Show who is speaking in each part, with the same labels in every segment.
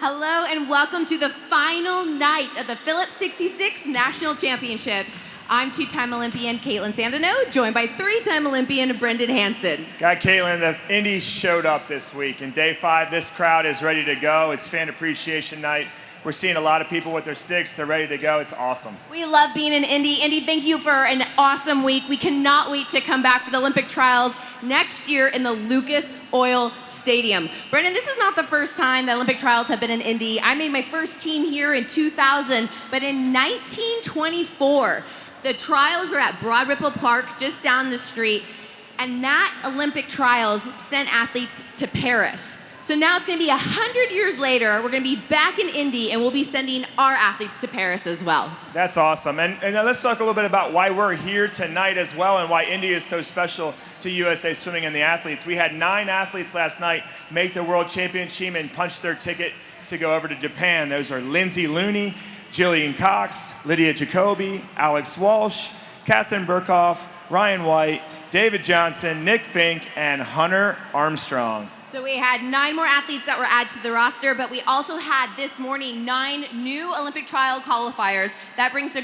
Speaker 1: Hello and welcome to the final night of the Phillips 66 National Championships. I'm two-time Olympian Caitlin Sandino, joined by three-time Olympian Brendan Hansen.
Speaker 2: Caitlin, the Indies showed up this week. In day 5, this crowd is ready to go. It's fan appreciation night. We're seeing a lot of people with their sticks. They're ready to go. It's awesome.
Speaker 1: We love being in Indy. Indy, thank you for an awesome week. We cannot wait to come back for the Olympic trials next year in the Lucas Oil Stadium. Brendan, this is not the first time the Olympic trials have been in Indy. I made my first team here in 2000, but in 1924, the trials were at Broad Ripple Park, just down the street, and that Olympic trials sent athletes to Paris. So now it's going to be 100 years later, we're going to be back in Indy, and we'll be sending our athletes to Paris as well.
Speaker 2: That's awesome. And now let's talk a little bit about why we're here tonight as well and why Indy is so special to USA Swimming and the athletes. We had 9 athletes last night make the World Championship and punch their ticket to go over to Japan. Those are Lindsay Looney, Jillian Cox, Lydia Jacoby, Alex Walsh, Catherine Burkhoff, Ryan White, David Johnson, Nick Fink, and Hunter Armstrong.
Speaker 1: So we had 9 more athletes that were added to the roster, but we also had this morning 9 new Olympic trial qualifiers. That brings the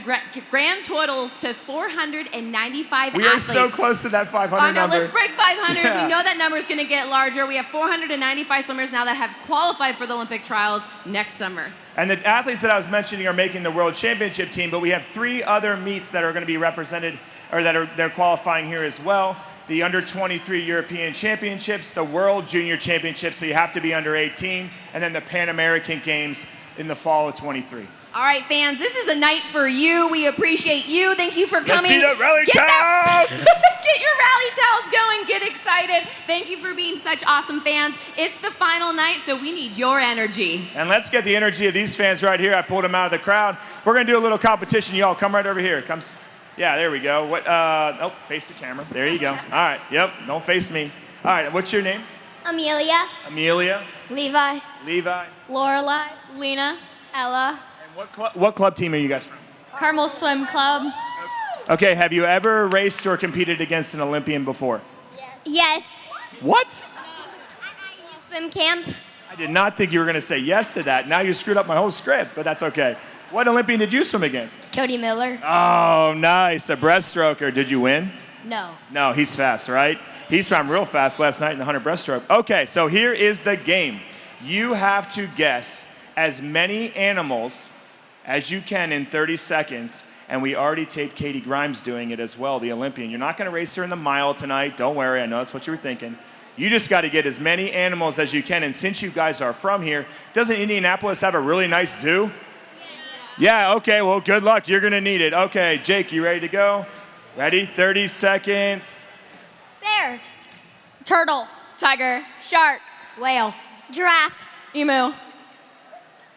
Speaker 1: grand total to 495 athletes.
Speaker 2: We are so close to that 500 number.
Speaker 1: Let's break 500.
Speaker 2: Yeah.
Speaker 1: We know that number is going to get larger. We have 495 swimmers now that have qualified for the Olympic trials next summer.
Speaker 2: And the athletes that I was mentioning are making the World Championship team, but we have 3 other meets that are going to be represented, or they're qualifying here as well. The Under-23 European Championships, the World Junior Championships, so you have to be under 18, and then the Pan American Games in the fall of 23.
Speaker 1: All right, fans, this is a night for you. We appreciate you. Thank you for coming.
Speaker 2: Let's see the rally towels!
Speaker 1: Get your rally towels going. Get excited. Thank you for being such awesome fans. It's the final night, so we need your energy.
Speaker 2: And let's get the energy of these fans right here. I pulled them out of the crowd. We're going to do a little competition. Y'all come right over here. Yeah, there we go. Oh, face the camera. There you go. All right. Yep. Don't face me. All right. What's your name?
Speaker 3: Amelia.
Speaker 2: Amelia.
Speaker 3: Levi.
Speaker 2: Levi.
Speaker 3: Lorelai. Lena. Ella.
Speaker 2: And what club team are you guys from?
Speaker 3: Carmel Swim Club.
Speaker 2: Okay. Have you ever raced or competed against an Olympian before?
Speaker 3: Yes.
Speaker 2: What?
Speaker 3: At swim camp.
Speaker 2: I did not think you were going to say yes to that. Now you screwed up my whole script, but that's okay. What Olympian did you swim against?
Speaker 3: Cody Miller.
Speaker 2: Oh, nice. A breaststroker. Did you win?
Speaker 3: No.
Speaker 2: No, he's fast, right? He swam real fast last night in the 100 breaststroke. Okay, so here is the game. You have to guess as many animals as you can in 30 seconds, and we already taped Katie Grimes doing it as well, the Olympian. You're not going to race her in the mile tonight. Don't worry. I know that's what you were thinking. You just got to get as many animals as you can, and since you guys are from here, doesn't Indianapolis have a really nice zoo? Yeah, okay, well, good luck. You're going to need it. Okay, Jake, you ready to go? Ready? 30 seconds.
Speaker 3: Bear.
Speaker 1: Turtle. Tiger. Shark.
Speaker 3: Whale. Giraffe.
Speaker 1: Emu.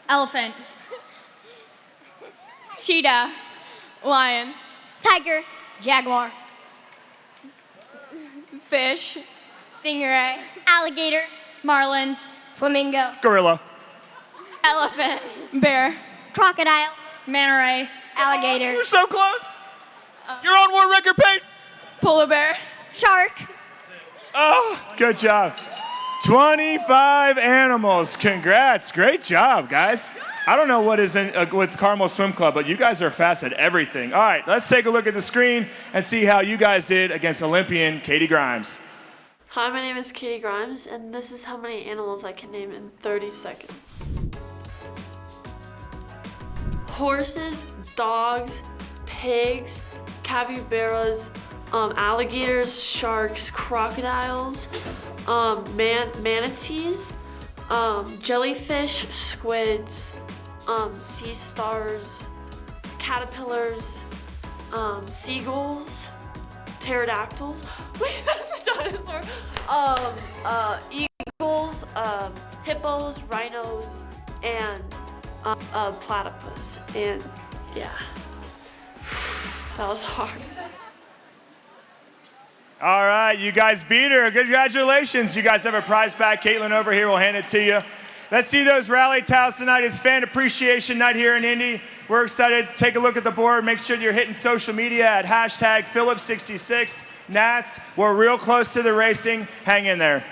Speaker 3: Elephant.
Speaker 1: Cheetah. Lion.
Speaker 3: Tiger. Jaguar.
Speaker 1: Fish.
Speaker 3: Stingray. Alligator. Marlin. Flamingo.
Speaker 2: Gorilla.
Speaker 1: Elephant. Bear.
Speaker 3: Crocodile.
Speaker 1: Manta ray.
Speaker 3: Alligator.
Speaker 2: You're so close. You're on world record pace.
Speaker 1: Polar bear.
Speaker 3: Shark.
Speaker 2: Oh, good job. 25 animals. Congrats. Great job, guys. I don't know what is with Carmel Swim Club, but you guys are fast at everything. All right, let's take a look at the screen and see how you guys did against Olympian Katie Grimes.
Speaker 4: Hi, my name is Katie Grimes, and this is how many animals I can name in 30 seconds. Horses, dogs, pigs, capybaras, alligators, sharks, crocodiles, manatees, jellyfish, squids, sea stars, caterpillars, seagulls, pterodactyls. Wait, that's a dinosaur. Eagles, hippos, rhinos, and platypus. And yeah, that was hard.
Speaker 2: All right, you guys beat her. Congratulations. You guys have a prize pack. Caitlin over here will hand it to you. Let's see those rally towels tonight. It's fan appreciation night here in Indy. We're excited. Take a look at the board. Make sure you're hitting social media at hashtag Phillips66. Nats, we're real close to the racing. Hang in there.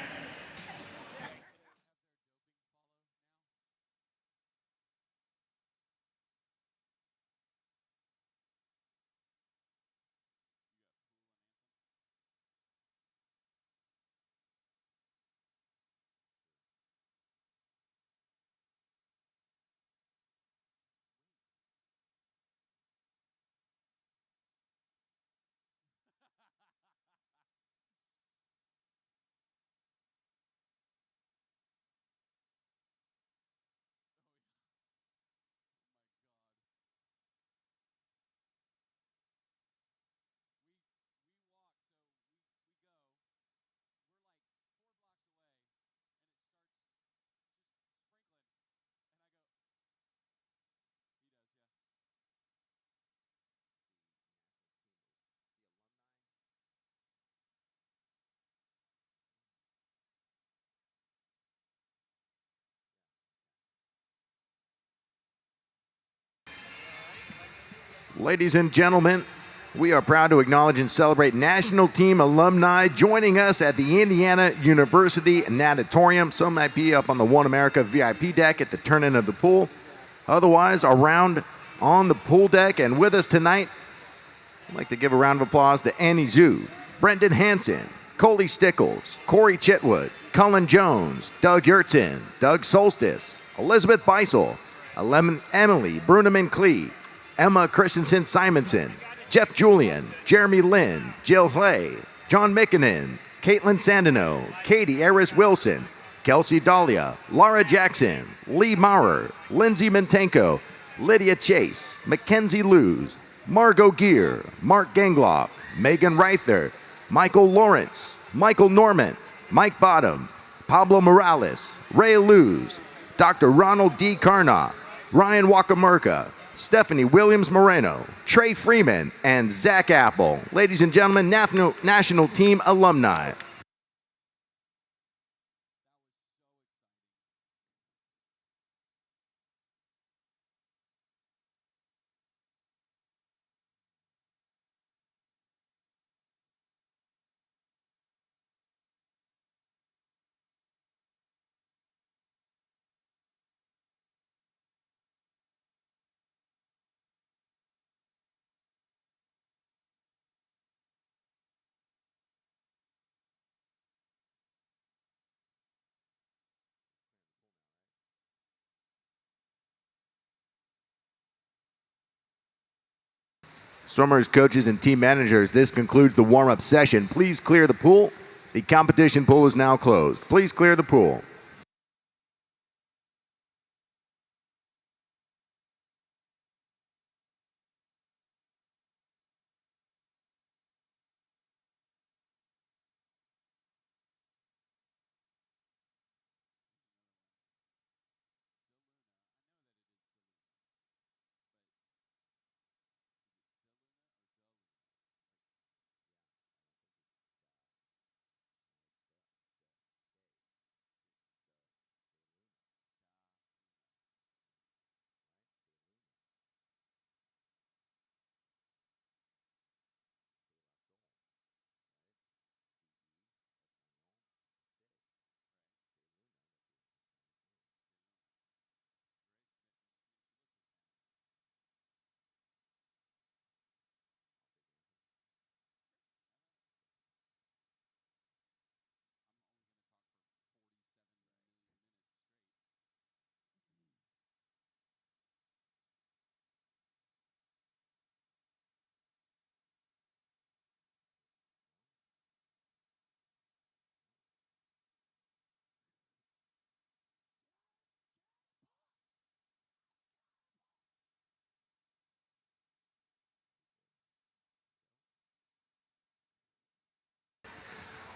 Speaker 5: Ladies and gentlemen, we are proud to acknowledge and celebrate national team alumni joining us at the Indiana University Natatorium. Some might be up on the One America VIP deck at the turn-in of the pool. Otherwise, around on the pool deck. And with us tonight, I'd like to give a round of applause to Annie Zhu, Brendan Hansen, Coley Stickles, Corey Chitwood, Cullen Jones, Doug Yurtsin, Doug Solstice, Elizabeth Beisel, Emily Bruneman Klee, Emma Christensen Simonson, Jeff Julian, Jeremy Lynn, Jill Clay, John Mickinen, Caitlin Sandino, Katie Eris Wilson, Kelsey Dahlia, Laura Jackson, Lee Maurer, Lindsay Mintenko, Lydia Chase, Mackenzie Luz, Margot Gear, Mark Gangloff, Megan Reither, Michael Lawrence, Michael Norman, Mike Bottom, Pablo Morales, Ray Luz, Dr. Ronald D. Carnot, Ryan Wakamurka, Stephanie Williams Moreno, Trey Freeman, and Zach Apple. Ladies and gentlemen, national team alumni. Swimmers, coaches, and team managers, this concludes the warm-up session. Please clear the pool. The competition pool is now closed. Please clear the pool.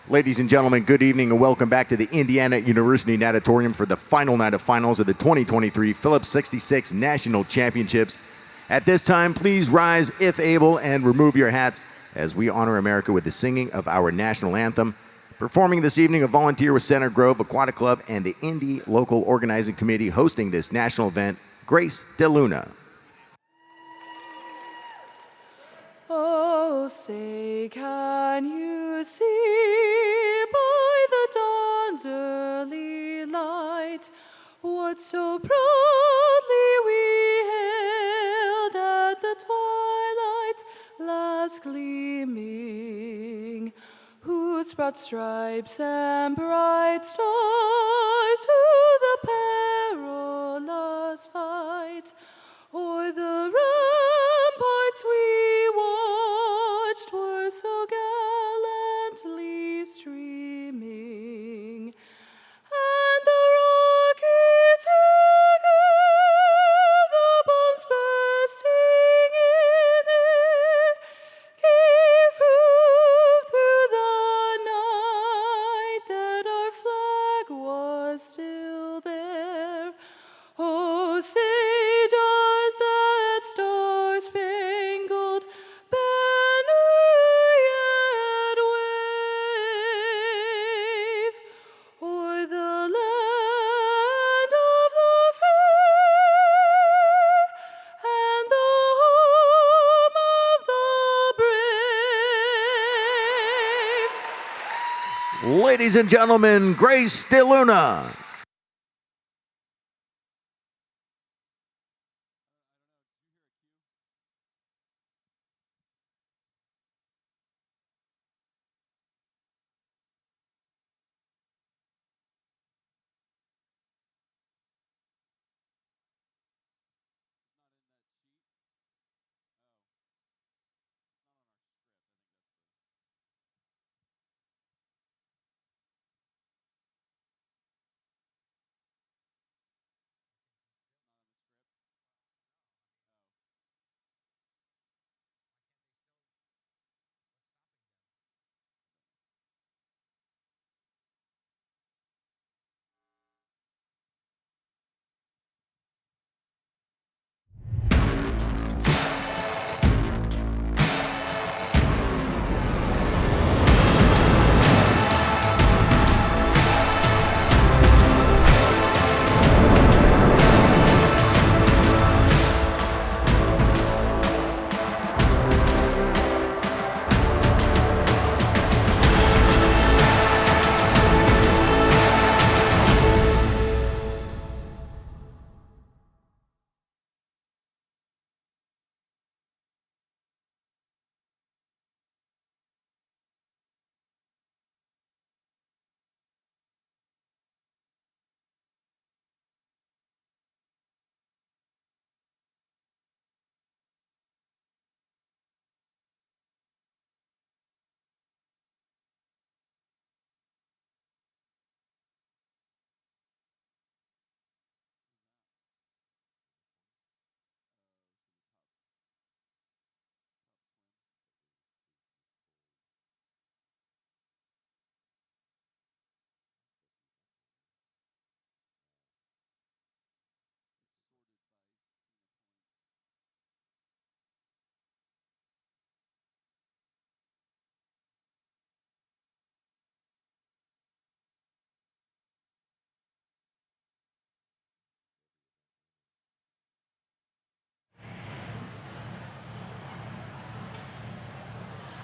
Speaker 5: Ladies and gentlemen, good evening and welcome back to the Indiana University Natatorium for the final night of finals of the 2023 Phillips 66 National Championships. At this time, please rise if able and remove your hats as we honor America with the singing of our national anthem. Performing this evening, a volunteer with Center Grove Aquatic Club and the Indy Local Organizing Committee hosting this national event, Grace DeLuna.
Speaker 6: Oh, say, can you see by the dawn's early light what so proudly we hailed at the twilight's last gleaming, whose broad stripes and bright stars through the perilous fight o'er the ramparts we watched were so gallantly streaming, and the rockets ringing, the bombs bursting in air, gave proof through the night that our flag was still there.
Speaker 5: Ladies and gentlemen, Grace DeLuna.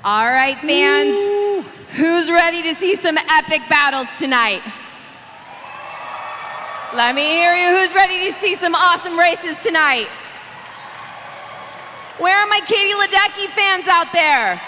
Speaker 1: All right, fans, who's ready to see some epic battles tonight? Let me hear you. Who's ready to see some awesome races tonight? Where are my Katie Ledecky fans out there?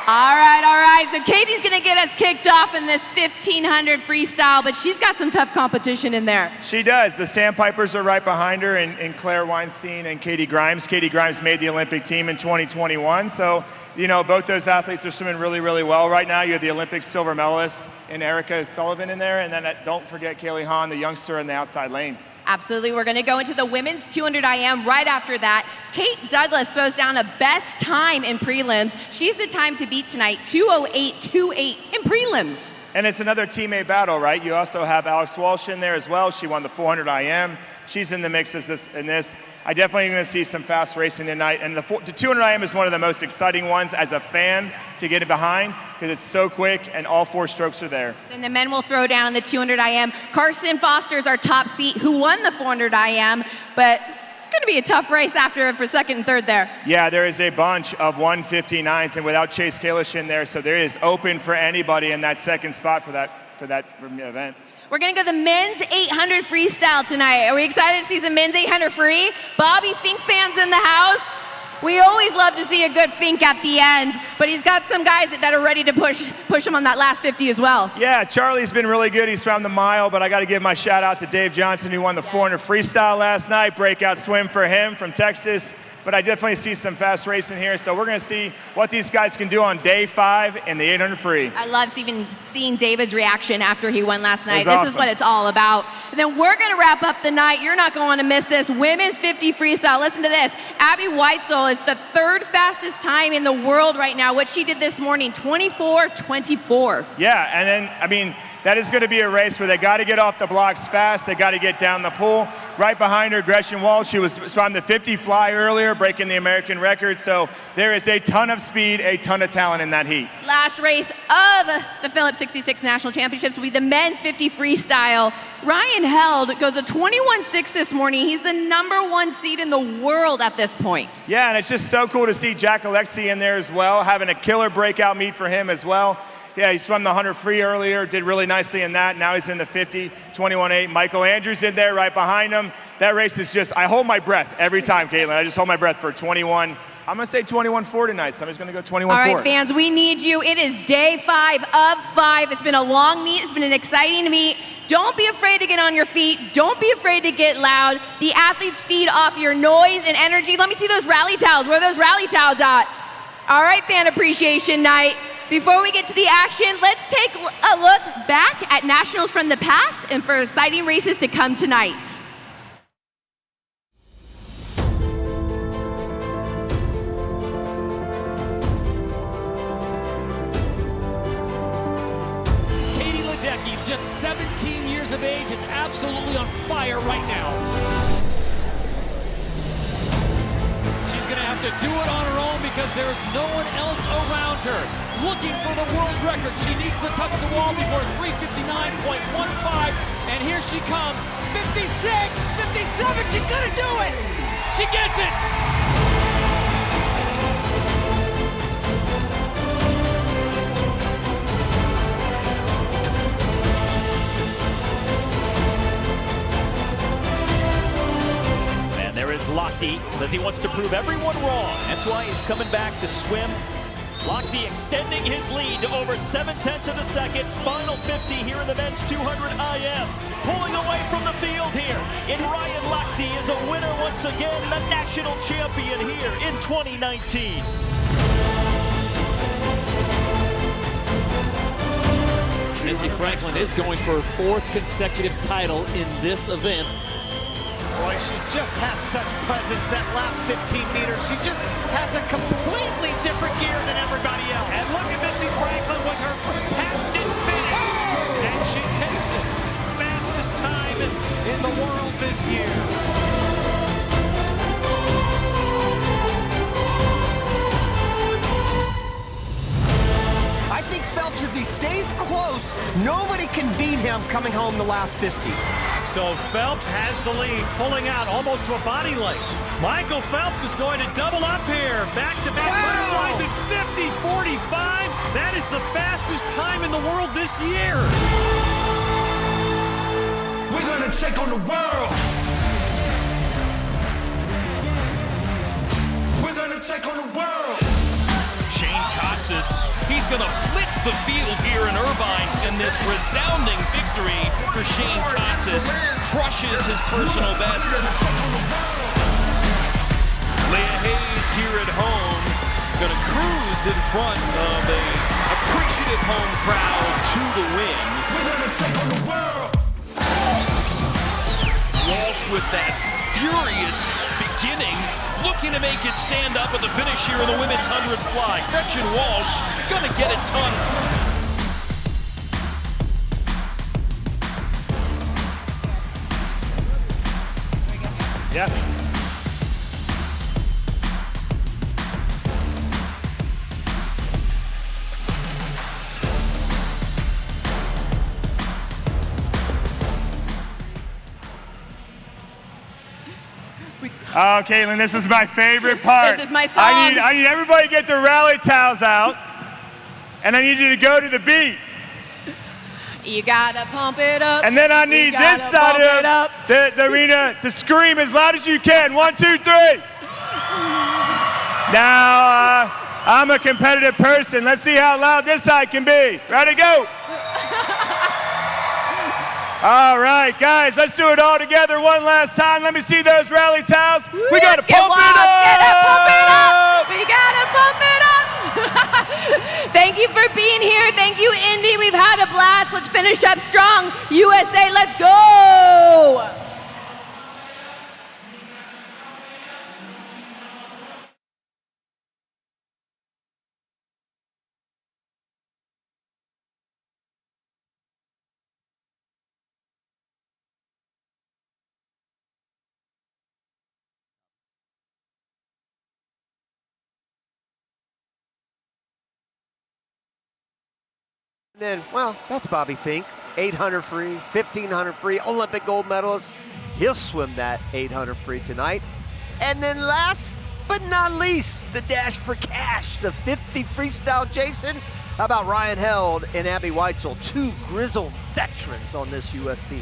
Speaker 1: All right. So Katie's gonna get us kicked off in this 1500 freestyle, but she's got some tough competition in there.
Speaker 2: She does. The Sandpipers are right behind her in Claire Weinstein and Katie Grimes. Katie Grimes made the Olympic team in 2021. So, you know, both those athletes are swimming really, really well right now. You have the Olympic silver medalist and Erica Sullivan in there. And then don't forget Kaylee Hahn, the youngster in the outside lane.
Speaker 1: Absolutely. We're going to go into the women's 200 IM right after that. Kate Douglas throws down a best time in prelims. She's the time to beat tonight, 2:08.28 in prelims.
Speaker 2: And it's another teammate battle, right? You also have Alex Walsh in there as well. She won the 400 IM. She's in the mix in this. I definitely am going to see some fast racing tonight. And the 200 IM is one of the most exciting ones as a fan to get it behind because it's so quick and all four strokes are there.
Speaker 1: Then the men will throw down in the 200 IM. Carson Foster is our top seat who won the 400 IM, but it's going to be a tough race for second and third there.
Speaker 2: Yeah, there is a bunch of 159s and without Chase Kalish in there, so there is open for anybody in that second spot for that event.
Speaker 1: We're going to go the men's 800 freestyle tonight. Are we excited to see some men's 800 free? Bobby Fink fans in the house. We always love to see a good Fink at the end, but he's got some guys that are ready to push him on that last 50 as well.
Speaker 2: Yeah, Charlie's been really good. He's swam the mile, but I got to give my shout out to Dave Johnson, who won the 400 freestyle last night. Breakout swim for him from Texas. But I definitely see some fast racing here, so we're going to see what these guys can do on day 5 in the 800 free.
Speaker 1: I love even seeing David's reaction after he won last night. This
Speaker 2: awesome.
Speaker 1: is what it's all about. And then we're going to wrap up the night. You're not going to miss this. Women's 50 freestyle. Listen to this. Abby Whitesell is the 3rd fastest time in the world right now. What she did this morning, 24:24.
Speaker 2: Yeah, and then, I mean, that is going to be a race where they got to get off the blocks fast. They got to get down the pool. Right behind her, Gretchen Walsh, who was swam the 50 fly earlier, breaking the American record. So there is a ton of speed, a ton of talent in that heat.
Speaker 1: Last race of the Phillips 66 National Championships will be the men's 50 freestyle. Ryan Held goes a 21.6 this morning. He's the #1 seed in the world at this point.
Speaker 2: Yeah, and it's just so cool to see Jack Alexi in there as well, having a killer breakout meet for him as well. Yeah, he swam the 100 free earlier, did really nicely in that. Now he's in the 50, 21.8. Michael Andrews in there right behind him. That race is just, I hold my breath every time, Caitlin. I just hold my breath for 21. I'm going to say 21.4 tonight. Somebody's going to go 21.4.
Speaker 1: All right, fans, we need you. It is day 5 of 5. It's been a long meet. It's been an exciting meet. Don't be afraid to get on your feet. Don't be afraid to get loud. The athletes feed off your noise and energy. Let me see those rally towels. Where are those rally towels at? All right, Fan Appreciation Night. Before we get to the action, let's take a look back at nationals from the past and for exciting races to come tonight.
Speaker 7: Katie Ledecky, just 17 years of age, is absolutely on fire right now. She's going to have to do it on her own because there is no one else around her. Looking for the world record. She needs to touch the wall before 3:59.15. And here she comes.
Speaker 8: 56, 57, she's gonna do it!
Speaker 7: She gets it! And there is Lochte. Says he wants to prove everyone wrong. That's why he's coming back to swim. Lochte extending his lead to over 7/10 of the second. Final 50 here in the men's 200 IM. Pulling away from the field here. And Ryan Lochte is a winner once again, the national champion here in 2019. Missy Franklin is going for her 4th consecutive title in this event.
Speaker 8: Boy, she just has such presence that last 15 meters. She just has a completely different gear than everybody else.
Speaker 7: And look at Missy Franklin with her patented finish.
Speaker 8: And she takes it. Fastest time in the world this year. I think Phelps, if he stays close, nobody can beat him coming home the last 50. So Phelps has the lead, pulling out almost to a body length. Michael Phelps is going to double up here. Back-to-back butterflies at 50.45. That is the fastest time in the world this year.
Speaker 9: We're gonna take on the world. We're gonna take on the world.
Speaker 10: Shane Casas, he's going to blitz the field here in Irvine, and this resounding victory for Shane Casas crushes his personal best. Leah Hayes here at home, going to cruise in front of a appreciative home crowd to the win.
Speaker 9: We're gonna take on the world.
Speaker 10: Walsh with that furious beginning, looking to make it stand up at the finish here in the women's 100 fly. Gretchen Walsh gonna get it done.
Speaker 2: Yeah. Oh, Caitlin, this is my favorite part.
Speaker 1: This is my song.
Speaker 2: I need everybody to get their rally towels out, and I need you to go to the beat.
Speaker 1: You gotta pump it up.
Speaker 2: And then I need this side of the arena to scream as loud as you can. 1, 2, 3. Now, I'm a competitive person. Let's see how loud this side can be. Ready, go. All right, guys, let's do it all together one last time. Let me see those rally towels. We gotta pump it up.
Speaker 1: We gotta pump it up. Thank you for being here. Thank you, Indy. We've had a blast. Let's finish up strong. USA, let's go.
Speaker 8: Then, well, that's Bobby Fink. 800 free, 1500 free, Olympic gold medalist. He'll swim that 800 free tonight. And then last but not least, the dash for cash, the 50 freestyle Jason.
Speaker 11: How about Ryan Held and Abby Weitzel, two grizzled veterans on this U.S. team?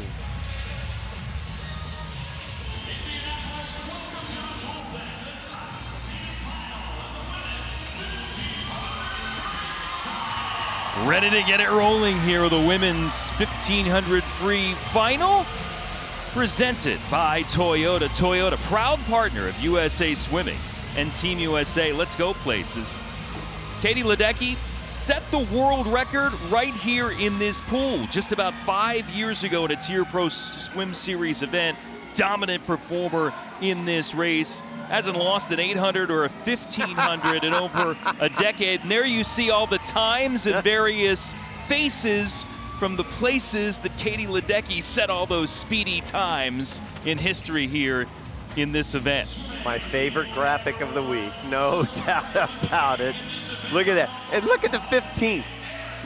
Speaker 10: Ready to get it rolling here with the women's 1500 free final. Presented by Toyota. Toyota, proud partner of USA Swimming and Team USA. Let's go places. Katie Ledecky set the world record right here in this pool just about 5 years ago at a Tier Pro Swim Series event. Dominant performer in this race. Hasn't lost an 800 or a 1500 in over a decade. And there you see all the times and various faces from the places that Katie Ledecky set all those speedy times in history here in this event.
Speaker 11: My favorite graphic of the week, no doubt about it. Look at that. And look at the 15th.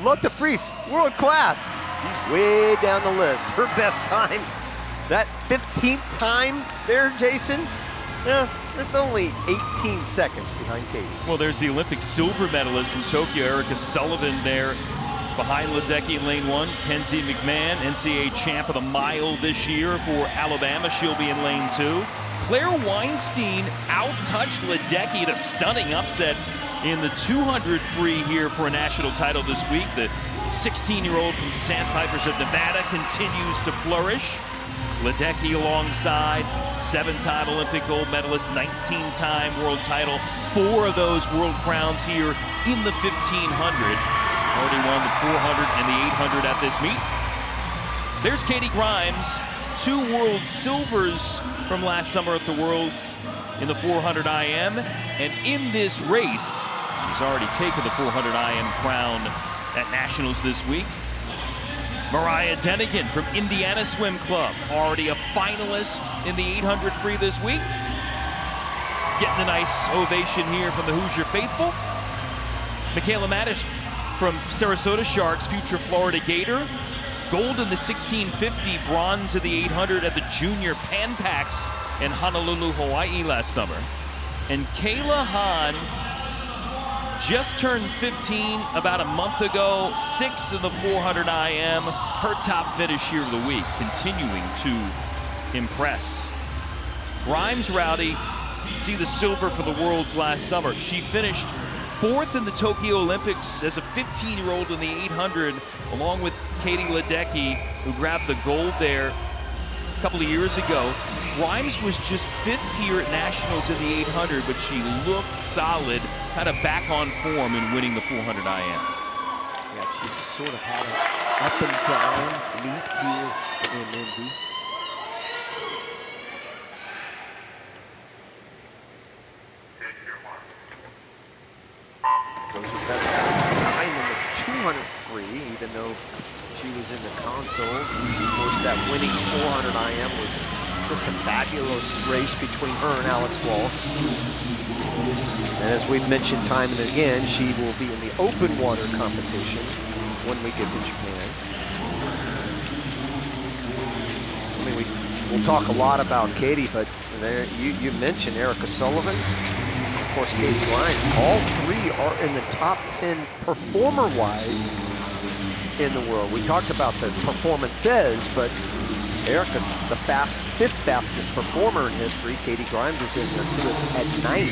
Speaker 11: Lotte Friis, world class. He's way down the list. Her best time, that 15th time there, Jason, yeah, that's only 18 seconds behind Katie.
Speaker 10: Well, there's the Olympic silver medalist from Tokyo, Erica Sullivan there behind Ledecky in lane 1. Kenzie McMahon, NCAA champ of the mile this year for Alabama. She'll be in lane 2. Claire Weinstein out-touched Ledecky at a stunning upset in the 200 free here for a national title this week. The 16-year-old from Sandpipers of Nevada continues to flourish. Ledecky alongside 7-time Olympic gold medalist, 19-time world title, 4 of those world crowns here in the 1500. Already won the 400 and the 800 at this meet. There's Katie Grimes, 2 world silvers from last summer at the Worlds in the 400 IM. And in this race, she's already taken the 400 IM crown at Nationals this week. Mariah Denigan from Indiana Swim Club, already a finalist in the 800 free this week. Getting a nice ovation here from the Hoosier faithful. Michaela Madish from Sarasota Sharks, future Florida Gator. Gold in the 1650, bronze in the 800 at the Junior Pan Pacs in Honolulu, Hawaii last summer. And Kayla Hahn just turned 15 about a month ago, 6th in the 400 IM. Her top finish here of the week, continuing to impress. Grimes Rowdy, see the silver for the Worlds last summer. She finished 4th in the Tokyo Olympics as a 15-year-old in the 800, along with Katie Ledecky, who grabbed the gold there a couple of years ago. Grimes was just 5th here at Nationals in the 800, but she looked solid, kind of back on form in winning the 400 IM.
Speaker 11: Yeah, she's sort of had an up and down meet here in Indy. Goes her best time in the 200 free, even though she was in the consoles. Of course, that winning 400 IM was just a fabulous race between her and Alex Walsh. And as we've mentioned time and again, she will be in the open water competition when we get to Japan. I mean, we'll talk a lot about Katie, but there you mentioned Erica Sullivan. Of course, Katie Grimes. All 3 are in the top 10 performer-wise in the world. We talked about the performances, but Erica's the 5th fastest performer in history. Katie Grimes is in there too at 9th.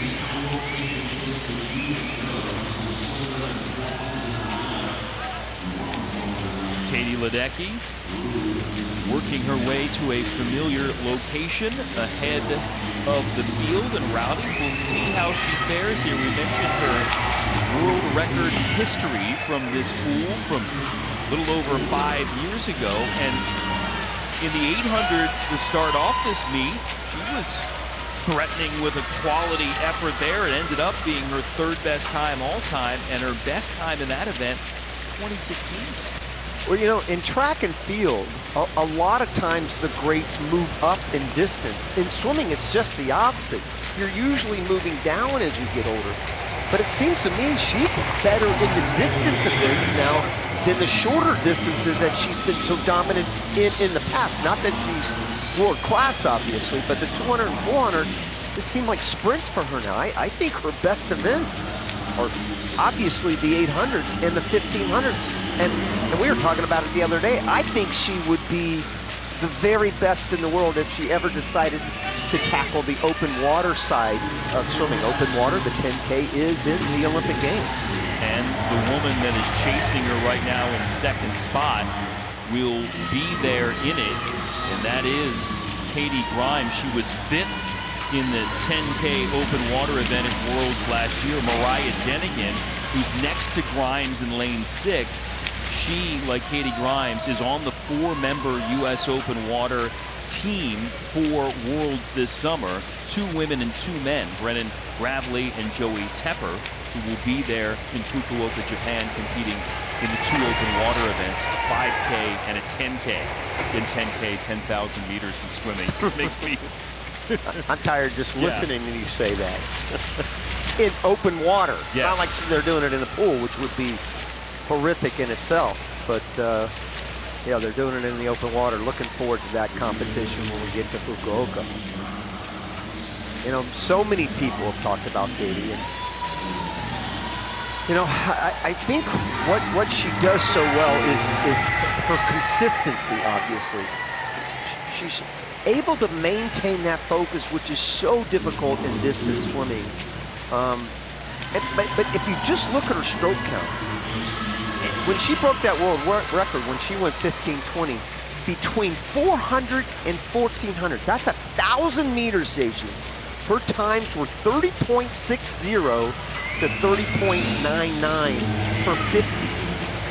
Speaker 10: Katie Ledecky working her way to a familiar location ahead of the field, and Rowdy, we'll see how she fares here. We mentioned her world record history from this pool from a little over 5 years ago, and in the 800 to start off this meet, she was threatening with a quality effort there. It ended up being her 3rd best time all time, and her best time in that event since 2016.
Speaker 11: Well, you know, in track and field, a lot of times the greats move up in distance. In swimming, it's just the opposite. You're usually moving down as you get older. But it seems to me she's better in the distance events now than the shorter distances that she's been so dominant in the past. Not that she's world class, obviously, but the 200 and 400 just seem like sprints for her now. I think her best events are obviously the 800 and the 1500. And we were talking about it the other day. I think she would be the very best in the world if she ever decided to tackle the open water side of swimming. Open water, the 10K is in the Olympic Games.
Speaker 10: And the woman that is chasing her right now in second spot will be there in it, and that is Katie Grimes. She was 5th in the 10K open water event at Worlds last year. Mariah Denigan, who's next to Grimes in lane 6, she, like Katie Grimes, is on the 4-member U.S. Open Water team for Worlds this summer. 2 women and 2 men, Brennan Gravely and Joey Tepper, who will be there in Fukuoka, Japan, competing in the 2 open water events, a 5K and a 10K. In 10K, 10,000 meters in swimming. Just makes me...
Speaker 11: I'm tired just listening to you say that. In open water.
Speaker 10: Yes.
Speaker 11: Not like they're doing it in the pool, which would be horrific in itself. But yeah, they're doing it in the open water. Looking forward to that competition when we get to Fukuoka. You know, so many people have talked about Katie. And, you know, I think what she does so well is her consistency, obviously. She's able to maintain that focus, which is so difficult in distance swimming. But if you just look at her stroke count, when she broke that world record, when she went 15:20, between 400 and 1400, that's 1,000 meters, Jason. Her times were 30.60 to 30.99 per 50.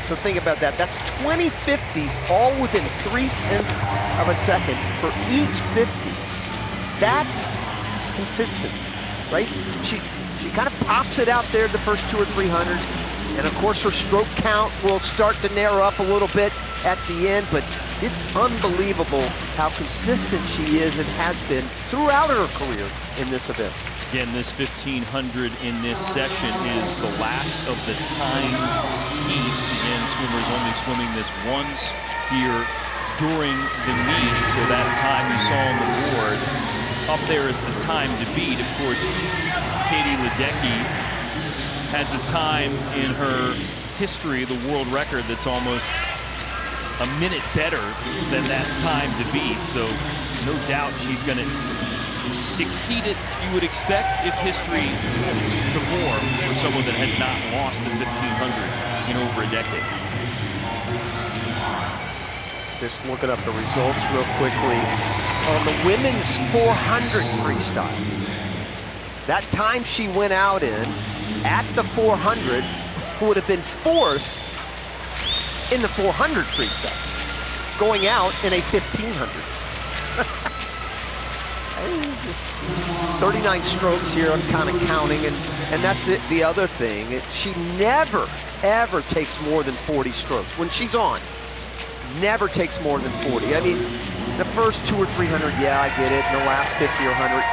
Speaker 11: So think about that. That's 20 50s, all within 0.3 of a second for each 50. That's consistency, right? She kind of pops it out there the first 200 or 300. And of course, her stroke count will start to narrow up a little bit at the end, but it's unbelievable how consistent she is and has been throughout her career in this event.
Speaker 10: Again, this 1500 in this session is the last of the timed heats. Again, swimmers only swimming this once here during the meet. So that time you saw on the board, up there is the time to beat. Of course, Katie Ledecky has a time in her history, the world record, that's almost a minute better than that time to beat. So no doubt she's going to exceed it, you would expect, if history holds to form for someone that has not lost a 1500 in over a decade.
Speaker 11: Just looking up the results real quickly. On the women's 400 freestyle, that time she went out in at the 400 would have been 4th in the 400 freestyle, going out in a 1500. Just 39 strokes here, I'm kind of counting, and that's it. The other thing, she never, ever takes more than 40 strokes. When she's on, never takes more than 40. I mean, the first 200 or 300, yeah, I get it. In the last 50 or 100,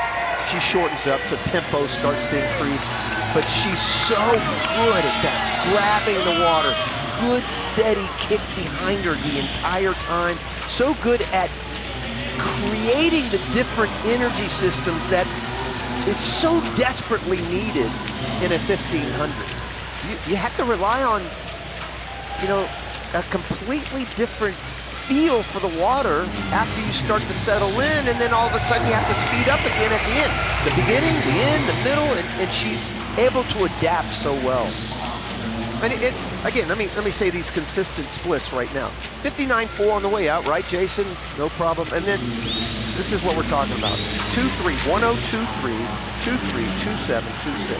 Speaker 11: she shortens up, so tempo starts to increase. But she's so good at that, grabbing the water. Good, steady kick behind her the entire time. So good at creating the different energy systems that is so desperately needed in a 1500. You have to rely on, you know, a completely different feel for the water after you start to settle in, and then all of a sudden you have to speed up again at the end. The beginning, the end, the middle, and she's able to adapt so well. And again, let me say these consistent splits right now. 59.4 on the way out, right, Jason? No problem. And then this is what we're talking about. 2.3, 10.23, 2.3, 2.7, 2.6.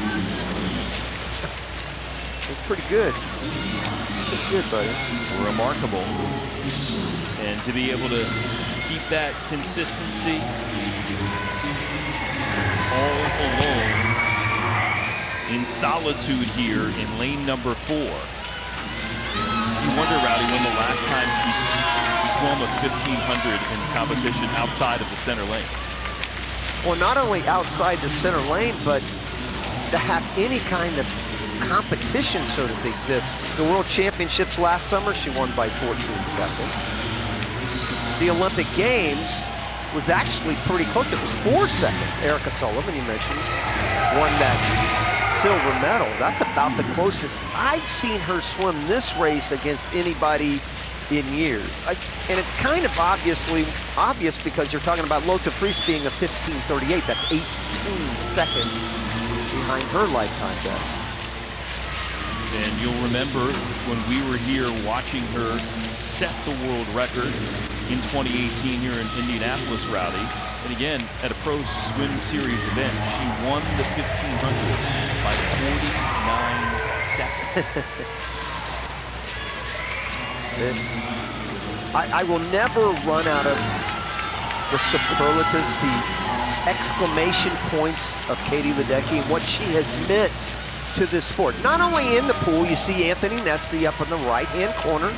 Speaker 11: It's pretty good. Pretty good, buddy.
Speaker 10: Remarkable. And to be able to keep that consistency all alone in solitude here in lane number 4. You wonder, Rowdy, when the last time she swum a 1500 in competition outside of the center lane.
Speaker 11: Well, not only outside the center lane, but to have any kind of competition, so to speak. The World Championships last summer, she won by 14 seconds. The Olympic Games was actually pretty close. It was 4 seconds. Erica Sullivan, you mentioned, won that silver medal. That's about the closest I've seen her swim this race against anybody in years. And it's kind of obvious because you're talking about Lotte Friis being a 15:38. That's 18 seconds behind her lifetime best.
Speaker 10: And you'll remember when we were here watching her set the world record in 2018 here in Indianapolis rally. And again, at a Pro Swim Series event, she won the 1500 by 49 seconds.
Speaker 11: I will never run out of the superlatives, the exclamation points of Katie Ledecky and what she has meant to this sport. Not only in the pool, you see Anthony Nesty up in the right-hand corner.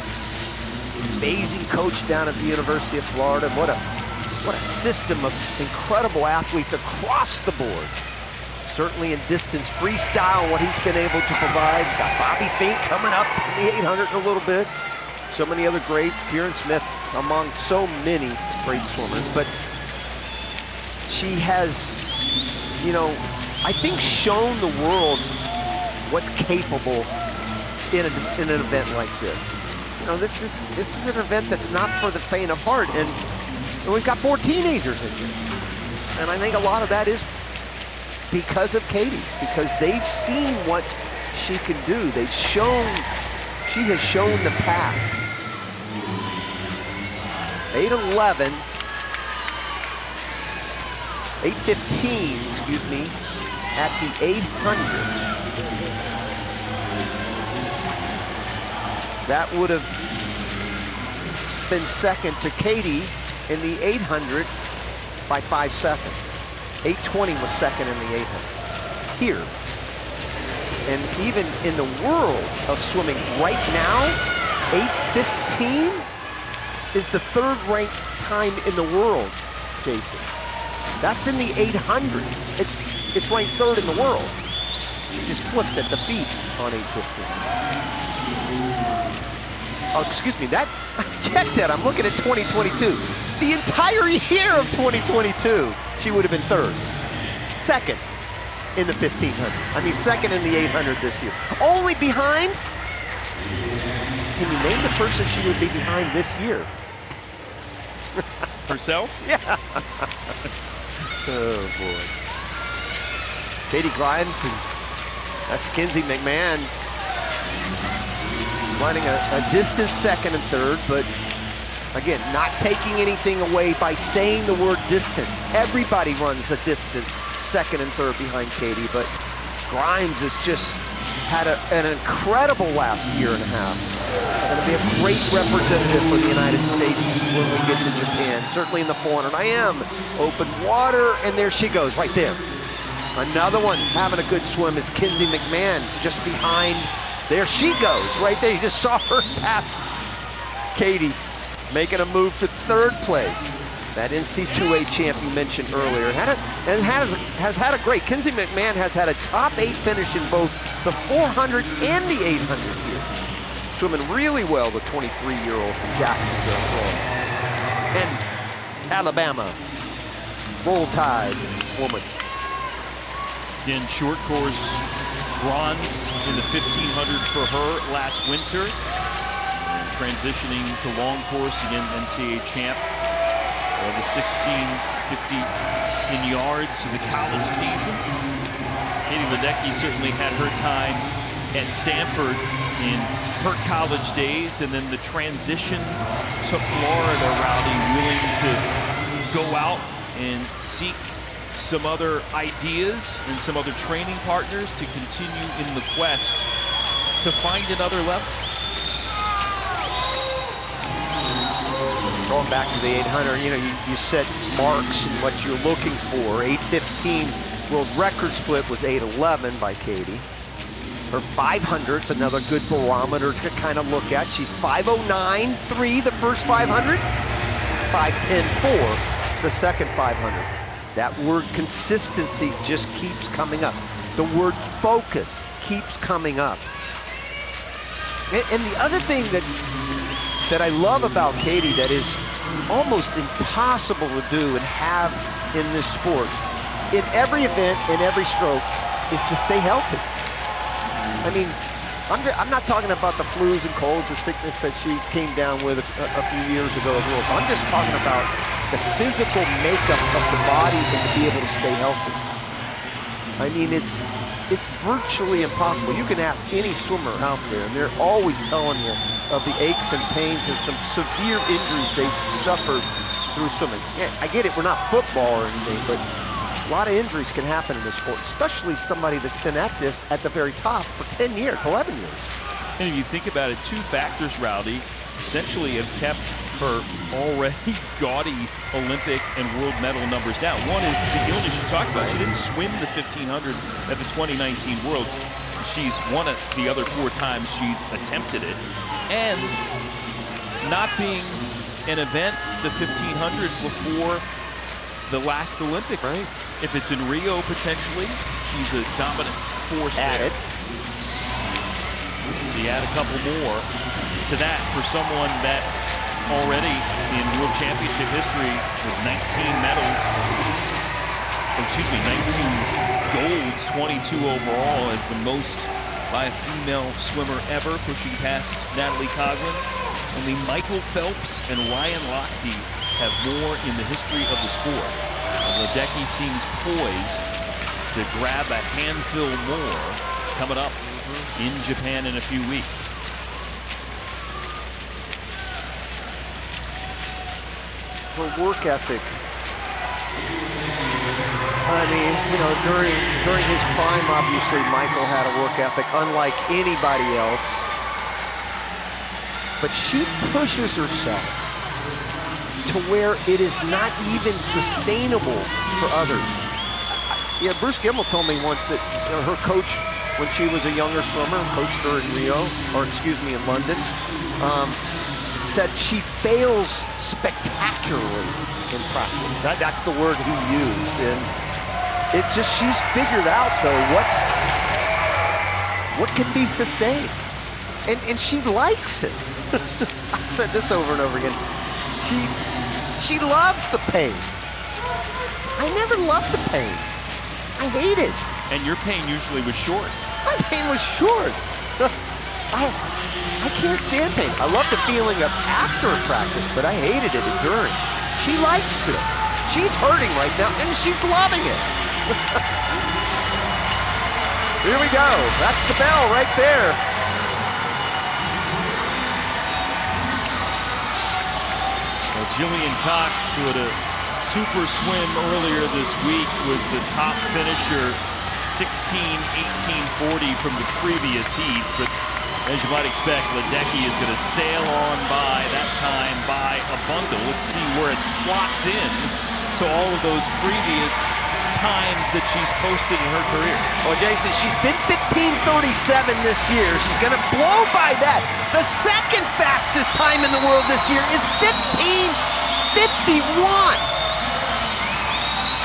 Speaker 11: Amazing coach down at the University of Florida. What a system of incredible athletes across the board. Certainly in distance freestyle, what he's been able to provide. Got Bobby Fink coming up in the 800 in a little bit. So many other greats. Kieran Smith among so many great swimmers. But she has, you know, I think shown the world what's capable in an event like this. You know, this is an event that's not for the faint of heart, and we've got 4 teenagers in here. And I think a lot of that is because of Katie, because they've seen what she can do. She has shown the path. 8:11, 8:15, excuse me, at the 800. That would have been second to Katie in the 800 by 5 seconds. 8:20 was second in the 800 here. And even in the world of swimming right now, 8:15 is the 3rd ranked time in the world, Jason. That's in the 800. It's ranked 3rd in the world. She just flipped at the feet on 8:15. Oh, excuse me, check that, I'm looking at 2022. The entire year of 2022, she would have been 3rd. 2nd in the 1500. I mean, 2nd in the 800 this year. Only behind, can you name the person she would be behind this year?
Speaker 10: Herself?
Speaker 11: Yeah. Oh, boy. Katie Grimes, and that's Kinsey McMahon running a distance 2nd and 3rd, but again, not taking anything away by saying the word distant. Everybody runs a distant 2nd and 3rd behind Katie, but Grimes has just had an incredible last year and a half. Going to be a great representative for the United States when we get to Japan, certainly in the 400 IM. Open water, and there she goes, right there. Another one having a good swim is Kinsey McMahon, just behind. There she goes, right there. You just saw her pass Katie, making a move to 3rd place. That NC2A champ you mentioned earlier, has had a great. Kinsey McMahon has had a top 8 finish in both the 400 and the 800 here. Swimming really well, the 23-year-old from Jacksonville, Florida. And Alabama, Roll Tide woman.
Speaker 10: Again, short course bronze in the 1500 for her last winter. And transitioning to long course, again, NCAA champ. The 1650 in yards in the college season. Katie Ledecky certainly had her time at Stanford in her college days, and then the transition to Florida, Rowdy, willing to go out and seek some other ideas and some other training partners to continue in the quest to find another level.
Speaker 11: Going back to the 800, you know, you set marks and what you're looking for. 8:15 world record split was 8:11 by Katie. Her 500's another good barometer to kind of look at. She's 5:09.3 the first 500, 5:10.4 the second 500. That word consistency just keeps coming up. The word focus keeps coming up. And the other thing that I love about Katie that is almost impossible to do and have in this sport, in every event, in every stroke, is to stay healthy. I mean, I'm not talking about the flus and colds, the sickness that she came down with a few years ago as well. I'm just talking about the physical makeup of the body and to be able to stay healthy. I mean, it's virtually impossible. You can ask any swimmer out there, and they're always telling you of the aches and pains and some severe injuries they've suffered through swimming. Yeah, I get it, we're not football or anything, but a lot of injuries can happen in this sport, especially somebody that's been at this at the very top for 10 years, 11 years.
Speaker 10: And if you think about it, two factors, Rowdy, essentially have kept her already gaudy Olympic and world medal numbers down. One is the illness you talked about. She didn't swim the 1500 at the 2019 Worlds. She's won it the other 4 times she's attempted it. And not being an event, the 1500, before the last Olympics.
Speaker 11: Right.
Speaker 10: If it's in Rio, potentially, she's a dominant force there. She add a couple more to that for someone that already in World Championship history with 19 medals, excuse me, 19 golds, 22 overall, as the most by a female swimmer ever, pushing past Natalie Coughlin. Only Michael Phelps and Ryan Lochte have more in the history of the sport. And Ledecky seems poised to grab a handful more coming up in Japan in a few weeks.
Speaker 11: Her work ethic. I mean, you know, during his prime, obviously, Michael had a work ethic unlike anybody else. But she pushes herself to where it is not even sustainable for others. Yeah, Bruce Gimmel told me once that, you know, her coach, when she was a younger swimmer, coached her in Rio, or excuse me, in London, said she fails spectacularly in practice. That's the word he used. And it's just, she's figured out, though, what can be sustained. And she likes it. I've said this over and over again. She loves the pain. I never loved the pain. I hate it.
Speaker 10: And your pain usually was short.
Speaker 11: My pain was short. I can't stand pain. I love the feeling of after a practice, but I hated it during. She likes this. She's hurting right now, and she's loving it. Here we go. That's the bell right there.
Speaker 10: Well, Jillian Cox, who had a super swim earlier this week, was the top finisher, 16:18:40 from the previous heats, but as you might expect, Ledecky is going to sail on by that time by a bundle. Let's see where it slots in to all of those previous times that she's posted in her career.
Speaker 11: Well, Jason, she's been 15:37 this year. She's going to blow by that. The second fastest time in the world this year is 15:51.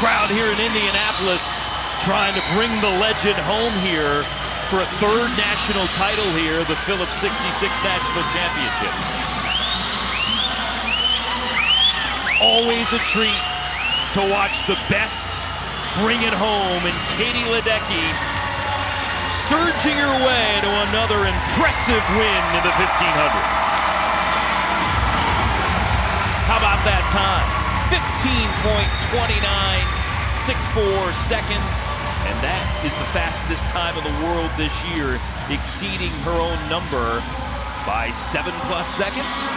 Speaker 10: Crowd here in Indianapolis trying to bring the legend home here for a third national title here, the Phillips 66 National Championship. Always a treat to watch the best bring it home, and Katie Ledecky surging her way to another impressive win in the 1500. How about that time? 15.2964 seconds. And that is the fastest time in the world this year, exceeding her own number by 7+ seconds.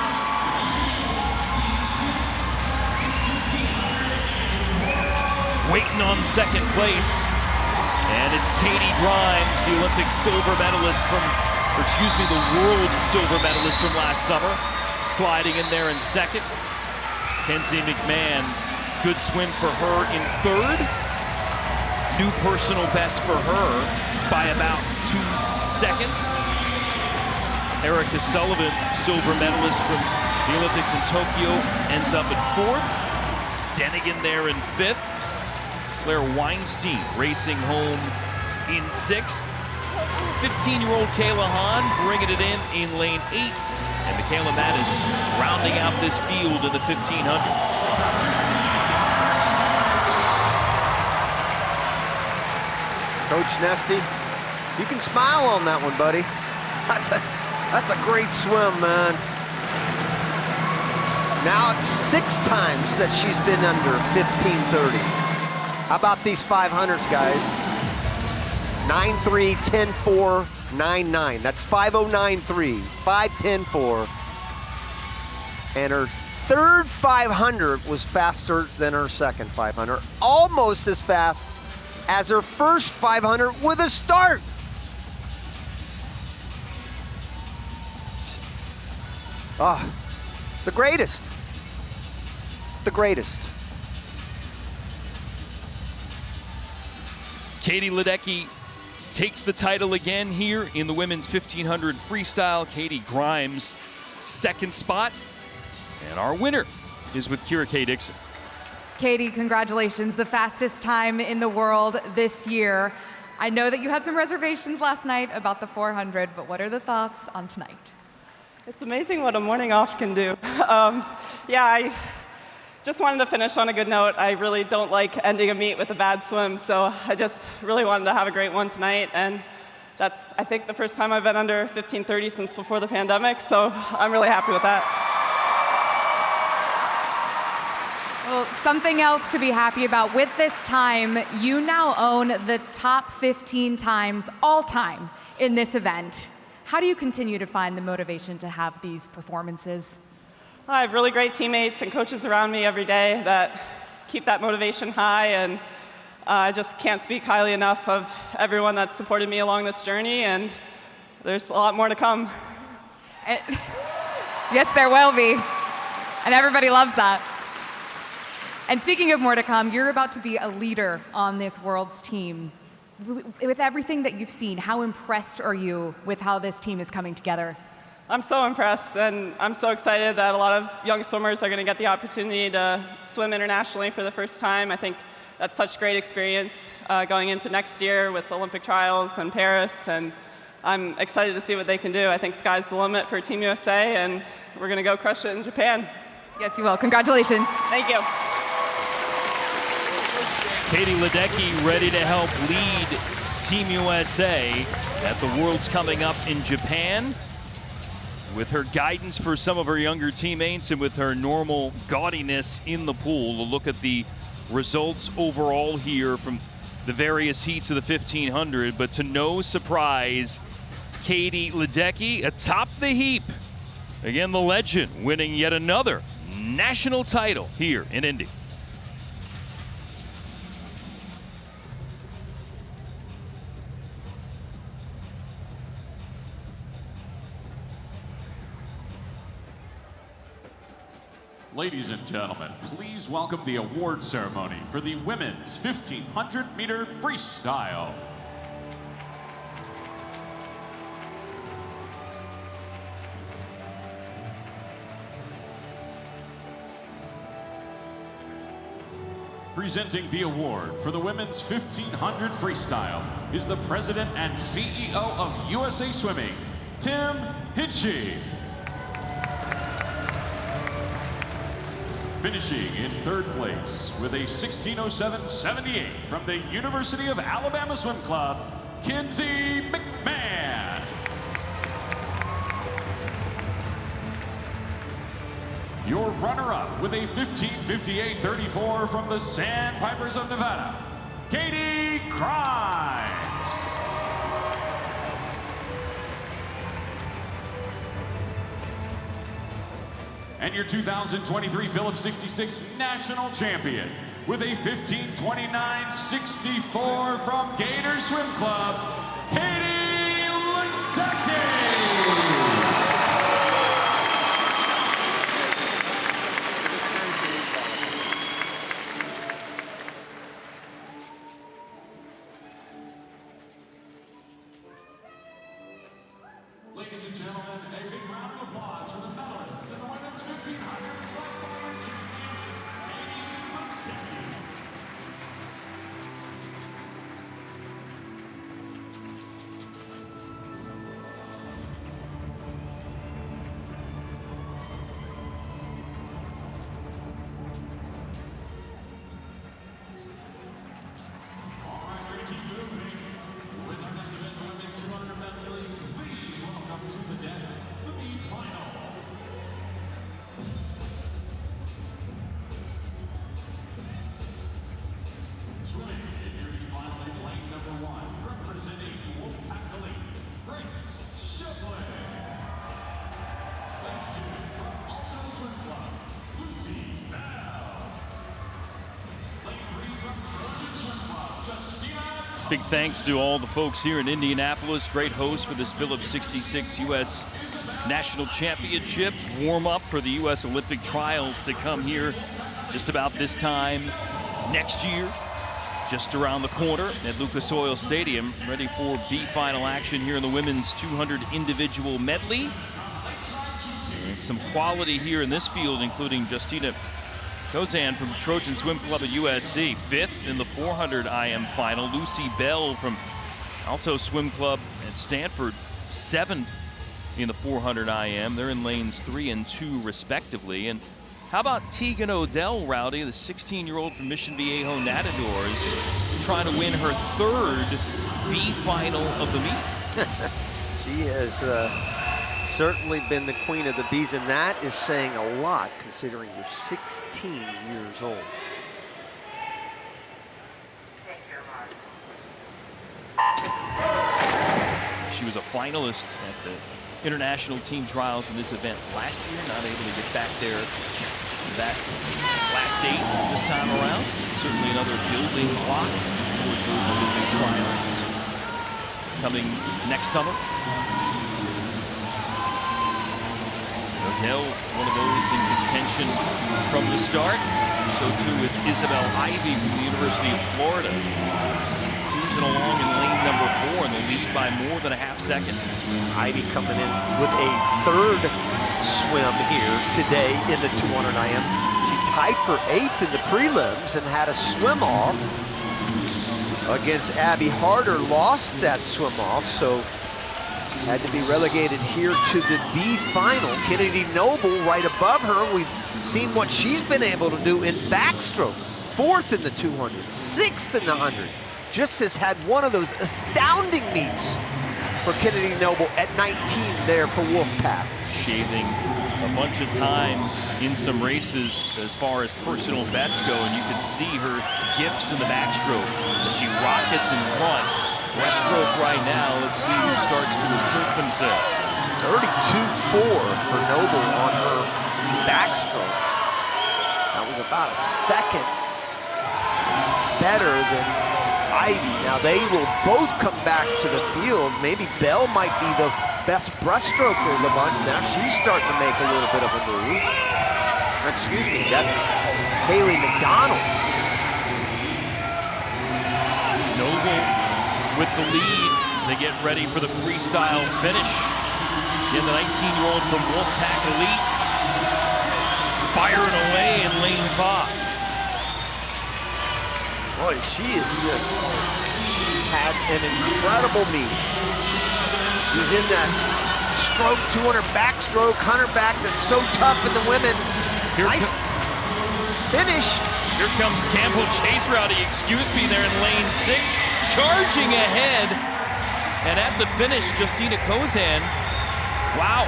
Speaker 10: Waiting on second place, and it's Katie Grimes, the Olympic silver medalist from, or excuse me, the world silver medalist from last summer, sliding in there in second. Kenzie McMahon, good swim for her in third. New personal best for her by about 2 seconds. Erica Sullivan, silver medalist from the Olympics in Tokyo, ends up at 4th. Denigan there in 5th. Claire Weinstein racing home in 6th. 15-year-old Kayla Hahn bringing it in lane 8. And Michaela Mattis rounding out this field in the 1500.
Speaker 11: Coach Nesty, You can smile on that one, buddy. That's a great swim, man. Now it's 6 times that she's been under 15:30. How about these 500s, guys? 9.3, 10.4, 9.9. That's 5.093, 5.10.4. And her third 500 was faster than her second 500. Almost as fast as her first 500 with a start. Ah, the greatest. The greatest.
Speaker 10: Katie Ledecky takes the title again here in the women's 1500 freestyle. Katie Grimes, second spot. And our winner is with Kira K. Dixon.
Speaker 6: Katie, congratulations. The fastest time in the world this year. I know that you had some reservations last night about the 400, but what are the thoughts on tonight?
Speaker 12: It's amazing what a morning off can do. Yeah, I just wanted to finish on a good note. I really don't like ending a meet with a bad swim, so I just really wanted to have a great one tonight. And that's, I think, the first time I've been under 15:30 since before the pandemic, so I'm really happy with that.
Speaker 6: Well, something else to be happy about. With this time, you now own the top 15 times all time in this event. How do you continue to find the motivation to have these performances?
Speaker 12: I have really great teammates and coaches around me every day that keep that motivation high, and I just can't speak highly enough of everyone that's supported me along this journey, and there's a lot more to come.
Speaker 6: Yes, there will be, and everybody loves that. And speaking of more to come, you're about to be a leader on this world's team. With everything that you've seen, how impressed are you with how this team is coming together?
Speaker 12: I'm so impressed, and I'm so excited that a lot of young swimmers are going to get the opportunity to swim internationally for the first time. I think that's such great experience going into next year with Olympic trials in Paris, and I'm excited to see what they can do. I think sky's the limit for Team USA, and we're going to go crush it in Japan.
Speaker 6: Yes, you will. Congratulations.
Speaker 12: Thank you.
Speaker 10: Katie Ledecky ready to help lead Team USA at the Worlds coming up in Japan. With her guidance for some of her younger teammates and with her normal gaudiness in the pool, we'll look at the results overall here from the various heats of the 1500. But to no surprise, Katie Ledecky atop the heap. Again, the legend winning yet another national title here in Indy.
Speaker 13: Ladies and gentlemen, please welcome the award ceremony for the women's 1500-meter freestyle. Presenting the award for the women's 1500 freestyle is the president and CEO of USA Swimming, Tim Hinchey. Finishing in third place with a 16:07.78 from the University of Alabama Swim Club, Kenzie McMahon. Your runner-up with a 15:58.34 from the Sandpipers of Nevada, Katie Grimes. And your 2023 Phillips 66 national champion with a 15:29.64 from Gator Swim Club, Katie Ledecky. Ladies and gentlemen, a big round of applause for the medalists in the women's 1500 freestyle champion, Katie Ledecky.
Speaker 10: Big thanks to all the folks here in Indianapolis. Great host for this Phillips 66 U.S. National Championships. Warm up for the U.S. Olympic trials to come here just about this time next year. Just around the corner at Lucas Oil Stadium, ready for B final action here in the women's 200 individual medley. And some quality here in this field, including Justina Kozan from Trojan Swim Club at USC, 5th in the 400 IM final. Lucy Bell from Alto Swim Club at Stanford, 7th in the 400 IM. They're in lanes 3 and 2 respectively. And how about Tegan Odell, Rowdy, the 16-year-old from Mission Viejo Natadores, trying to win her 3rd B final of the meet?
Speaker 11: She has certainly been the queen of the bees, and that is saying a lot considering you're 16 years old.
Speaker 10: She was a finalist at the international team trials in this event last year, not able to get back there that last date this time around. Certainly another building block towards those Olympic trials coming next summer. Odell, one of those in contention from the start. So too is Isabel Ivy from the University of Florida. Cruising along in lane number 4 in the lead by more than a half second.
Speaker 11: Ivy coming in with a 3rd swim here today in the 200 IM. She tied for 8th in the prelims and had a swim off against Abby Harder, lost that swim off, so had to be relegated here to the B final. Kennedy Noble right above her. We've seen what she's been able to do in backstroke. 4th in the 200, 6th in the 100. Just has had one of those astounding meets for Kennedy Noble at 19 there for Wolfpack.
Speaker 10: Shaving a bunch of time in some races as far as personal bests go, and you can see her gifts in the backstroke as she rockets in front. Breaststroke right now, let's see who starts to assert themselves.
Speaker 11: 32.4 for Noble on her backstroke. That was about a second better than Ivy. Now they will both come back to the field. Maybe Bell might be the best breaststroker of the bunch. Now she's starting to make a little bit of a move. Excuse me, that's Haley McDonald.
Speaker 10: Noble with the lead as they get ready for the freestyle finish. Again, the 19-year-old from Wolfpack Elite firing away in lane 5.
Speaker 11: Boy, she has just had an incredible meet. She's in that stroke, 200 backstroke, 100 back that's so tough in the women. Nice finish.
Speaker 10: Here comes Campbell Chase, Rowdy, excuse me, there in lane 6, charging ahead. And at the finish, Justina Kozan, wow,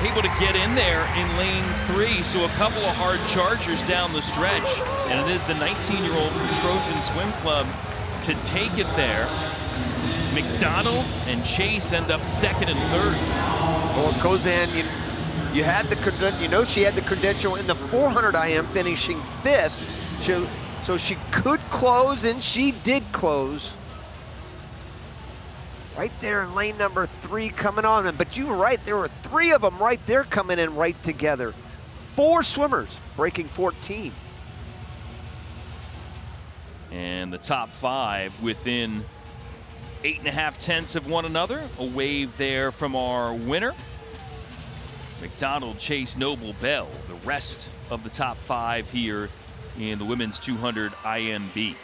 Speaker 10: able to get in there in lane 3. So a couple of hard chargers down the stretch. And it is the 19-year-old from Trojan Swim Club to take it there. McDonald and Chase end up 2nd and 3rd.
Speaker 11: Well, Kozan, you had the she had the credential in the 400 IM, finishing 5th. So she could close, and she did close. Right there in lane number 3 coming on. But you were right, there were 3 of them right there coming in right together. 4 swimmers breaking 14.
Speaker 10: And the top 5 within 8.5 tenths of one another. A wave there from our winner. McDonald, Chase, Noble, Bell. The rest of the top 5 here in the women's 200 IMB.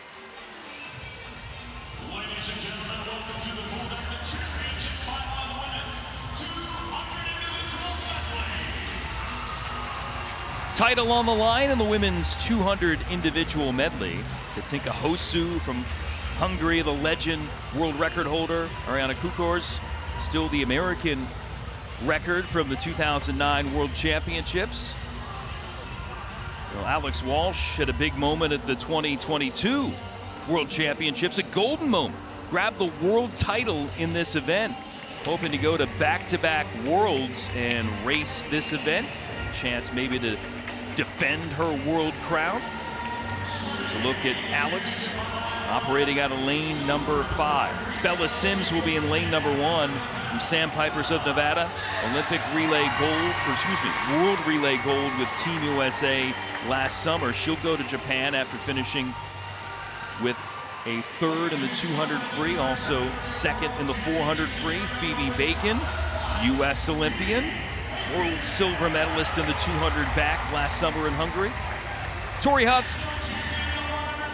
Speaker 10: Title on the line in the women's 200 individual medley. Katinka Hosu from Hungary, the legend, world record holder. Ariana Kukors, still the American record from the 2009 World Championships. Well, Alex Walsh had a big moment at the 2022 World Championships, a golden moment. Grabbed the world title in this event. Hoping to go to back-to-back worlds and race this event. Chance maybe to defend her world crown. Here's a look at Alex
Speaker 7: operating out of lane number 5. Bella Sims will be in lane number 1 from Sandpipers of Nevada. Olympic relay gold, or excuse me, world relay gold with Team USA last summer. She'll go to Japan after finishing with a 3rd in the 200 free, also 2nd in the 400 free. Phoebe Bacon, U.S. Olympian, world silver medalist in the 200 back last summer in Hungary. Tori Husk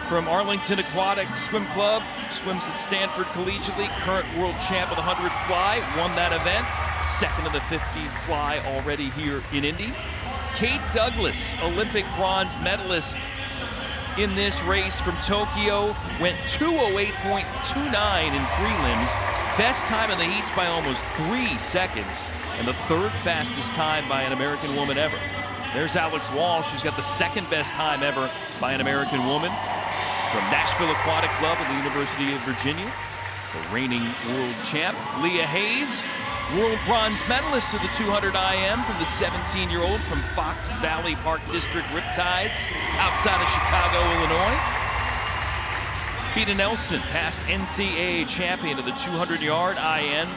Speaker 7: from Arlington Aquatic Swim Club, swims at Stanford collegiately, current world champ of the 100 fly, won that event, 2nd in the 50 fly already here in Indy. Kate Douglas, Olympic bronze medalist in this race from Tokyo, went 2:08.29 in prelims, best time in the heats by almost 3 seconds, and the 3rd fastest time by an American woman ever. There's Alex Walsh, who's got the 2nd best time ever by an American woman. From Nashville Aquatic Club at the University of Virginia, the reigning world champ. Leah Hayes, world bronze medalist of the 200 IM from the 17-year-old from Fox Valley Park District Riptides outside of Chicago, Illinois. Peta Nelson, past NCAA champion of the 200-yard IN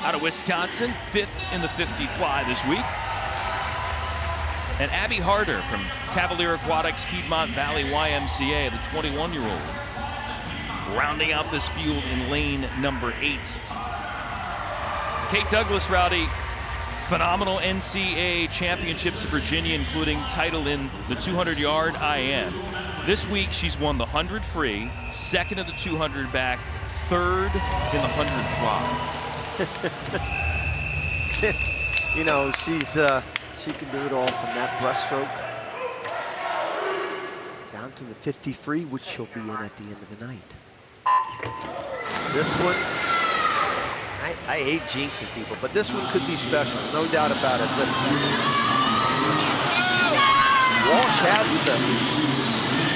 Speaker 7: out of Wisconsin, 5th in the 50 fly this week. And Abby Harder from Cavalier Aquatics Piedmont Valley YMCA, the 21-year-old, rounding out this field in lane number 8. Kate Douglas, Rowdy, phenomenal NCAA championships in Virginia, including title in the 200-yard IM. This week, she's won the 100 free, 2nd in the 200 back, 3rd in the 100
Speaker 11: fly. You know, she can do it all from that breaststroke down to the 50 free, which she'll be in at the end of the night. This one, I hate jinxing people, but this one could be special, no doubt about it. But Walsh has the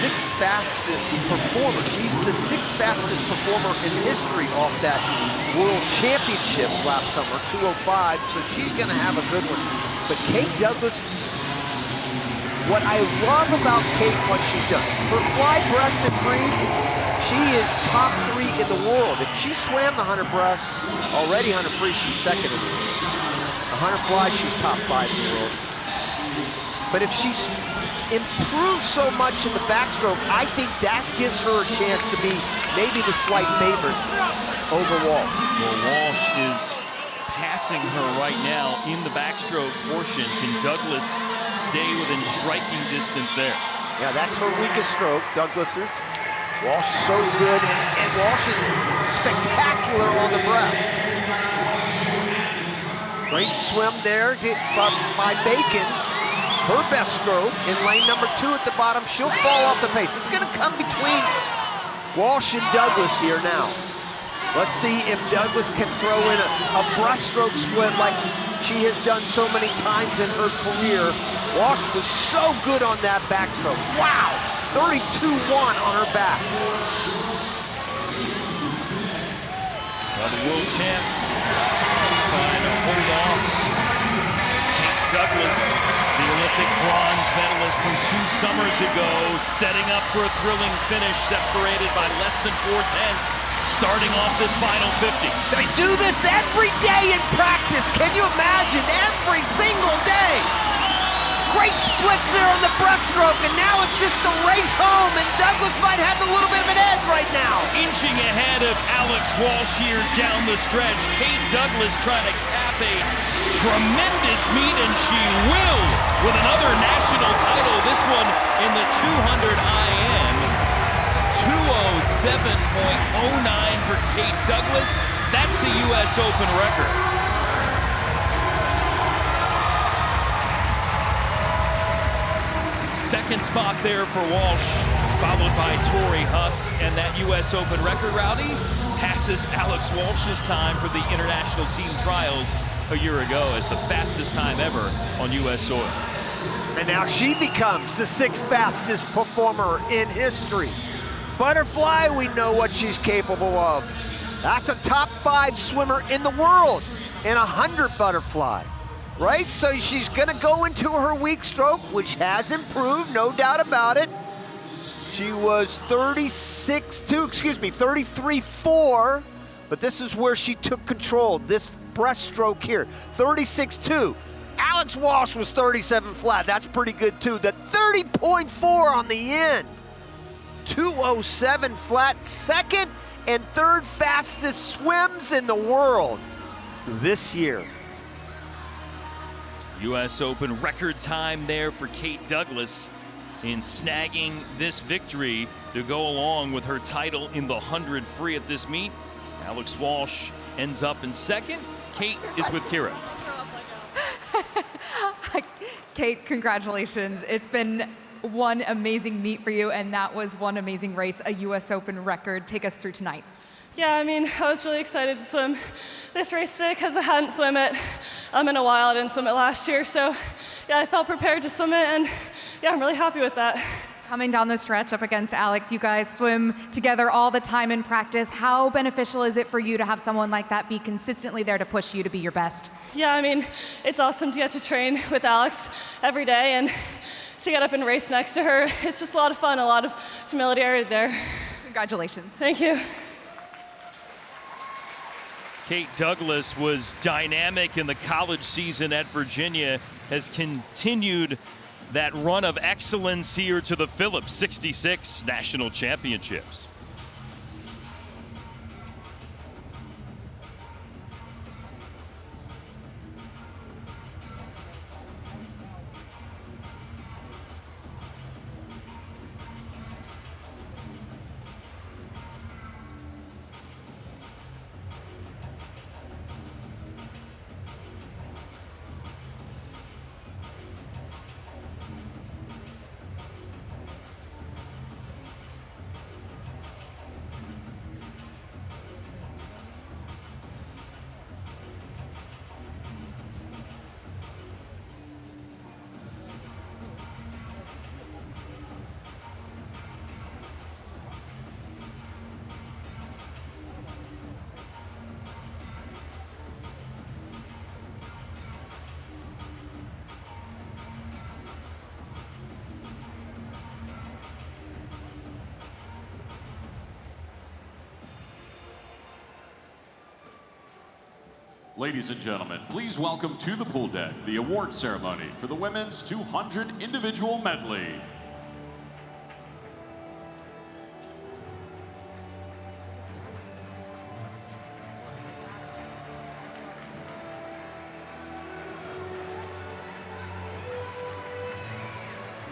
Speaker 11: 6th fastest performer. She's the 6th fastest performer in history off that World Championship last summer, 2:05, so she's gonna have a good one. But Kate Douglas, what I love about Kate, what she's done, her fly breast and free, she is top 3 in the world. If she swam the 100 breast, already 100 free, she's 2nd in the world. 100 fly, she's top 5 in the world. But if she's improved so much in the backstroke, I think that gives her a chance to be maybe the slight favorite over Walsh.
Speaker 7: Well, Walsh is passing her right now in the backstroke portion. Can Douglas stay within striking distance there?
Speaker 11: Yeah, that's her weakest stroke, Douglas's. Walsh so good, and Walsh is spectacular on the breast. Great swim there by Bacon. Her best stroke in lane number 2 at the bottom. She'll fall off the pace. It's gonna come between Walsh and Douglas here now. Let's see if Douglas can throw in a breaststroke split like she has done so many times in her career. Walsh was so good on that backstroke. Wow, 32-1 on her back.
Speaker 7: Well, the world champ trying to hold off Kate Douglas, the Olympic bronze medalist from 2 summers ago, setting up for a thrilling finish, separated by less than 4/10, starting off this final 50.
Speaker 11: They do this every day in practice. Can you imagine? Every single day. Great splits there on the breaststroke, and now it's just a race home, and Douglas might have a little bit of an edge right now.
Speaker 7: Inching ahead of Alex Walsh here down the stretch. Kate Douglas trying to cap a tremendous meet, and she will with another national title. This one in the 200 IM. 2:07.09 for Kate Douglas. That's a U.S. Open record. Second spot there for Walsh, followed by Tori Husk, and that U.S. Open record, Rowdy, passes Alex Walsh's time for the international team trials a year ago as the fastest time ever on U.S. soil.
Speaker 11: And now she becomes the 6th fastest performer in history. Butterfly, we know what she's capable of. That's a top 5 swimmer in the world in 100 butterfly, right? So she's gonna go into her weak stroke, which has improved, no doubt about it. She was 33.4, but this is where she took control. This breaststroke here, 36.2. Alex Walsh was 37 flat. That's pretty good too. The 30.4 on the end. 2:07 flat, second and third fastest swims in the world this year.
Speaker 10: U.S. Open record time there for Kate Douglas in snagging this victory to go along with her title in the 100 free at this meet. Alex Walsh ends up in second. Kate is with Kira.
Speaker 6: Kate, congratulations. It's been one amazing meet for you, and that was one amazing race, a U.S. Open record. Take us through tonight.
Speaker 12: Yeah, I mean, I was really excited to swim this race today because I hadn't swum it in a while. I didn't swim it last year, so yeah, I felt prepared to swim it, and yeah, I'm really happy with that.
Speaker 6: Coming down the stretch up against Alex, you guys swim together all the time in practice. How beneficial is it for you to have someone like that be consistently there to push you to be your best?
Speaker 12: Yeah, I mean, it's awesome to get to train with Alex every day and to get up and race next to her. It's just a lot of fun, a lot of familiarity there.
Speaker 6: Congratulations.
Speaker 12: Thank you.
Speaker 10: Kate Douglas was dynamic in the college season at Virginia, has continued that run of excellence here to the Phillips 66 National Championships.
Speaker 13: Ladies and gentlemen, please welcome to the pool deck the award ceremony for the women's 200 individual medley.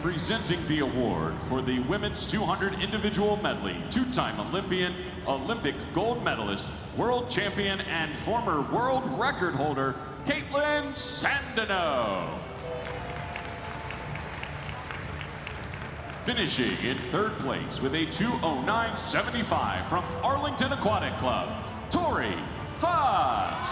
Speaker 13: Presenting the award for the women's 200 individual medley, two-time Olympian, Olympic gold medalist, world champion, and former world record holder, Caitlin Sandino. Finishing in third place with a 2:09.75 from Arlington Aquatic Club, Tori Haas.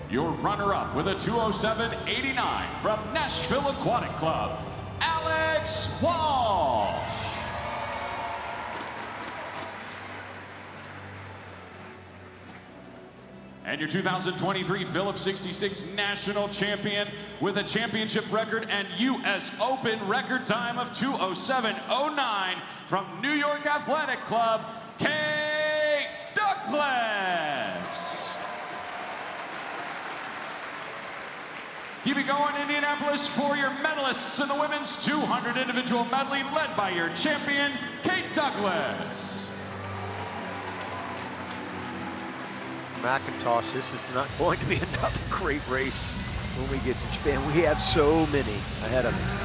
Speaker 13: Your runner-up with a 2:07.89 from Nashville Aquatic Club, Alex Walsh. And your 2023 Phillips 66 National Champion with a championship record and U.S. Open record time of 2:07.09 from New York Athletic Club, Kate Douglas. Keep it going, Indianapolis, for your medalists in the women's 200 individual medley, led by your champion, Kate Douglas.
Speaker 11: McIntosh, this is not going to be another great race when we get to Japan. We have so many ahead of us.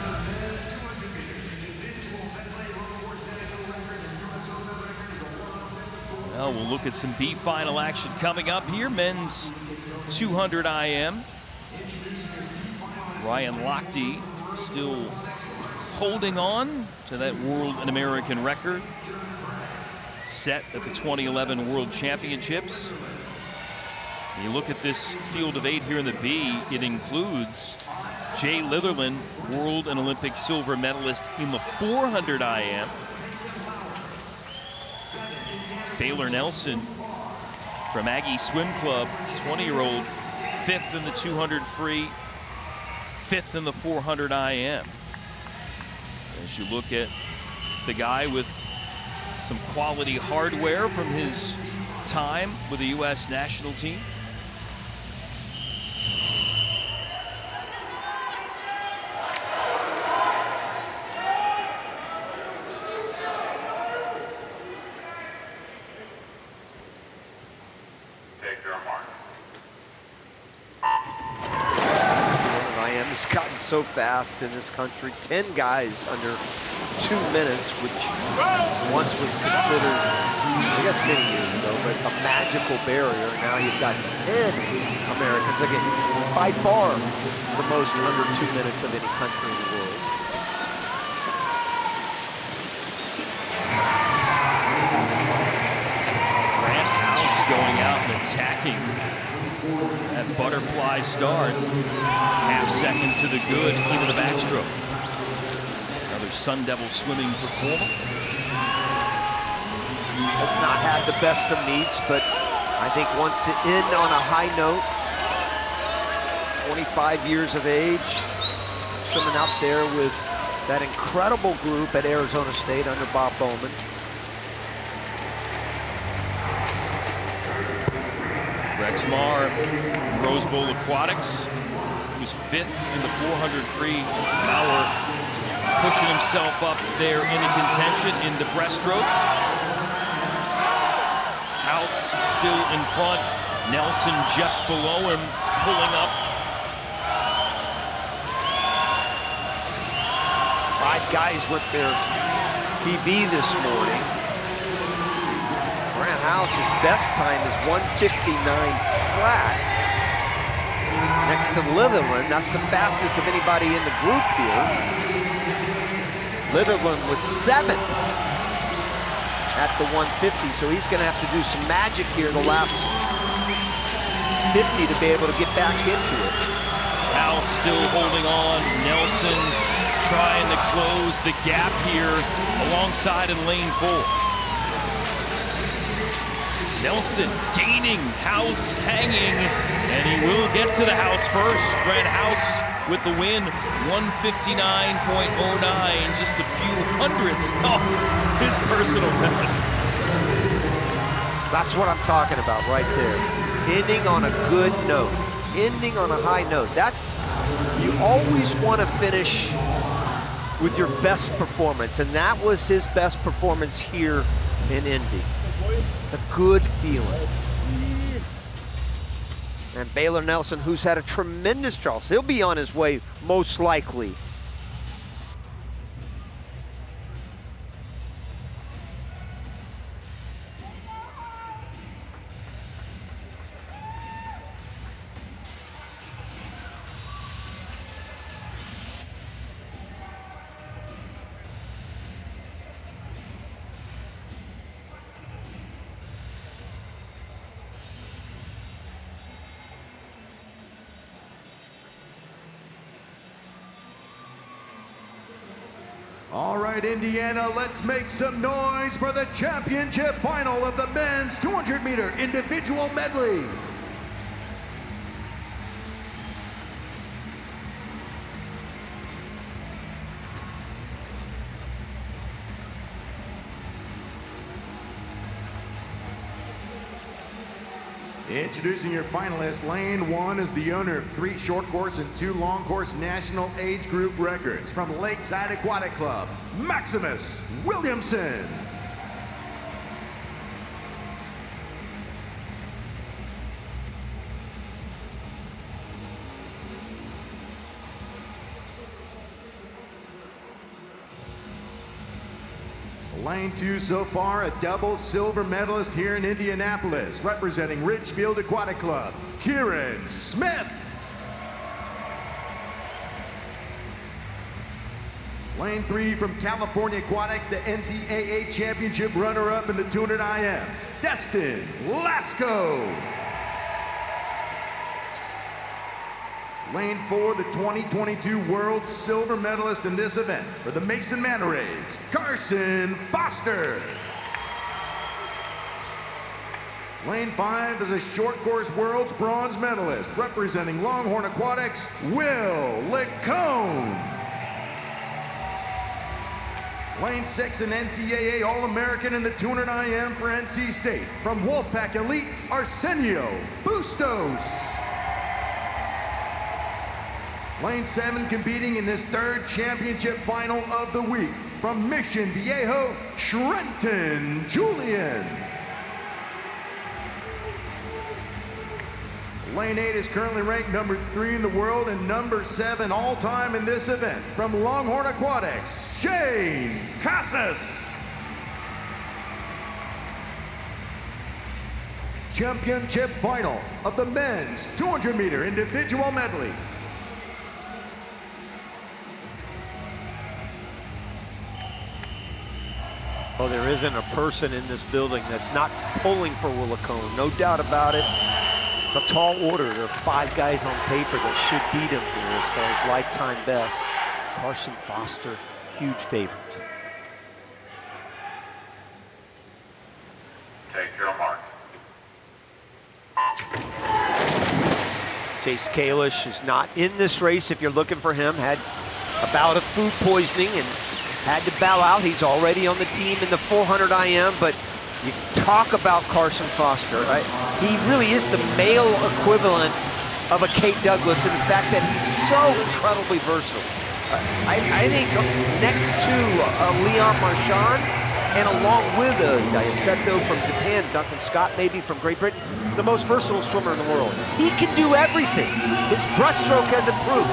Speaker 10: Well, we'll look at some B final action coming up here. Men's 200 IM. Ryan Lochte still holding on to that world and American record set at the 2011 World Championships. You look at this field of 8 here in the B, it includes Jay Litherland, world and Olympic silver medalist in the 400 IM. Baylor Nelson from Aggie Swim Club, 20-year-old, 5th in the 200 free. 5th in the 400 IM. As you look at the guy with some quality hardware from his time with the U.S. national team.
Speaker 11: IM's gotten so fast in this country. 10 guys under 2 minutes, which once was considered, I guess many years ago, but a magical barrier. Now you've got 10 Americans, again, by far the most under 2 minutes of any country in the world.
Speaker 10: Grant House going out and attacking that butterfly start. Half second to the good, even the backstroke. Another Sun Devil swimming performer.
Speaker 11: Has not had the best of meets, but I think wants to end on a high note. 25 years of age, swimming out there with that incredible group at Arizona State under Bob Bowman.
Speaker 10: Rex Marr, Rose Bowl Aquatics. He was 5th in the 400 free hour, pushing himself up there into contention in the breaststroke. House still in front. Nelson just below him, pulling up.
Speaker 11: 5 guys with their PB this morning. Grant House's best time is 1:59 flat. Next to Litherland, that's the fastest of anybody in the group here. Litherland was 7th at the 150, so he's gonna have to do some magic here the last 50 to be able to get back into it.
Speaker 10: House still holding on. Nelson trying to close the gap here alongside in lane 4. Nelson gaining, House hanging, and he will get to the house first. Grant House with the win, 159.09, just a few hundredths off his personal best.
Speaker 11: That's what I'm talking about right there. Ending on a good note, ending on a high note. That's, you always want to finish with your best performance, and that was his best performance here in Indy. It's a good feeling. And Baylor Nelson, who's had a tremendous trial, he'll be on his way most likely.
Speaker 5: All right, Indiana, let's make some noise for the championship final of the men's 200-meter individual medley. Introducing your finalists, lane 1 is the owner of 3 short course and 2 long course national age group records from Lakeside Aquatic Club, Maximus Williamson. Lane 2 so far, a double silver medalist here in Indianapolis, representing Ridgefield Aquatic Club, Kieran Smith. Lane 3 from California Aquatics, the NCAA championship runner-up in the 200 IM, Destin Lasco. Lane 4, the 2022 World Silver Medalist in this event for the Mason Manta Rays, Carson Foster. Lane 5 is a short course world's bronze medalist, representing Longhorn Aquatics, Will Licone. Lane 6, an NCAA All-American in the 200 IM for NC State, from Wolfpack Elite, Arsenio Bustos. Lane 7 competing in this third championship final of the week, from Mission Viejo, Trenton Julian. Lane 8 is currently ranked number 3 in the world and number 7 all-time in this event, from Longhorn Aquatics, Shane Casas. Championship final of the men's 200-meter individual medley.
Speaker 11: Oh, there isn't a person in this building that's not pulling for Will Licone, no doubt about it. It's a tall order. There are 5 guys on paper that should beat him here as far as lifetime best. Carson Foster, huge favorite.
Speaker 14: Take your marks.
Speaker 11: Chase Kalish is not in this race if you're looking for him. Had a bout of food poisoning and had to bow out. He's already on the team in the 400 IM, but you talk about Carson Foster, right? He really is the male equivalent of a Kate Douglas in the fact that he's so incredibly versatile. I think next to Leon Marchand, and along with Diaceto from Japan, Duncan Scott maybe from Great Britain, the most versatile swimmer in the world. He can do everything. His breaststroke has improved.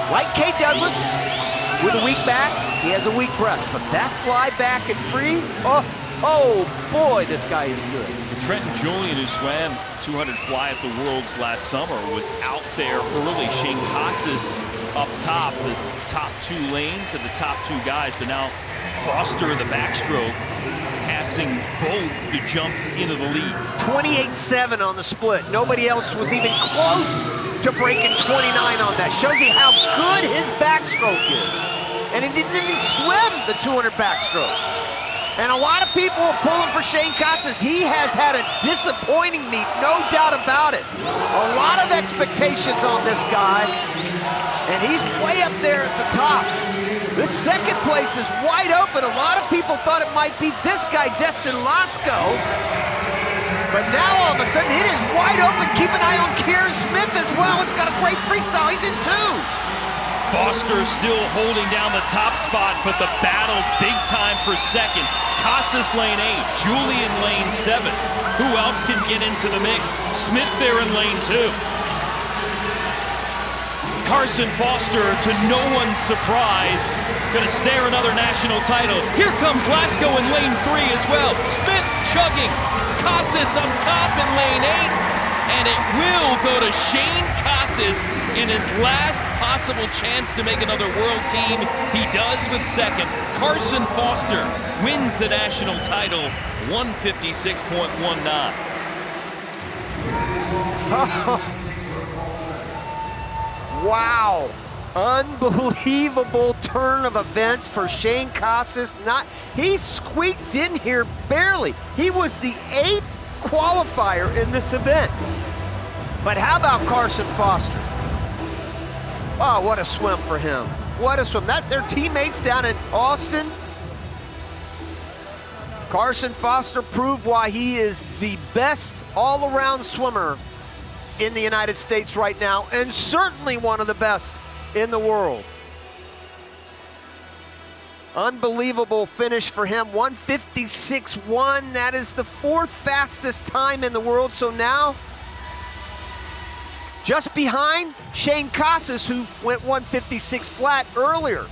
Speaker 11: Like Kate Douglas, with a weak back, he has a weak breast, but that fly back and free, oh boy, this guy is good.
Speaker 10: Trenton Julian, who swam 200 fly at the Worlds last summer, was out there early. Shane Casas up top, the top 2 lanes and the top 2 guys, but now Foster in the backstroke, passing both to jump into the lead.
Speaker 11: 28.7 on the split. Nobody else was even close to breaking 29 on that. Shows you how good his backstroke is. And he didn't even swim the 200 backstroke. And a lot of people are pulling for Shane Casas. He has had a disappointing meet, no doubt about it. A lot of expectations on this guy, and he's way up there at the top. This second place is wide open. A lot of people thought it might be this guy, Destin Lasco. But now all of a sudden it is wide open. Keep an eye on Kieran Smith as well. It's got a great freestyle. He's in 2.
Speaker 10: Foster still holding down the top spot, but the battle big time for second. Casas lane 8, Julian lane 7. Who else can get into the mix? Smith there in lane 2. Carson Foster, to no one's surprise, gonna snare another national title. Here comes Lasco in lane 3 as well. Smith chugging, Casas up top in lane 8, and it will go to Shane Casas in his last possible chance to make another world team. He does with second. Carson Foster wins the national title, 156.19.
Speaker 11: Wow, unbelievable turn of events for Shane Casas. He squeaked in here barely. He was the 8th qualifier in this event. But how about Carson Foster? Oh, what a swim for him. What a swim. Their teammates down in Austin. Carson Foster proved why he is the best all-around swimmer in the United States right now, and certainly one of the best in the world. Unbelievable finish for him, 156.1. That is the 4th fastest time in the world. So now, just behind Shane Casas, who went 156 flat earlier.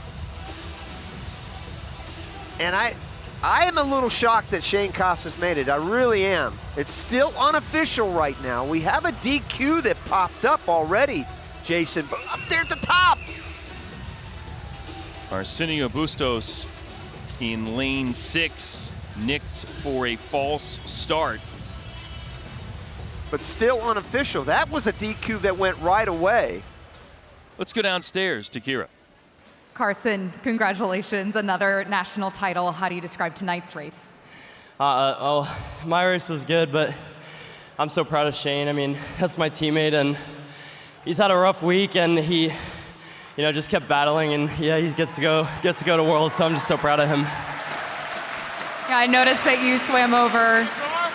Speaker 11: And I am a little shocked that Shane Casas made it. I really am. It's still unofficial right now. We have a DQ that popped up already, Jason, but up there at the top.
Speaker 10: Arsenio Bustos in lane 6, nicked for a false start.
Speaker 11: But still unofficial. That was a DQ that went right away.
Speaker 10: Let's go downstairs to Kira.
Speaker 6: Carson, congratulations, another national title. How do you describe tonight's race?
Speaker 15: My race was good, but
Speaker 14: I'm so proud of Shane. I mean, that's my teammate, and he's had a rough week, and he, just kept battling, and yeah, he gets to go to Worlds, so I'm just so proud of him.
Speaker 6: Yeah, I noticed that you swam over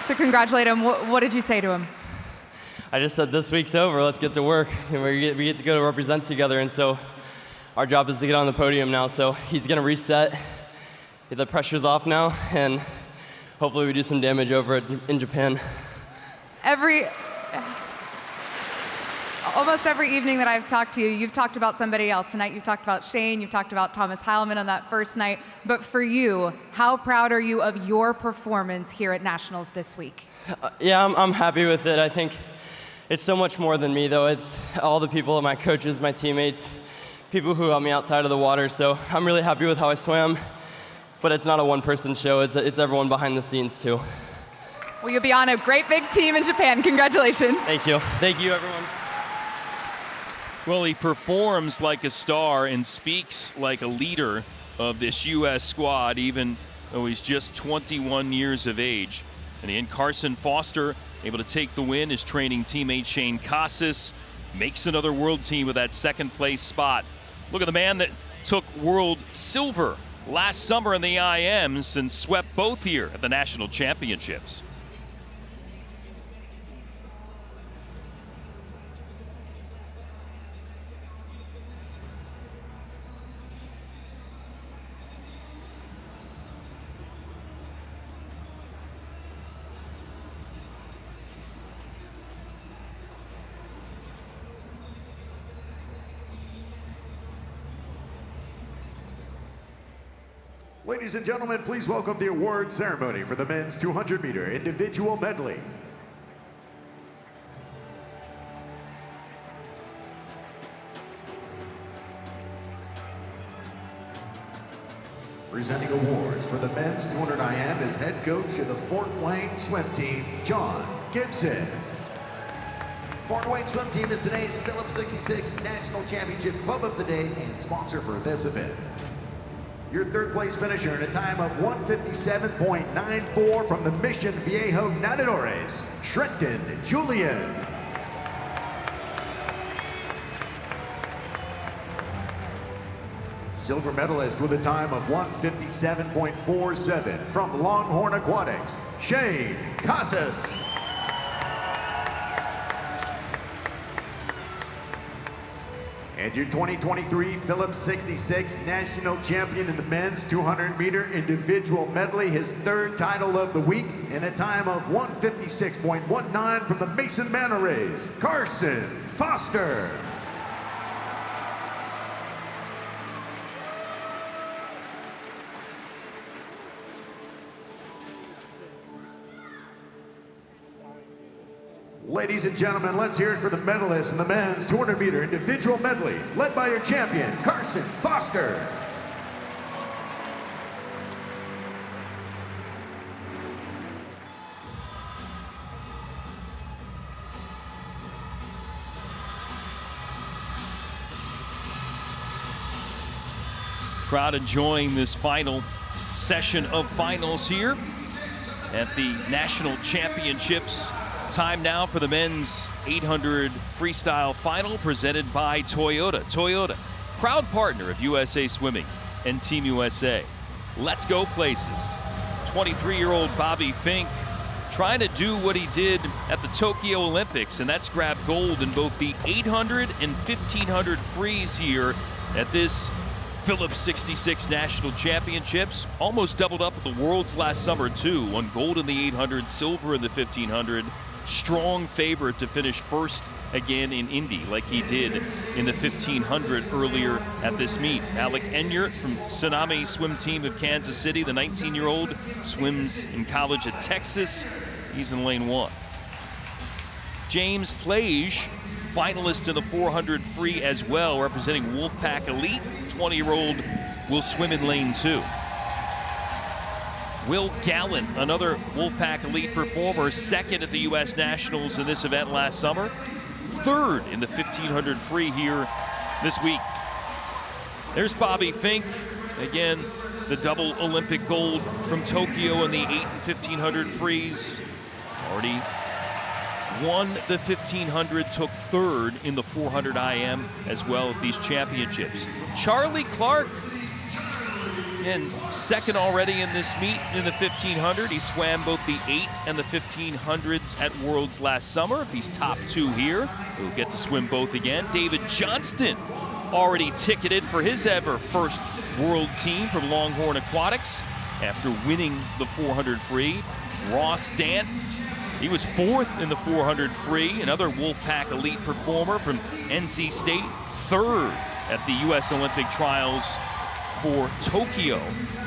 Speaker 6: to congratulate him. What did you say to him?
Speaker 14: I just said, this week's over, let's get to work. And we get to go to represent together, and so our job is to get on the podium now, so he's gonna reset. The pressure's off now, and hopefully we do some damage over in Japan.
Speaker 6: Almost every evening that I've talked to you, you've talked about somebody else. Tonight you've talked about Shane, you've talked about Thomas Heilman on that first night. But for you, how proud are you of your performance here at Nationals this week?
Speaker 14: Yeah, I'm happy with it. I think it's so much more than me, though. It's all the people, my coaches, my teammates, people who help me outside of the water. So I'm really happy with how I swam. But it's not a one-person show. It's everyone behind the scenes, too.
Speaker 6: Well, you'll be on a great big team in Japan. Congratulations.
Speaker 14: Thank you. Thank you, everyone.
Speaker 10: Well, he performs like a star and speaks like a leader of this U.S. squad, even though he's just 21 years of age. And then Carson Foster able to take the win. His training teammate Shane Casas makes another world team with that second place spot. Look at the man that took world silver last summer in the IMs and swept both here at the national championships.
Speaker 5: Ladies and gentlemen, please welcome the award ceremony for the men's 200-meter individual medley. Presenting awards for the men's 200 IM is head coach of the Fort Wayne swim team, John Gibson. Fort Wayne swim team is today's Phillips 66 National Championship Club of the Day and sponsor for this event. Your third place finisher in a time of 157.94 from the Mission Viejo Nadadores, Trenton Julian. Silver medalist with a time of 157.47 from Longhorn Aquatics, Shane Casas. And your 2023 Phillips 66 National Champion in the men's 200-meter individual medley, his third title of the week, in a time of 156.19 from the Mason Manta Rays, Carson Foster. Ladies and gentlemen, let's hear it for the medalists in the men's 200-meter individual medley, led by your champion, Carson Foster.
Speaker 10: Crowd enjoying this final session of finals here at the National Championships. Time now for the men's 800 freestyle final presented by Toyota. Toyota, proud partner of USA Swimming and Team USA. Let's go places. 23-year-old Bobby Fink trying to do what he did at the Tokyo Olympics, and that's grab gold in both the 800 and 1500 frees here at this Phillips 66 National Championships. Almost doubled up at the Worlds last summer too. Won gold in the 800, silver in the 1500. Strong favorite to finish first again in Indy like he did in the 1500 earlier at this meet. Alec Enyart from Tsunami Swim Team of Kansas City, the 19-year-old, swims in college at Texas. He's in lane 1. James Plage, finalist in the 400 free as well, representing Wolfpack Elite. 20-year-old will swim in lane 2. Will Gallant, another Wolfpack Elite performer, second at the U.S. Nationals in this event last summer. Third in the 1500 free here this week. There's Bobby Fink. Again, the double Olympic gold from Tokyo in the 8 and 1500 frees. Already won the 1500, took third in the 400 IM as well at these championships. Charlie Clark, again, second already in this meet in the 1500. He swam both the 8 and the 1500s at Worlds last summer. If he's top 2 here, he'll get to swim both again. David Johnston already ticketed for his ever first world team from Longhorn Aquatics after winning the 400 free. Ross Dant, he was 4th in the 400 free, another Wolfpack elite performer from NC State, 3rd at the U.S. Olympic Trials for Tokyo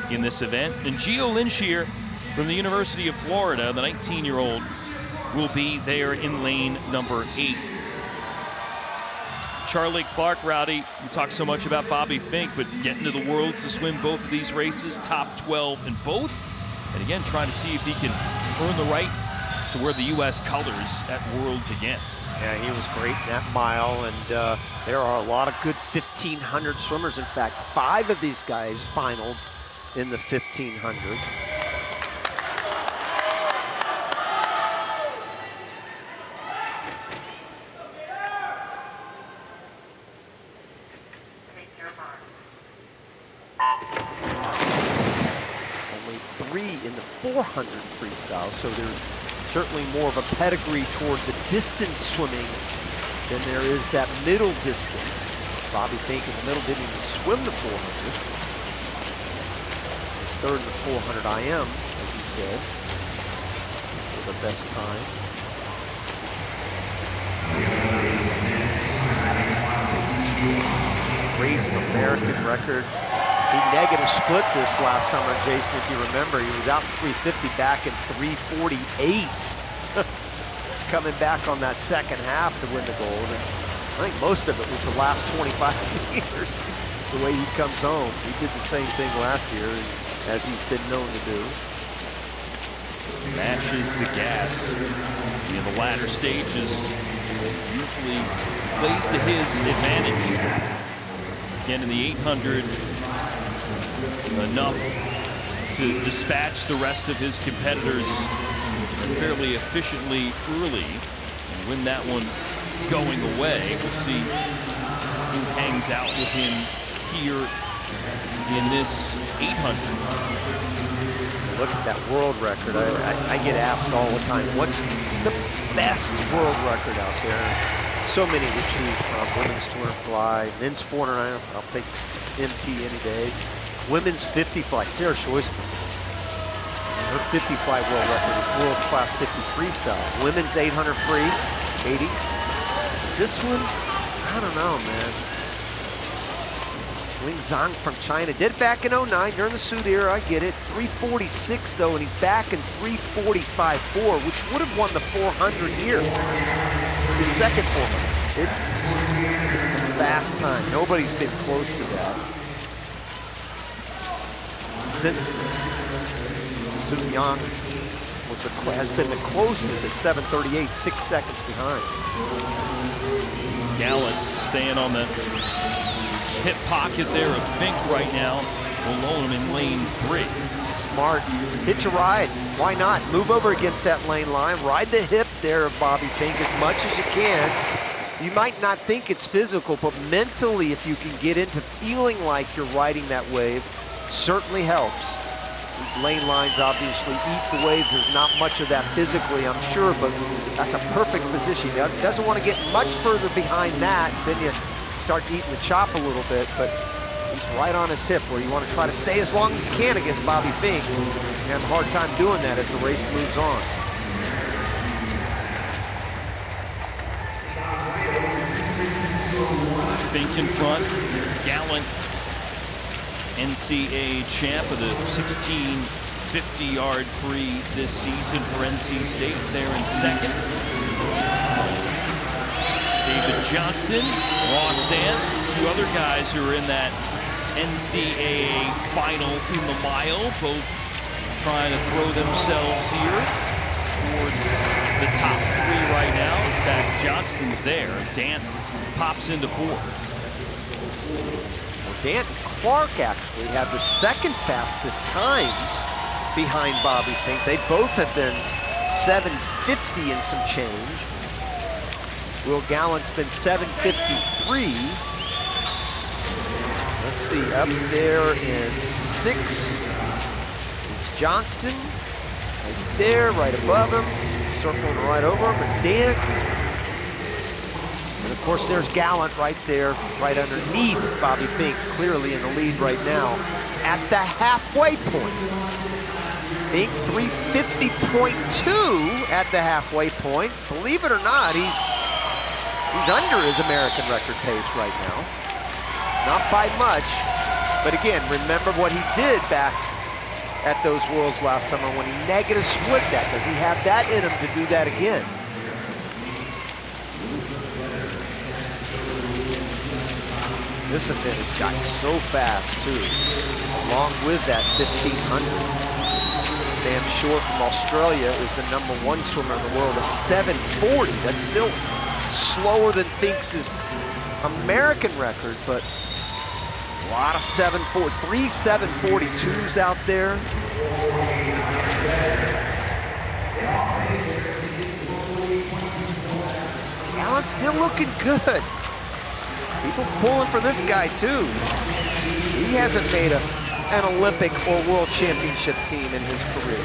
Speaker 10: in this event. And Gio Linshear from the University of Florida, the 19-year-old, will be there in lane number 8. Charlie Clark, Rowdy, we talk so much about Bobby Fink, but getting to the Worlds to swim both of these races, top 12 in both. And again, trying to see if he can earn the right to wear the U.S. colors at Worlds again.
Speaker 11: Yeah, he was great in that mile, and there are a lot of good 1,500 swimmers. In fact, 5 of these guys finaled in the 1,500. Only 3 in the 400 freestyle, so there's certainly more of a pedigree toward the distance swimming than there is that middle distance. Bobby Fink in the middle didn't even swim the 400. Third in the 400 IM, as you said, for the best time. Great American record. He negative split this last summer, Jason, if you remember. He was out in 350, back in 348. Coming back on that second half to win the gold. And I think most of it was the last 25 meters, the way he comes home. He did the same thing last year, as he's been known to do.
Speaker 10: Mashes the gas in the latter stages. Usually plays to his advantage. Again, in the 800, enough to dispatch the rest of his competitors fairly efficiently early and win that one going away. We'll see who hangs out with him here in this 800.
Speaker 11: Look at that world record. I get asked all the time, what's the best world record out there? So many to choose from. Women's 200 fly, men's 400, I'll take MP any day. Women's 50 fly, Sarah Schweisman. Her 50 fly world record is world class 50 freestyle. Women's 800 free, 80. This one, I don't know, man. Ling Zhang from China did it back in 09 during the suit era, I get it. 346 though, and he's back in 345.4, which would have won the 400 here. His second 400. It's a fast time. Nobody's been close to that since then. Zhu Yang has been the closest at 7:38, 6 seconds behind.
Speaker 10: Gallant staying on the hip pocket there of Fink right now. Alone in lane 3.
Speaker 11: Smart. Hitch a ride. Why not? Move over against that lane line. Ride the hip there of Bobby Fink as much as you can. You might not think it's physical, but mentally, if you can get into feeling like you're riding that wave, certainly helps. These lane lines obviously eat the waves. There's not much of that physically, I'm sure, but that's a perfect position. He doesn't want to get much further behind that. Then you start eating the chop a little bit, but he's right on his hip where you want to try to stay as long as you can against Bobby Fink. You have a hard time doing that as the race moves on.
Speaker 10: Fink in front, Gallant, NCAA champ of the 1650-yard free this season for NC State, there in second. David Johnston, Ross Dant, 2 other guys who are in that NCAA final in the mile, both trying to throw themselves here towards the top 3 right now. In fact, Johnston's there. Dant pops into 4.
Speaker 11: Well, Dant and Clark actually have the second fastest times behind Bobby Fink. They both have been 7:50 and some change. Will Gallant's been 7:53. Let's see, up there in 6 is Johnston. Right there, right above him. Circling right over him is Dant. And of course there's Gallant right there, right underneath Bobby Fink, clearly in the lead right now at the halfway point. Fink 350.2 at the halfway point. Believe it or not, he's under his American record pace right now. Not by much, but again, remember what he did back at those Worlds last summer when he negative split that. Does he have that in him to do that again? This event has gotten so fast too, along with that 1500. Sam Shore from Australia is the #1 swimmer in the world at 7:40. That's still slower than Fink's American record, but a lot of 3 7:42s out there. Gallant's still looking good. People pulling for this guy too. He hasn't made an Olympic or World Championship team in his career.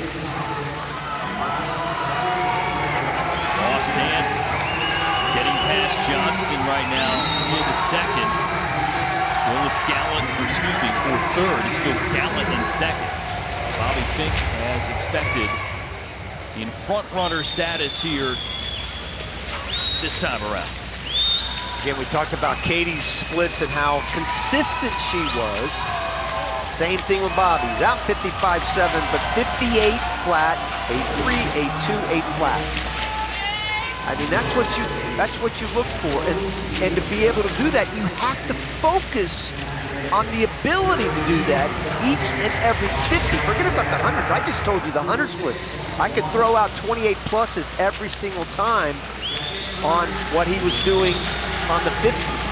Speaker 7: Ross Dant getting past Johnston right now in the second. Still it's Gallant, or excuse me, for third. It's still Gallant in second. Bobby Fink, as expected, in front runner status here this time around.
Speaker 11: Again, we talked about Katie's splits and how consistent she was. Same thing with Bobby's, out 55.7, but 58 flat, 8.3, 8.2, 8 flat. I mean, that's what you look for, and to be able to do that, you have to focus on the ability to do that each and every 50. Forget about the hundreds. I just told you the 100 split. I could throw out 28 pluses every single time on what he was doing on the 50s.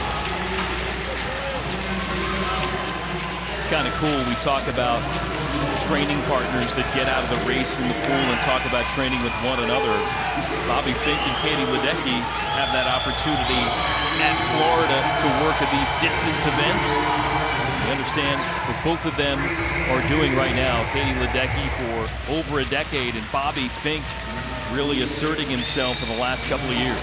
Speaker 7: It's kind of cool. We talk about training partners that get out of the race in the pool and talk about training with one another. Bobby Fink and Katie Ledecky have that opportunity at Florida to work at these distance events. We understand what both of them are doing right now. Katie Ledecky for over a decade, and Bobby Fink really asserting himself in the last couple of years.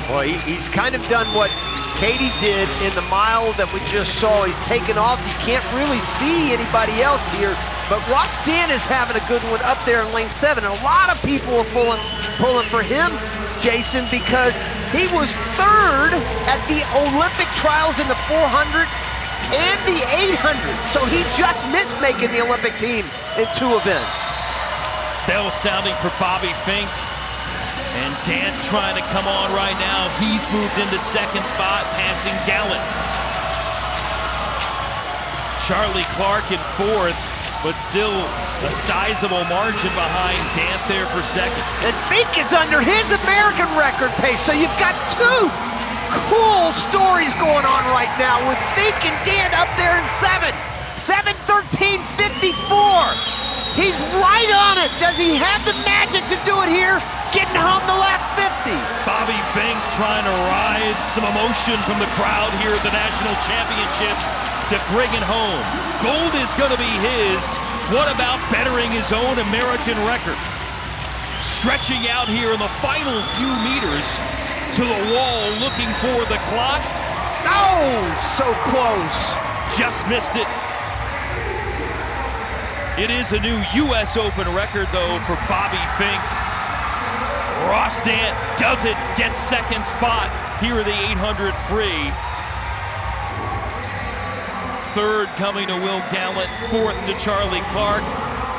Speaker 11: Well, he's kind of done what Katie did in the mile that we just saw. He's taken off. You can't really see anybody else here, but Ross Dant is having a good one up there in lane 7. And a lot of people are pulling for him, Jason, because he was third at the Olympic trials in the 400 and the 800. So he just missed making the Olympic team in 2 events.
Speaker 7: Bell sounding for Bobby Fink. And Dant trying to come on right now. He's moved into second spot, passing Gallant. Charlie Clark in 4th, but still a sizable margin behind Dant there for second.
Speaker 11: And Fink is under his American record pace, so you've got 2 cool stories going on right now with Fink and Dant up there in 7. 7:13.54. He's right on it. Does he have the magic to do it here? Getting home the last 50.
Speaker 7: Bobby Fink trying to ride some emotion from the crowd here at the National Championships to bring it home. Gold is going to be his. What about bettering his own American record? Stretching out here in the final few meters to the wall, looking for the clock.
Speaker 11: Oh, so close.
Speaker 7: Just missed it. It is a new U.S. Open record, though, for Bobby Fink. Ross Dant does it, gets second spot here in the 800 free. Third coming to Will Gallant, 4th to Charlie Clark.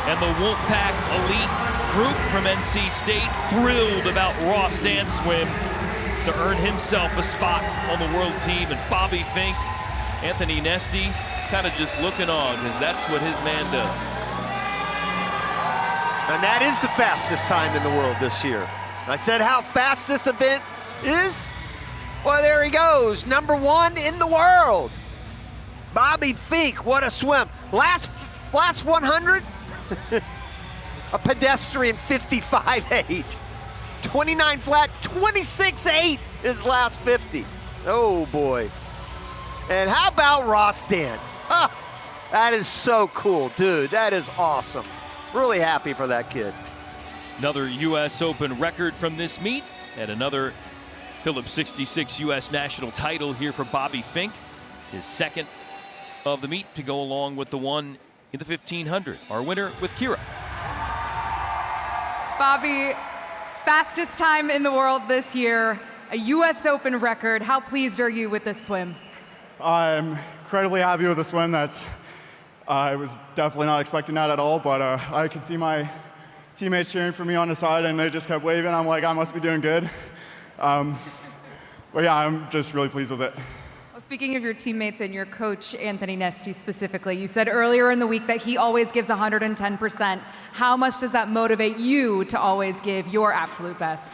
Speaker 7: And the Wolfpack Elite group from NC State thrilled about Ross Dant's swim to earn himself a spot on the world team. And Bobby Fink, Anthony Nesty, kind of just looking on, because that's what his man does.
Speaker 11: And that is the fastest time in the world this year. I said how fast this event is. Well, there he goes, #1 in the world. Bobby Fink, what a swim. Last 100, a pedestrian 55.8. 29 flat, 26.8 his last 50. Oh boy. And how about Ross Dent? That is so cool, dude. That is awesome. Really happy for that kid.
Speaker 7: Another U.S. Open record from this meet, and another Phillips 66 U.S. national title here for Bobby Fink. His second of the meet to go along with the one in the 1500. Our winner with Kira.
Speaker 6: Bobby, fastest time in the world this year, a U.S. Open record. How pleased are you with this swim?
Speaker 15: I'm incredibly happy with the swim. I was definitely not expecting that at all, but I could see my teammates cheering for me on the side, and they just kept waving. I'm like, I must be doing good. But yeah, I'm just really pleased with it.
Speaker 6: Well, speaking of your teammates and your coach, Anthony Nesty specifically, you said earlier in the week that he always gives 110%. How much does that motivate you to always give your absolute best?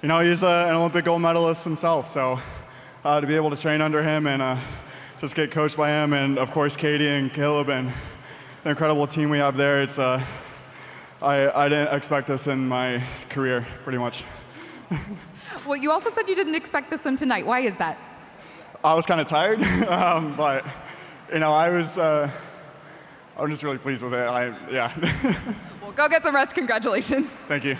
Speaker 15: You know, he's an Olympic gold medalist himself, so to be able to train under him and just get coached by him, and of course Katie and Caleb and the incredible team we have there, it's I didn't expect this in my career, pretty much.
Speaker 6: Well, you also said you didn't expect this one tonight. Why is that?
Speaker 15: I was kind of tired, but you know, I'm just really pleased with it. Yeah.
Speaker 6: Well, go get some rest. Congratulations.
Speaker 15: Thank you.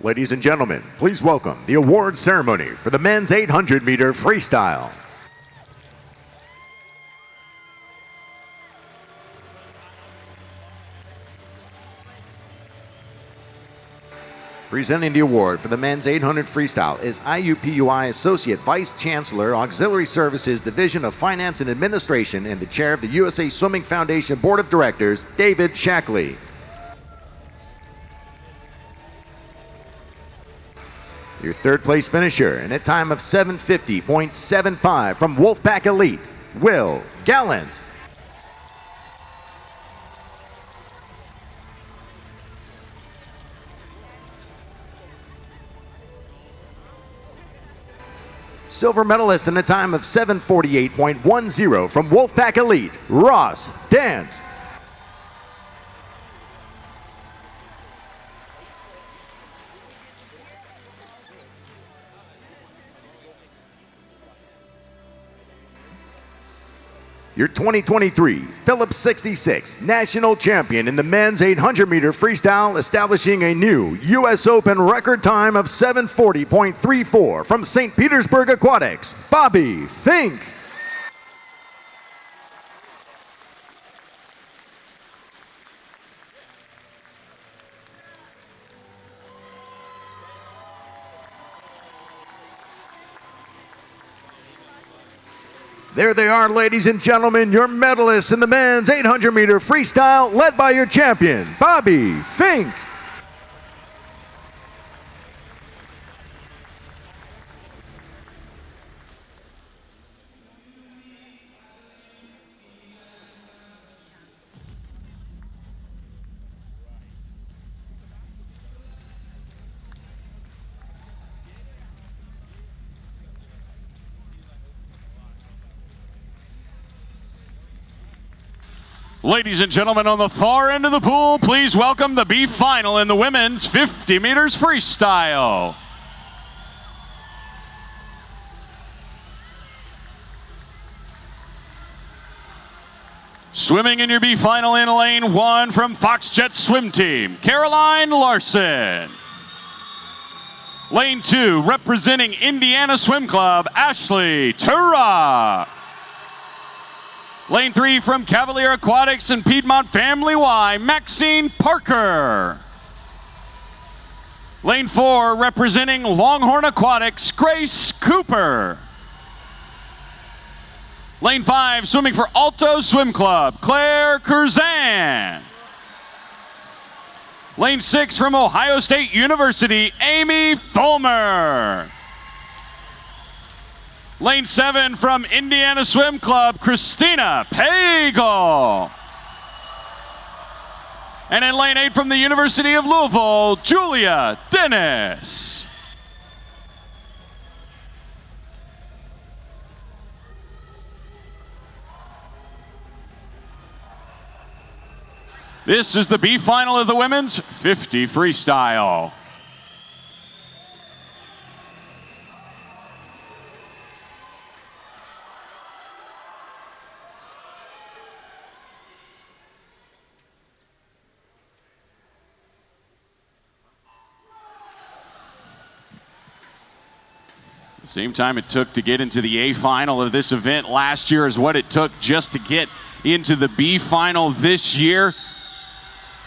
Speaker 5: Ladies and gentlemen, please welcome the award ceremony for the men's 800-meter freestyle. Presenting the award for the men's 800 freestyle is IUPUI Associate Vice Chancellor, Auxiliary Services Division of Finance and Administration, and the Chair of the USA Swimming Foundation Board of Directors, David Shackley. Your third place finisher in a time of 7:50.75 from Wolfpack Elite, Will Gallant. Silver medalist in a time of 7:48.10 from Wolfpack Elite, Ross Dent. Your 2023 Phillips 66 National Champion in the men's 800-meter freestyle, establishing a new U.S. Open record time of 7:40.34 from St. Petersburg Aquatics, Bobby Fink. There they are, ladies and gentlemen, your medalists in the men's 800-meter freestyle, led by your champion, Bobby Fink.
Speaker 13: Ladies and gentlemen, on the far end of the pool, please welcome the B final in the women's 50 meters freestyle. Swimming in your B final in lane 1 from Foxjet Swim Team, Caroline Larson. Lane 2, representing Indiana Swim Club, Ashley Turra. Lane 3 from Cavalier Aquatics and Piedmont Family Y, Maxine Parker. Lane 4, representing Longhorn Aquatics, Grace Cooper. Lane 5, swimming for Alto Swim Club, Claire Curzan. Lane 6 from Ohio State University, Amy Fulmer. Lane 7 from Indiana Swim Club, Christina Pagel. And in lane 8 from the University of Louisville, Julia Dennis. This is the B final of the women's 50 freestyle. The same time it took to get into the A final of this event last year is what it took just to get into the B final this year.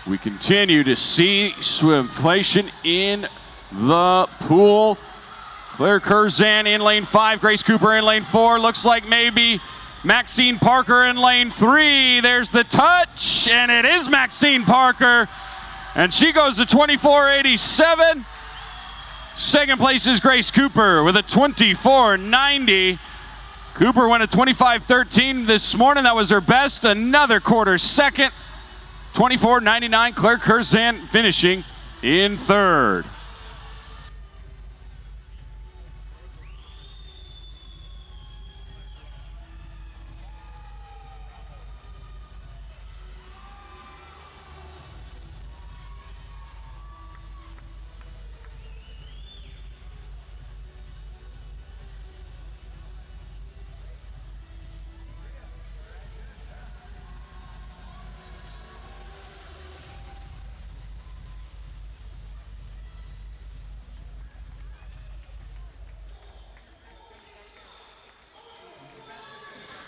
Speaker 13: We continue to see swimflation in the pool. Claire Curzan in lane 5, Grace Cooper in lane 4. Looks like maybe Maxine Parker in lane 3. There's the touch, and it is Maxine Parker. And she goes to 24.87. Second place is Grace Cooper with a 24.90. Cooper went a 25.13 this morning. That was her best. Another quarter second. 24.99, Claire Curzan finishing in third.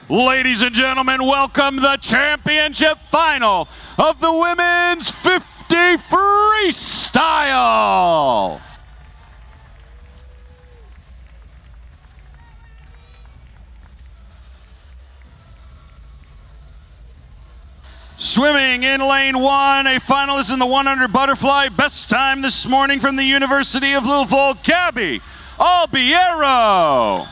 Speaker 13: Ladies and gentlemen, welcome the championship final of the women's 50 freestyle. Swimming in lane 1, a finalist in the 100 butterfly, best time this morning from the University of Louisville, Gabby Albiero.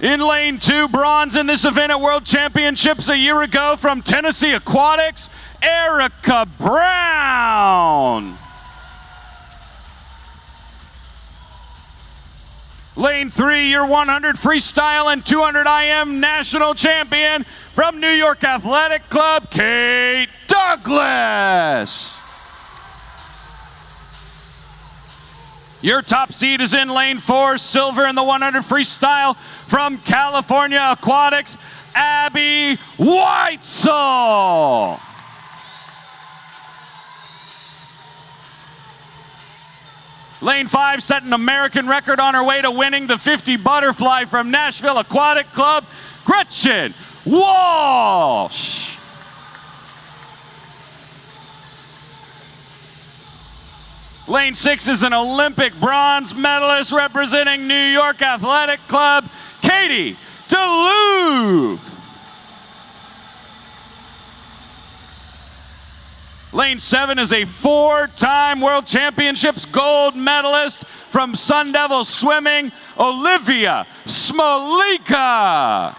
Speaker 13: In lane 2, bronze in this event at World Championships a year ago from Tennessee Aquatics, Erica Brown. Lane 3, your 100 freestyle and 200 IM national champion from New York Athletic Club, Kate Douglas. Your top seed is in lane 4, silver in the 100 freestyle from California Aquatics, Abby Weitzel. Lane 5 set an American record on her way to winning the 50 butterfly from Nashville Aquatic Club, Gretchen Walsh. Lane 6 is an Olympic bronze medalist representing New York Athletic Club, Katie Duluth. Lane 7 is a 4-time World Championships gold medalist from Sun Devil Swimming, Olivia Smolika.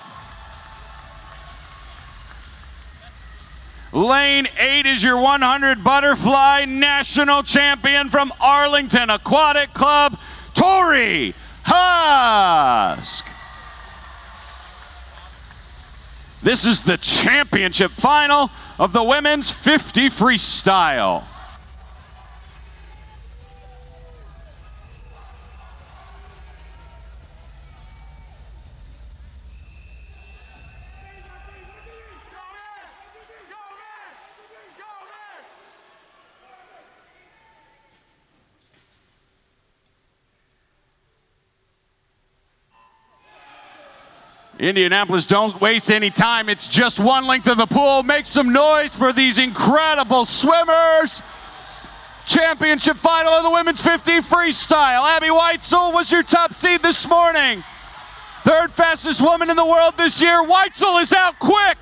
Speaker 13: Lane 8 is your 100 butterfly national champion from Arlington Aquatic Club, Tori Husk. This is the championship final of the women's 50 freestyle. Indianapolis, don't waste any time. It's just one length of the pool. Make some noise for these incredible swimmers. Championship final of the women's 50 freestyle. Abby Weitzel was your top seed this morning. Third fastest woman in the world this year. Weitzel is out quick.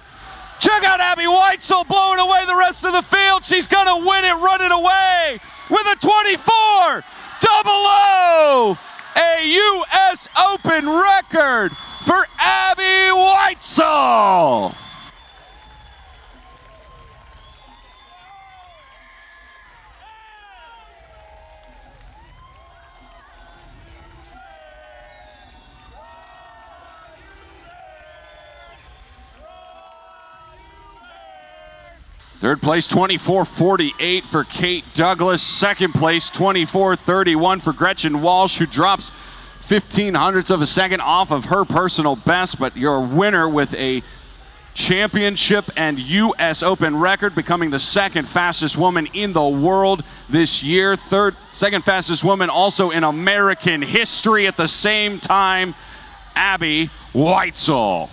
Speaker 13: Check out Abby Weitzel blowing away the rest of the field. She's gonna win it running away with a 24.00. A U.S. Open record for Abby Weitzel. Third place, 24.48 for Kate Douglas. Second place, 24.31 for Gretchen Walsh, who drops 0.15 of a second off of her personal best, but your winner with a championship and U.S. Open record, becoming the second fastest woman in the world this year. Second fastest woman also in American history at the same time, Abby Weitzel.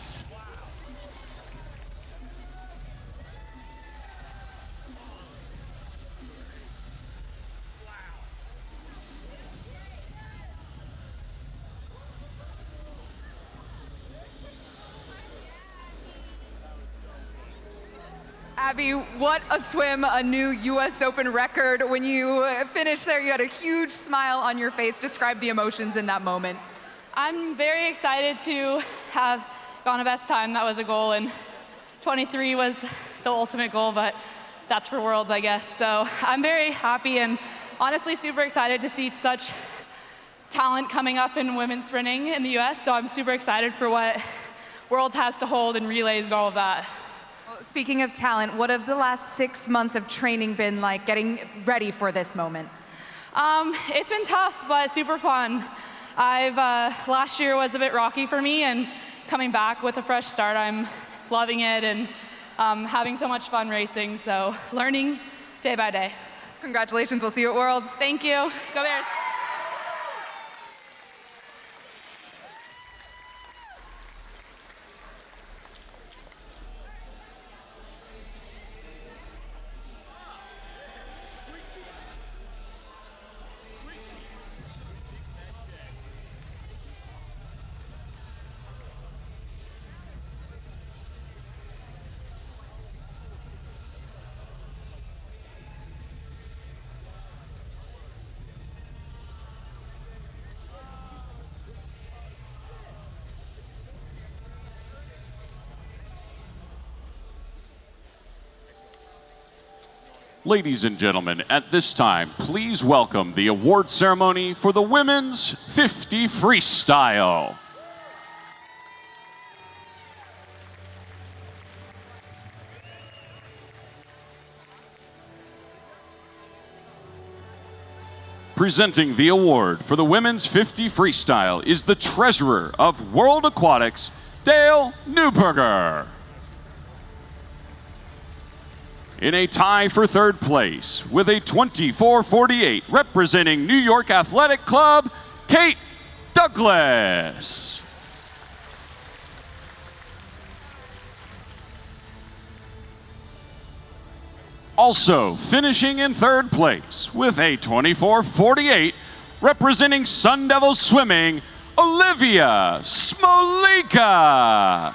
Speaker 6: Abby, what a swim, a new U.S. Open record. When you finished there, you had a huge smile on your face. Describe the emotions in that moment.
Speaker 12: I'm very excited to have gone a best time. That was a goal, and 23 was the ultimate goal, but that's for Worlds, I guess. So I'm very happy and honestly super excited to see such talent coming up in women's sprinting in the U.S. So I'm super excited for what Worlds has to hold and relays and all of that.
Speaker 6: Speaking of talent, what have the last 6 months of training been like, getting ready for this moment?
Speaker 12: It's been tough, but super fun. Last year was a bit rocky for me, and coming back with a fresh start, I'm loving it and having so much fun racing, so learning day by day.
Speaker 6: Congratulations, we'll see you at Worlds.
Speaker 12: Thank you, go Bears.
Speaker 13: Ladies and gentlemen, at this time, please welcome the award ceremony for the women's 50 freestyle. Presenting the award for the women's 50 freestyle is the treasurer of World Aquatics, Dale Newberger. In a tie for third place with a 24.48, representing New York Athletic Club, Kate Douglas. Also finishing in third place with a 24.48, representing Sun Devils Swimming, Olivia Smolika.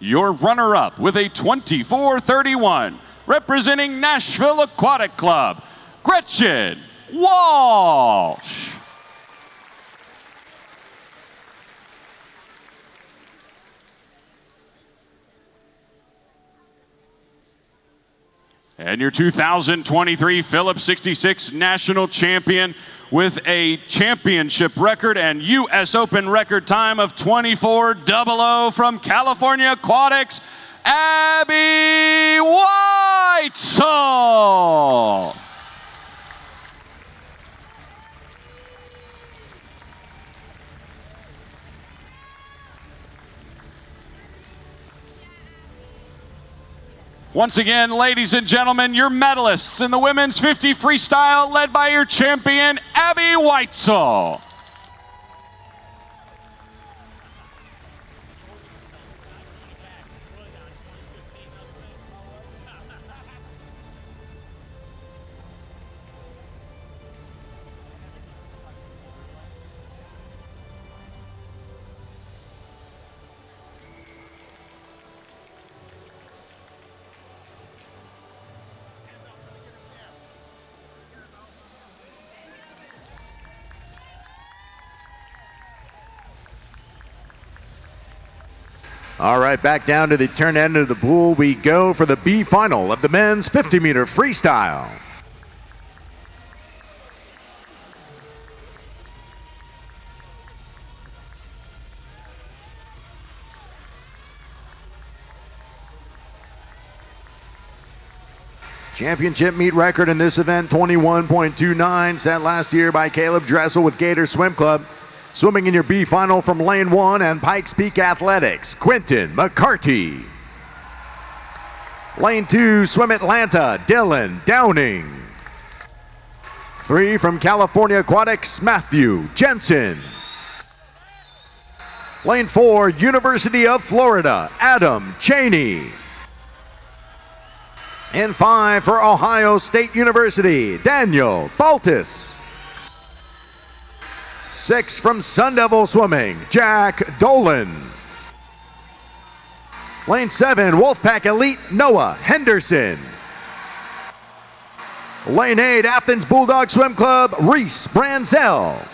Speaker 13: Your runner-up with a 24.31, representing Nashville Aquatic Club, Gretchen Walsh. And your 2023 Phillips 66 national champion with a championship record and U.S. Open record time of 24:00 from California Aquatics, Abby Whitesall. Once again, ladies and gentlemen, your medalists in the women's 50 freestyle led by your champion, Abby Whitesall.
Speaker 5: All right, back down to the turn end of the pool we go for the B final of the men's 50-meter freestyle. Championship meet record in this event, 21.29, set last year by Caleb Dressel with Gator Swim Club. Swimming in your B final from Lane 1 and Pikes Peak Athletics, Quentin McCarty. Lane 2, Swim Atlanta, Dylan Downing. 3 from California Aquatics, Matthew Jensen. Lane 4, University of Florida, Adam Cheney. And 5 for Ohio State University, Daniel Baltus. 6 from Sun Devil Swimming, Jack Dolan. Lane 7, Wolfpack Elite, Noah Henderson. Lane 8, Athens Bulldog Swim Club, Reese Branzel.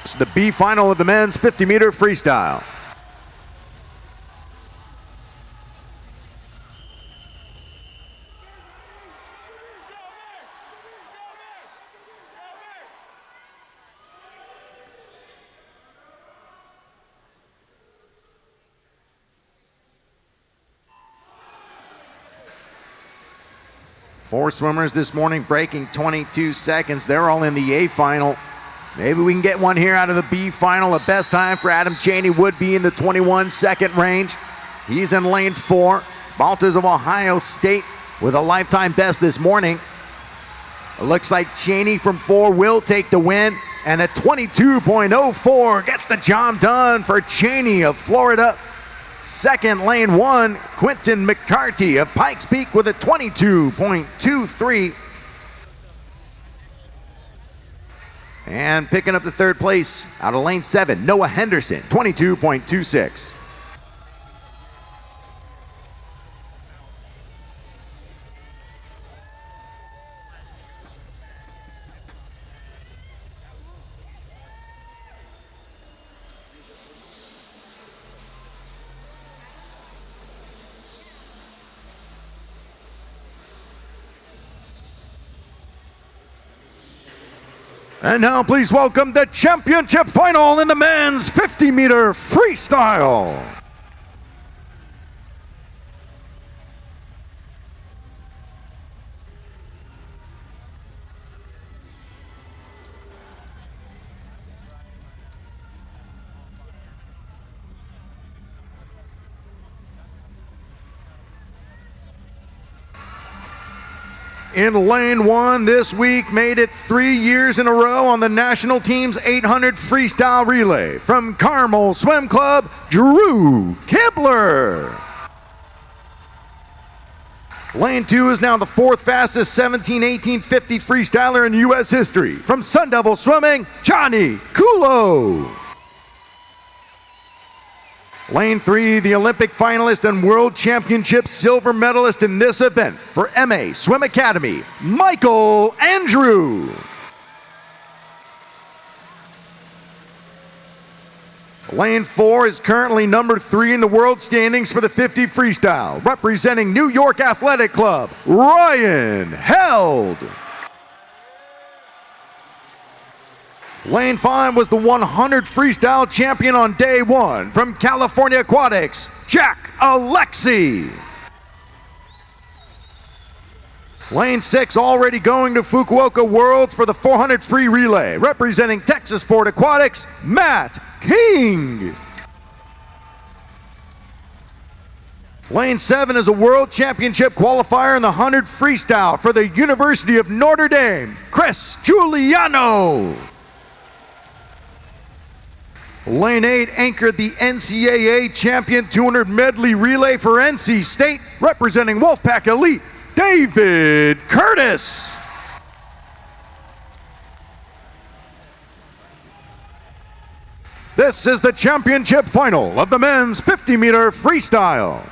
Speaker 5: It's the B final of the men's 50-meter freestyle. Four swimmers this morning breaking 22 seconds. They're all in the A final. Maybe we can get one here out of the B final. The best time for Adam Cheney would be in the 21-second range. He's in lane 4. Baltus of Ohio State with a lifetime best this morning. It looks like Cheney from 4 will take the win. And a 22.04 gets the job done for Cheney of Florida. Second, lane 1, Quentin McCarty of Pikes Peak with a 22.23. And picking up the third place out of lane 7, Noah Henderson, 22.26. And now please welcome the championship final in the men's 50-meter freestyle. In lane 1 this week, made it 3 years in a row on the national team's 800 freestyle relay. From Carmel Swim Club, Drew Kibler. Lane 2 is now the 4th fastest 17-18-50 freestyler in U.S. history. From Sun Devil Swimming, Johnny Kulo. Lane 3, the Olympic finalist and World Championship silver medalist in this event for MA Swim Academy, Michael Andrew. Lane 4 is currently number 3 in the world standings for the 50 freestyle, representing New York Athletic Club, Ryan Held. Lane 5 was the 100 freestyle champion on day 1 from California Aquatics, Jack Alexi. Lane 6 already going to Fukuoka Worlds for the 400 free relay, representing Texas Ford Aquatics, Matt King. Lane 7 is a world championship qualifier in the 100 freestyle for the University of Notre Dame, Chris Giuliano. Lane 8 anchored the NCAA champion 200 medley relay for NC State, representing Wolfpack Elite, David Curtis. This is the championship final of the men's 50-meter freestyle.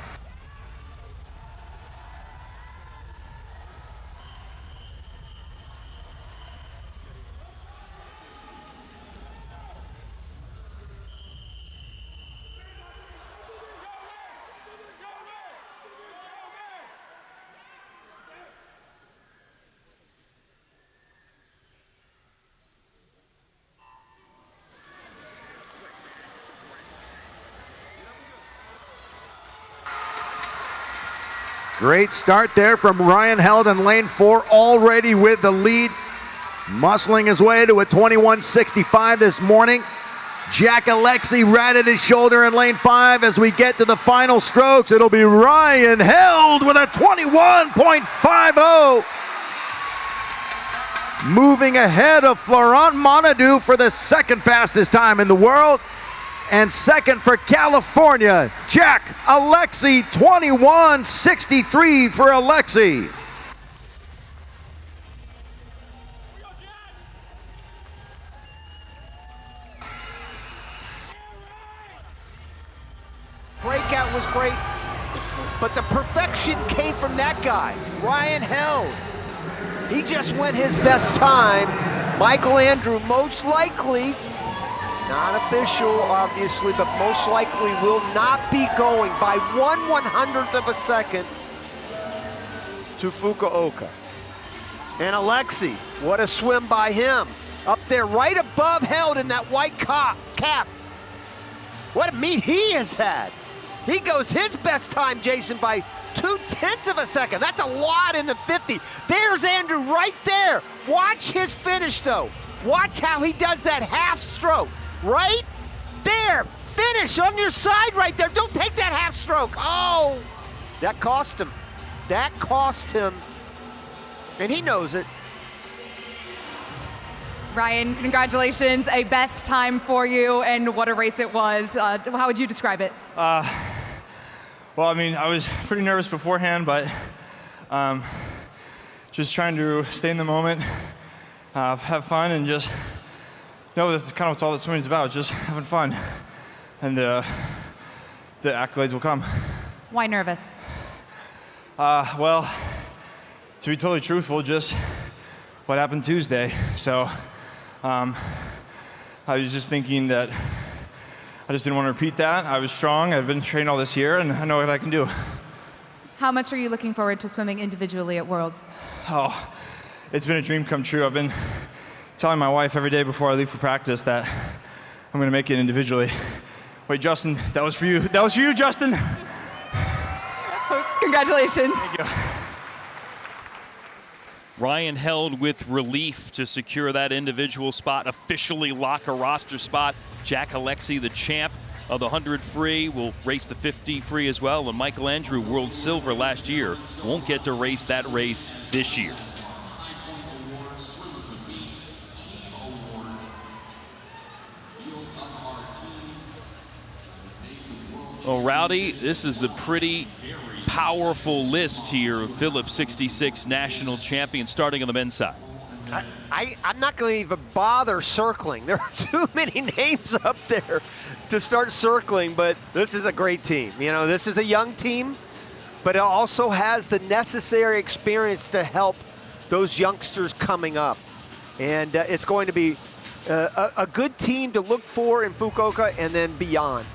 Speaker 5: Great start there from Ryan Held in lane 4, already with the lead, muscling his way to a 21.65 this morning. Jack Alexi right at his shoulder in lane 5. As we get to the final strokes, it'll be Ryan Held with a 21.50. Moving ahead of Florent Monadou for the second fastest time in the world. And second for California, Jack Alexi, 21.63 for Alexi.
Speaker 11: Breakout was great, but the perfection came from that guy, Ryan Held. He just went his best time. Michael Andrew most likely, not official, obviously, but most likely will not be going by 1/100th of a second to Fukuoka. And Alexi, what a swim by him. Up there right above Held in that white cap. What a meet he has had. He goes his best time, Jason, by 0.2 of a second. That's a lot in the 50. There's Andrew right there. Watch his finish, though. Watch how he does that half stroke. Right there, finish on your side right there. Don't take that half stroke. Oh, that cost him. That cost him, and he knows it.
Speaker 6: Ryan, congratulations, a best time for you, and what a race it was. How would you describe it?
Speaker 16: Well, I mean, I was pretty nervous beforehand, but just trying to stay in the moment, have fun, and just know that's kind of what all that swimming is about, just having fun. And the accolades will come.
Speaker 6: Why nervous?
Speaker 16: Well, to be totally truthful, just what happened Tuesday. So I was just thinking that I just didn't want to repeat that. I was strong, I've been training all this year, and I know what I can do.
Speaker 6: How much are you looking forward to swimming individually at Worlds?
Speaker 16: Oh, it's been a dream come true. I've been telling my wife every day before I leave for practice that I'm gonna make it individually. Wait, Justin, that was for you. That was for you, Justin.
Speaker 6: Congratulations.
Speaker 16: Thank you.
Speaker 7: Ryan Held with relief to secure that individual spot, officially lock a roster spot. Jack Alexi, the champ of the 100 free, will race the 50 free as well. And Michael Andrew, world silver last year, won't get to race that race this year. Well, Rowdy, this is a pretty powerful list here of Phillips 66 national champions starting on the men's side.
Speaker 11: I'm not going to even bother circling. There are too many names up there to start circling, but this is a great team. You know, this is a young team, but it also has the necessary experience to help those youngsters coming up. And it's going to be a good team to look for in Fukuoka and then beyond.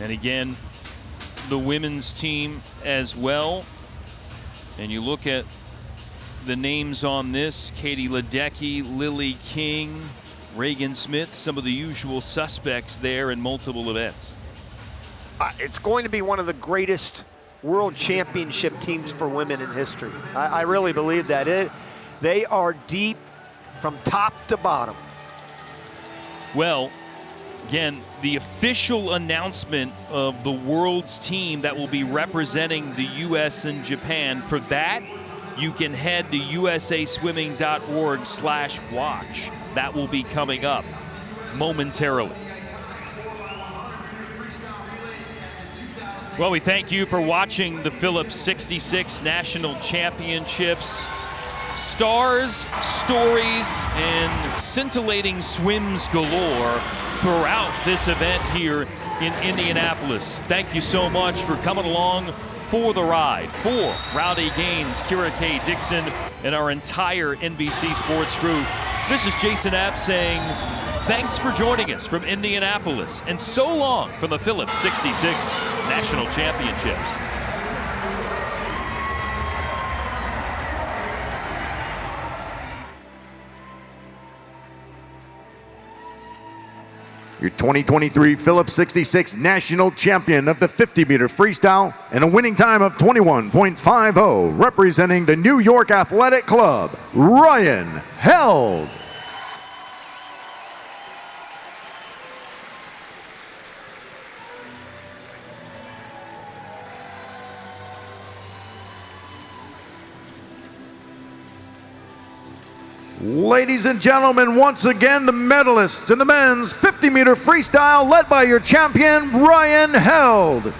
Speaker 10: And again, the women's team as well. And you look at the names on this: Katie Ledecky, Lily King, Reagan Smith, some of the usual suspects there in multiple events.
Speaker 11: It's going to be one of the greatest world championship teams for women in history. I really believe that. They are deep from top to bottom.
Speaker 10: Well, again, the official announcement of the world's team that will be representing the U.S. and Japan, for that, you can head to usaswimming.org/watch. That will be coming up momentarily. Well, we thank you for watching the Phillips 66 National Championships. Stars, stories, and scintillating swims galore throughout this event here in Indianapolis. Thank you so much for coming along for the ride. For Rowdy Gaines, Kira K. Dixon, and our entire NBC Sports crew, this is Jason App saying thanks for joining us from Indianapolis, and so long from the Phillips 66 National Championships.
Speaker 5: Your 2023 Phillips 66 National Champion of the 50-meter freestyle and a winning time of 21.50, representing the New York Athletic Club, Ryan Held. Ladies and gentlemen, once again, the medalists in the men's 50-meter freestyle, led by your champion, Ryan Held.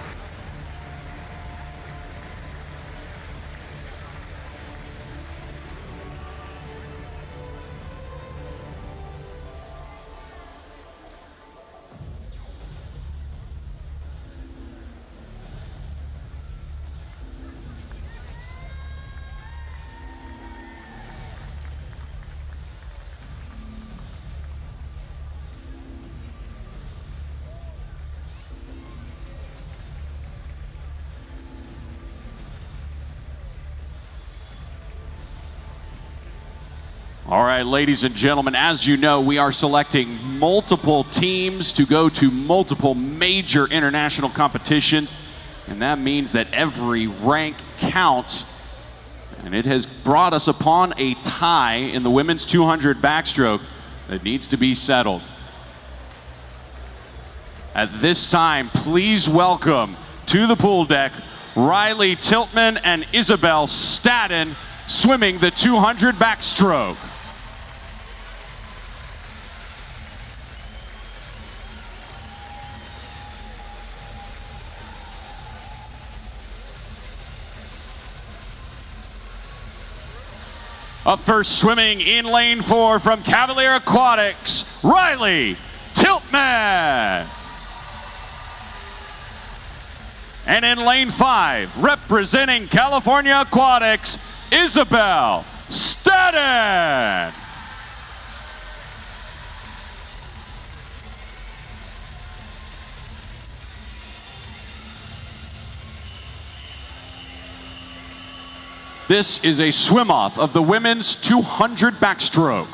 Speaker 13: All right, ladies and gentlemen, as you know, we are selecting multiple teams to go to multiple major international competitions, and that means that every rank counts. And it has brought us upon a tie in the women's 200 backstroke that needs to be settled. At this time, please welcome to the pool deck Riley Tiltman and Isabel Staden, swimming the 200 backstroke. Up first, swimming in lane 4 from Cavalier Aquatics, Riley Tiltman. And in lane 5, representing California Aquatics, Isabel Staden. This is a swim-off of the women's 200 backstroke.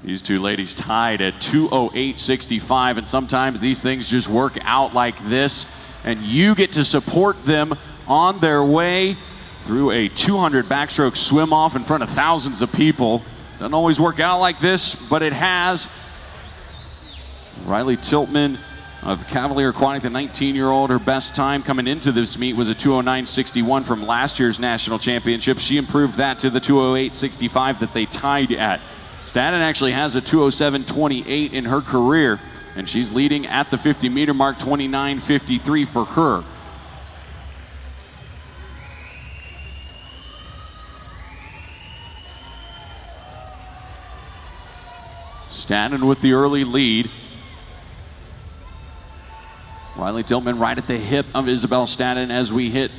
Speaker 13: These two ladies tied at 2:08.65, and sometimes these things just work out like this, and you get to support them on their way through a 200 backstroke swim off in front of thousands of people. Doesn't always work out like this, but it has. Riley Tiltman of Cavalier Aquatic, the 19-year-old, her best time coming into this meet was a 2:09.61 from last year's national championship. She improved that to the 2:08.65 that they tied at. Staden actually has a 2:07.28 in her career. And she's leading at the 50-meter mark, 29:53 for her. Staden with the early lead. Riley Tiltman right at the hip of Isabel Staden as we hit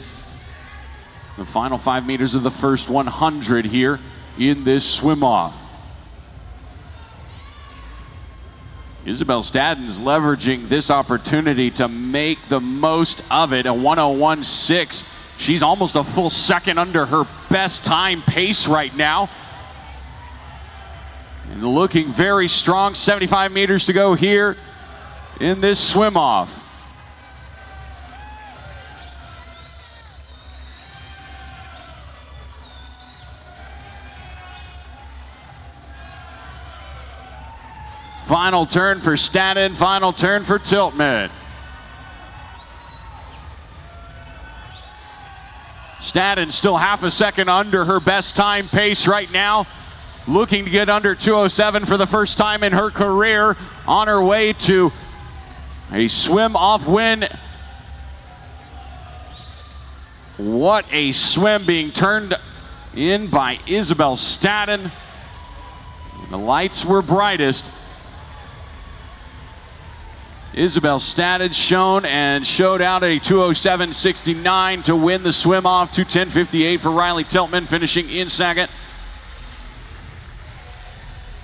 Speaker 13: the final 5 meters of the first 100 here in this swim-off. Isabel Staden's leveraging this opportunity to make the most of it, a 1:01.6. She's almost a full second under her best time pace right now. And looking very strong, 75 meters to go here in this swim-off. Final turn for Staden, final turn for Tiltman. Staden still half a second under her best time pace right now. Looking to get under 2:07 for the first time in her career, on her way to a swim-off win. What a swim being turned in by Isabel Staden. The lights were brightest. Isabel Staden showed out a 2:07.69 to win the swim-off, 2:10.58 for Riley Tiltman, finishing in second.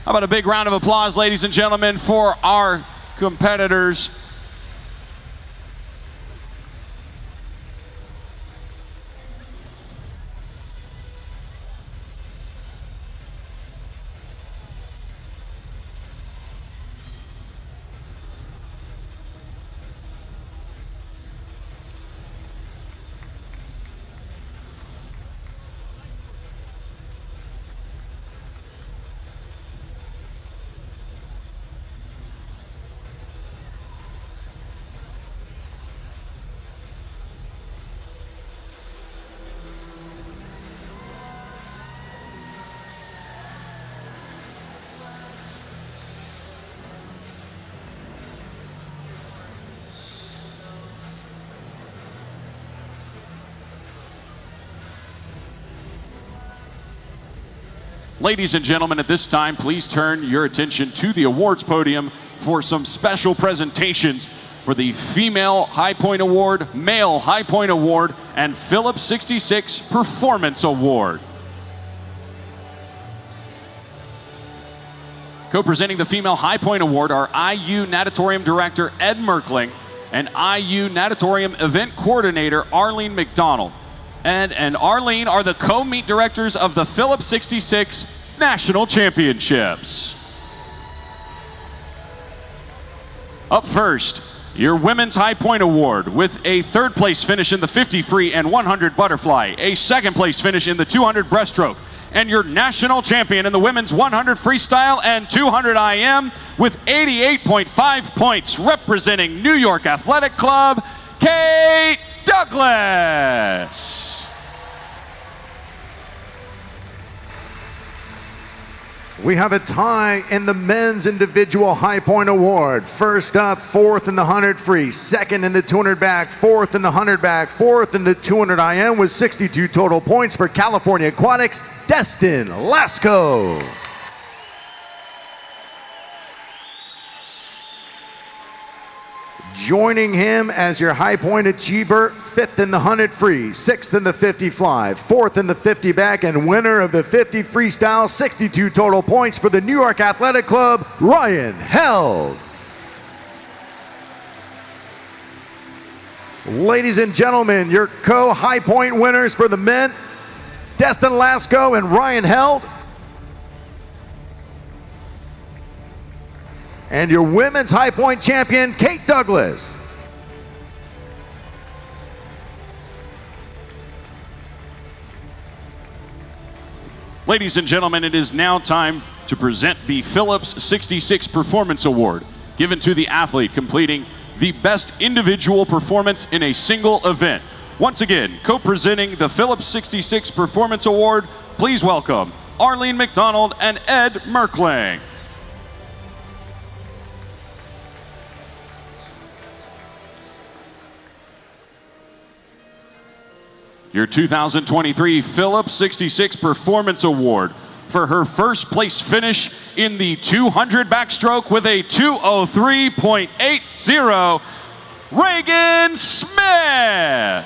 Speaker 13: How about a big round of applause, ladies and gentlemen, for our competitors. Ladies and gentlemen, at this time, please turn your attention to the awards podium for some special presentations for the Female High Point Award, Male High Point Award, and Phillips 66 Performance Award. Co-presenting the Female High Point Award are IU Natatorium Director Ed Merkling and IU Natatorium Event Coordinator Arlene McDonald. Ed and Arlene are the co-meet directors of the Phillips 66 National Championships. Up first, your Women's High Point Award with a 3rd place finish in the 50 free and 100 butterfly, a 2nd place finish in the 200 breaststroke, and your national champion in the women's 100 freestyle and 200 IM with 88.5 points, representing New York Athletic Club, Kate Douglas.
Speaker 5: We have a tie in the Men's Individual High Point Award. First up, 4th in the 100 free, 2nd in the 200 back, 4th in the 100 back, 4th in the 200 IM with 62 total points for California Aquatics, Destin Lasco. Joining him as your high point achiever, 5th in the 100 free, 6th in the 50 fly, 4th in the 50 back, and winner of the 50 freestyle, 62 total points for the New York Athletic Club, Ryan Held. Ladies and gentlemen, your co-high point winners for the men, Destin Lasco and Ryan Held. And your women's high point champion, Kate Douglas.
Speaker 13: Ladies and gentlemen, it is now time to present the Phillips 66 Performance Award, given to the athlete completing the best individual performance in a single event. Once again, co-presenting the Phillips 66 Performance Award, please welcome Arlene McDonald and Ed Merkling. your 2023 Phillips 66 Performance Award for her first place finish in the 200 backstroke with a 2:03.80, Reagan Smith.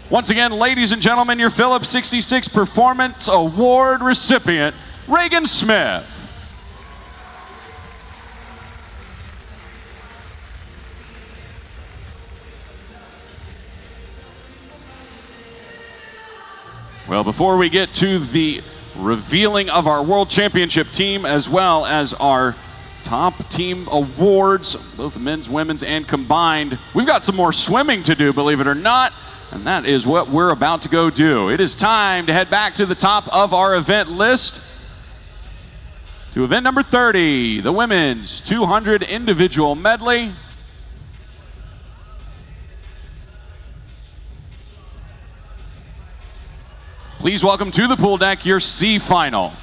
Speaker 13: Once again, ladies and gentlemen, your Phillips 66 Performance Award recipient, Reagan Smith. Well, before we get to the revealing of our World Championship team as well as our top team awards, both men's, women's, and combined, we've got some more swimming to do, believe it or not, and that is what we're about to go do. It is time to head back to the top of our event list to event number 30, the women's 200 individual medley. Please welcome to the pool deck your C final.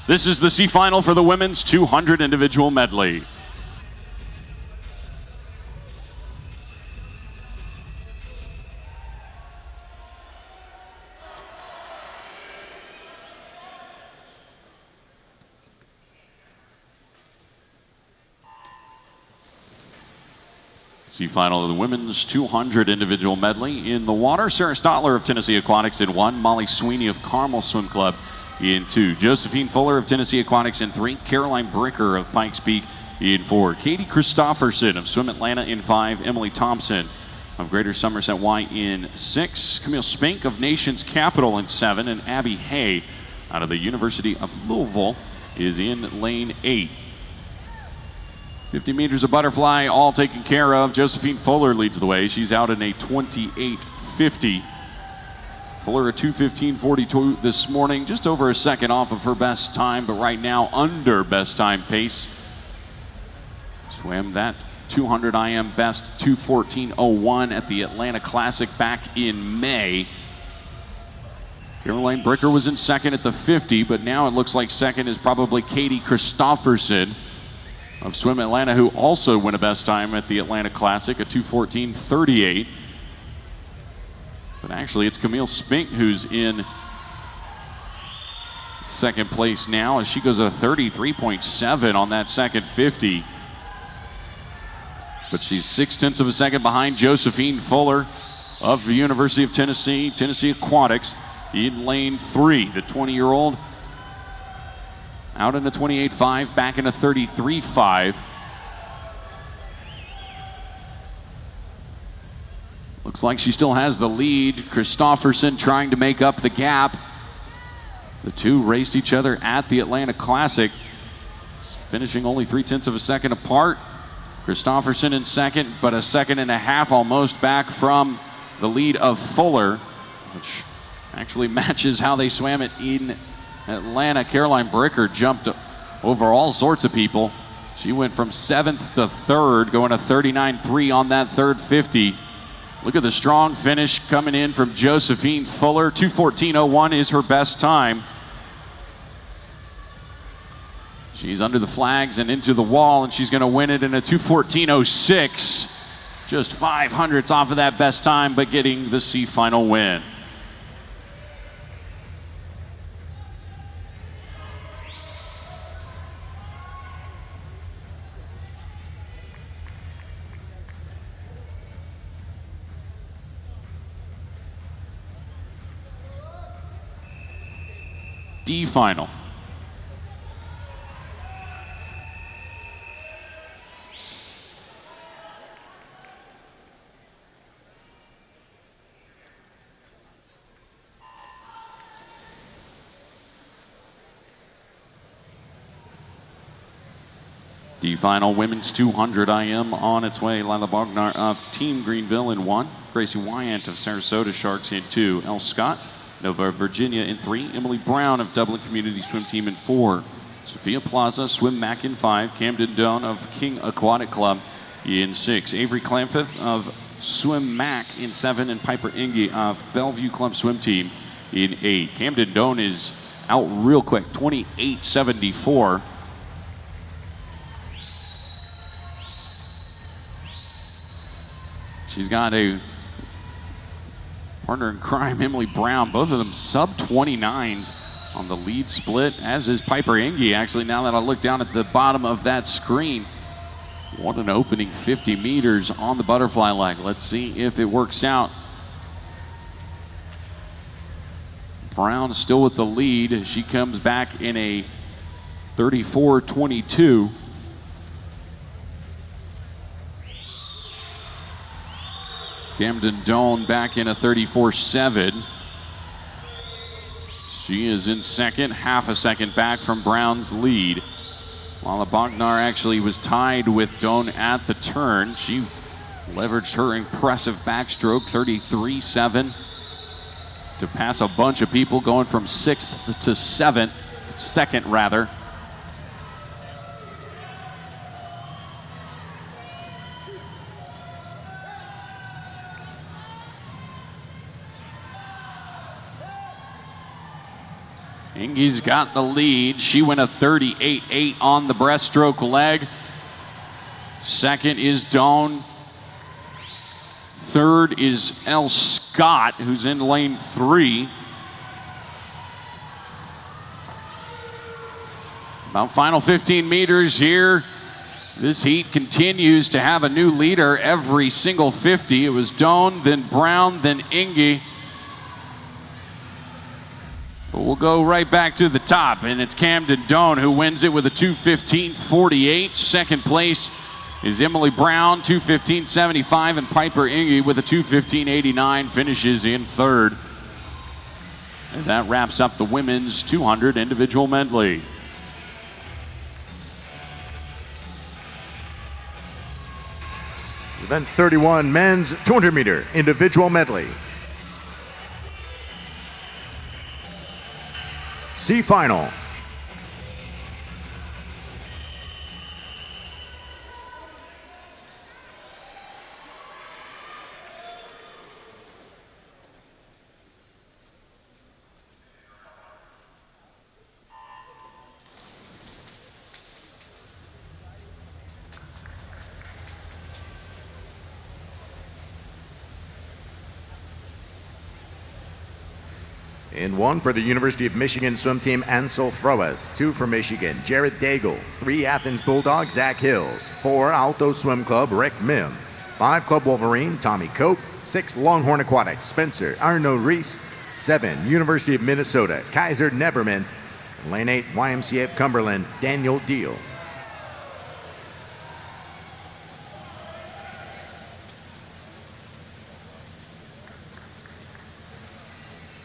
Speaker 13: This is the C final for the women's 200 individual medley. C final of the women's 200 individual medley. In the water, Sarah Stotler of Tennessee Aquatics in 1, Molly Sweeney of Carmel Swim Club in 2, Josephine Fuller of Tennessee Aquatics in 3, Caroline Bricker of Pikes Peak in 4, Katie Christofferson of Swim Atlanta in 5, Emily Thompson of Greater Somerset Y in 6, Camille Spink of Nation's Capital in 7, and Abby Hay out of the University of Louisville is in lane 8. 50 meters of butterfly, all taken care of. Josephine Fuller leads the way. She's out in a 28.50. Fuller a 2:15.42 this morning, just over a second off of her best time, but right now under best time pace. Swam that 200 IM best 2:14.01 at the Atlanta Classic back in May. Caroline Bricker was in second at the 50, but now it looks like second is probably Katie Christofferson of Swim Atlanta, who also won a best time at the Atlanta Classic, a 2:14.38. But actually, it's Camille Spink who's in second place now as she goes a 33.7 on that second 50. But she's 0.6 of a second behind Josephine Fuller of the University of Tennessee, Tennessee Aquatics in lane 3. The 20-year-old out in the 28.5, back in a 33.5. Looks like she still has the lead. Christofferson trying to make up the gap. The two raced each other at the Atlanta Classic, finishing only 0.3 of a second apart. Christofferson in second, but a second and a half almost back from the lead of Fuller, which actually matches how they swam it in Atlanta. Caroline Bricker jumped over all sorts of people. She went from 7th to 3rd, going a 39.3 on that third 50. Look at the strong finish coming in from Josephine Fuller. 2:14.01 is her best time. She's under the flags and into the wall, and she's going to win it in a 2:14.06. Just 0.05 off of that best time, but getting the C final win. D final. The final women's 200 IM on its way. Lila Bognar of Team Greenville in 1. Gracie Wyant of Sarasota Sharks in 2. Elle Scott, Nova Virginia in 3. Emily Brown of Dublin Community Swim Team in 4. Sophia Plaza, Swim Mac in 5. Camden Doan of King Aquatic Club in 6. Avery Clamfith of Swim Mac in 7. And Piper Inge of Bellevue Club Swim Team in 8. Camden Doan is out real quick, 28.74. She's got a partner in crime, Emily Brown, both of them sub-29s on the lead split, as is Piper Inge. Actually, now that I look down at the bottom of that screen, what an opening 50 meters on the butterfly leg. Let's see if it works out. Brown still with the lead. She comes back in a 34.22. Camden Doan back in a 34.7. She is in second, half a second back from Brown's lead. Lila Bognar actually was tied with Doan at the turn. She leveraged her impressive backstroke, 33.7, to pass a bunch of people, going from 6th to 7th, second rather. Inge's got the lead. She went a 38.8 on the breaststroke leg. Second is Doan. Third is Elle Scott, who's in lane 3. About final 15 meters here. This heat continues to have a new leader every single 50. It was Doan, then Brown, then Inge. But we'll go right back to the top, and it's Camden Doan who wins it with a 2:15.48. Second place is Emily Brown, 2:15.75, and Piper Inge with a 2:15.89 finishes in third. And that wraps up the women's 200 individual medley.
Speaker 5: Event 31, men's 200 meter individual medley. C final. In 1 for the University of Michigan swim team, Ansel Froas. 2 for Michigan, Jared Daigle. 3 Athens Bulldog, Zach Hills. 4 Alto Swim Club, Rick Mim. 5 Club Wolverine, Tommy Cope. 6 Longhorn Aquatics, Spencer Arno Reese. 7 University of Minnesota, Kaiser Neverman. Lane 8 YMCA of Cumberland, Daniel Deal.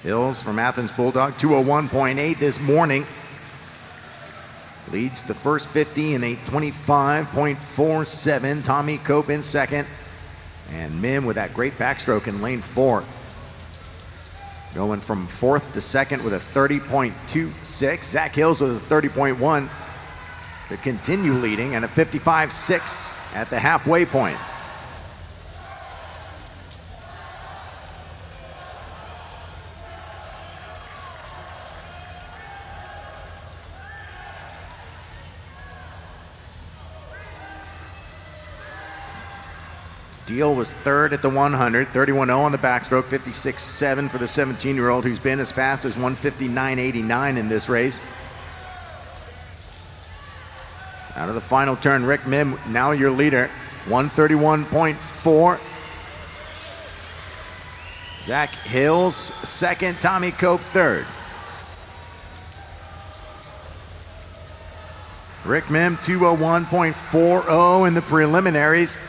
Speaker 5: Hills from Athens Bulldog, 2:01.8 this morning. Leads the first 50 in 8:25.47. Tommy Cope in second. And Mim with that great backstroke in lane 4. Going from 4th to 2nd with a 30.26. Zach Hills with a 30.1 to continue leading, and a 55.6 at the halfway point. Deal was third at the 100, 31.0 on the backstroke, 56.7 for the 17-year-old who's been as fast as 159.89 in this race. Out of the final turn, Rick Mim, now your leader, 131.4. Zach Hills second, Tommy Cope third. Rick Mim 201.40 in the preliminaries.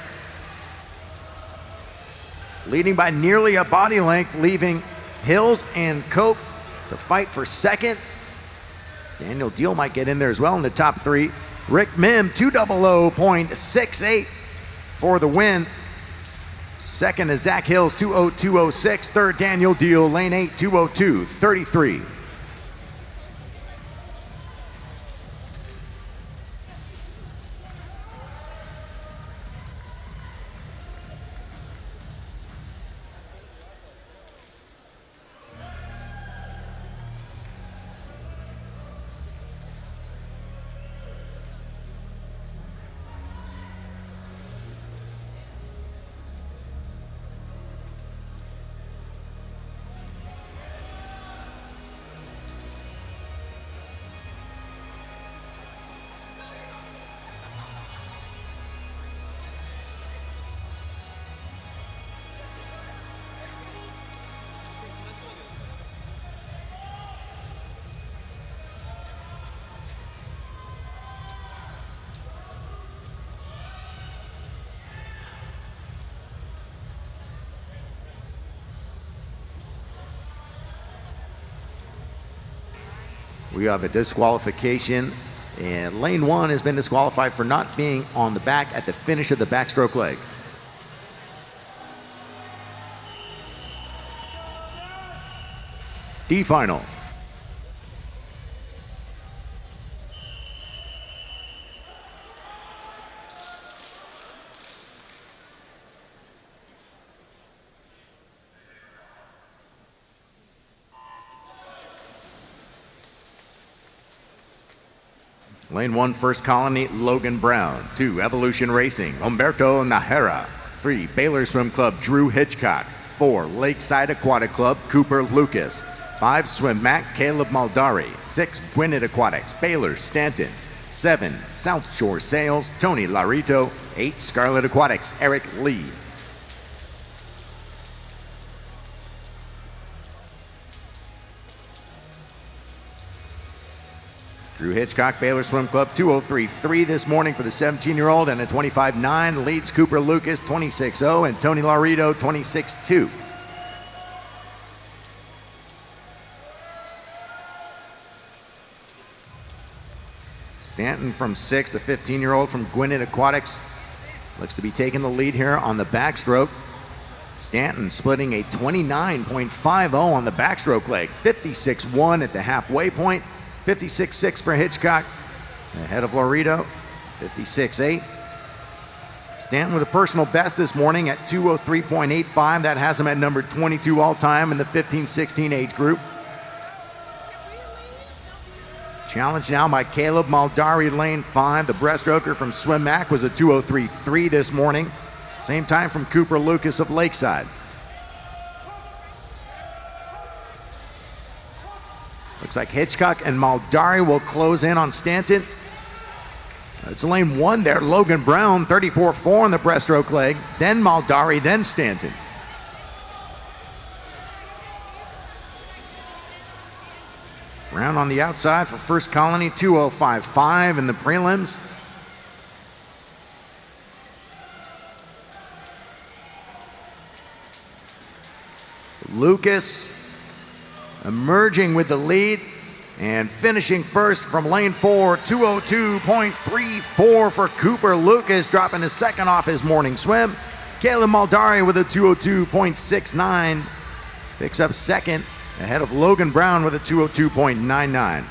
Speaker 5: Leading by nearly a body length, leaving Hills and Cope to fight for second. Daniel Deal might get in there as well in the top 3. Rick Mim, 200.68 for the win. Second is Zach Hills, 202.06. Third, Daniel Deal, lane 8, 202.33. We have a disqualification, and lane 1 has been disqualified for not being on the back at the finish of the backstroke leg. D final. Lane 1, First Colony, Logan Brown. 2, Evolution Racing, Humberto Najera. 3, Baylor Swim Club, Drew Hitchcock. 4, Lakeside Aquatic Club, Cooper Lucas. 5, Swim Mac, Caleb Maldari. 6, Gwinnett Aquatics, Baylor Stanton. 7, South Shore Sails, Tony Larito. 8, Scarlet Aquatics, Eric Lee. Drew Hitchcock, Baylor Swim Club, 203.3 this morning for the 17-year-old, and a 25.9 leads Cooper Lucas, 26.0, and Tony Larito, 26.2. Stanton from 6th, the 15-year-old from Gwinnett Aquatics, looks to be taking the lead here on the backstroke. Stanton splitting a 29.50 on the backstroke leg, 56.1 at the halfway point. 56.6 for Hitchcock, ahead of Laredo, 56.8. Stanton with a personal best this morning at 203.85. That has him at number 22 all-time in the 15-16 age group. Challenged now by Caleb Maldari, lane 5. The breaststroker from Swim Mac was a 203.3 this morning. Same time from Cooper Lucas of Lakeside. Looks like Hitchcock and Maldari will close in on Stanton. It's lane 1 there. Logan Brown, 34.4 on the breaststroke leg. Then Maldari, then Stanton. Brown on the outside for First Colony, 205.5 in the prelims. Lucas emerging with the lead and finishing first from lane 4, 202.34 for Cooper Lucas, dropping his second off his morning swim. Caleb Maldari with a 202.69 picks up second, ahead of Logan Brown with a 202.99.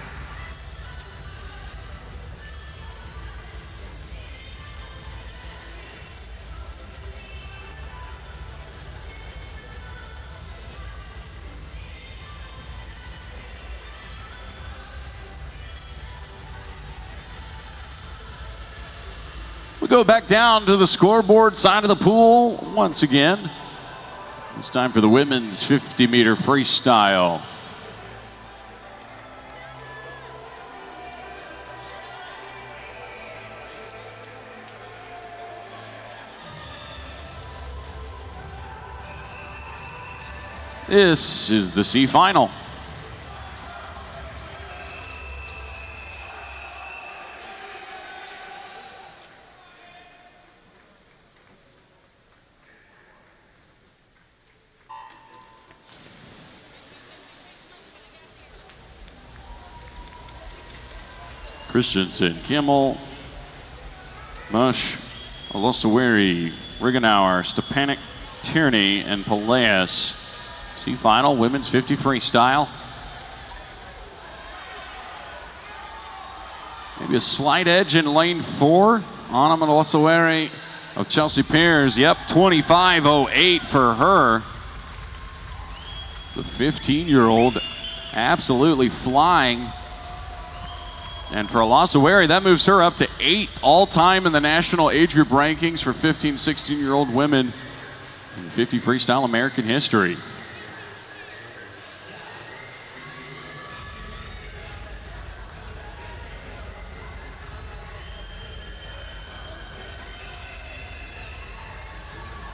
Speaker 13: We go back down to the scoreboard side of the pool once again. It's time for the women's 50-meter freestyle. This is the C final. Christensen, Kimmel, Mush, Olosaweri, Rigonauer, Stepanek, Tierney, and Peleas. See final, women's 50 freestyle. Maybe a slight edge in lane 4. Anam and Olosaweri of Chelsea Piers. Yep, 25.08 for her. The 15-year-old absolutely flying. And for Olosaweri, that moves her up to 8th all-time in the national age group rankings for 15, 16-year-old women in 50 freestyle American history.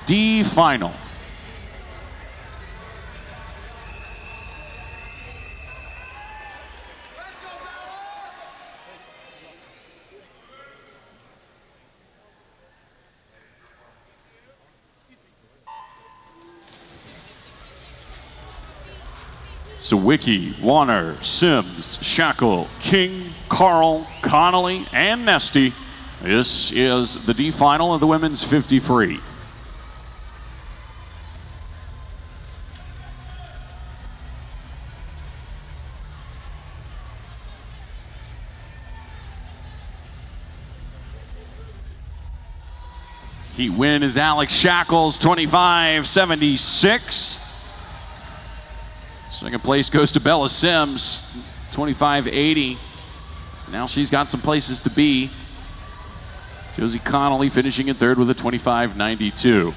Speaker 13: D final. Sawicki, Warner, Sims, Shackle, King, Carl, Connolly, and Nesty. This is the D final of the women's 50 free. Heat win is Alex Shackles, 25.76. Second place goes to Bella Sims, 25.80. Now she's got some places to be. Josie Connolly finishing in third with a 25.92.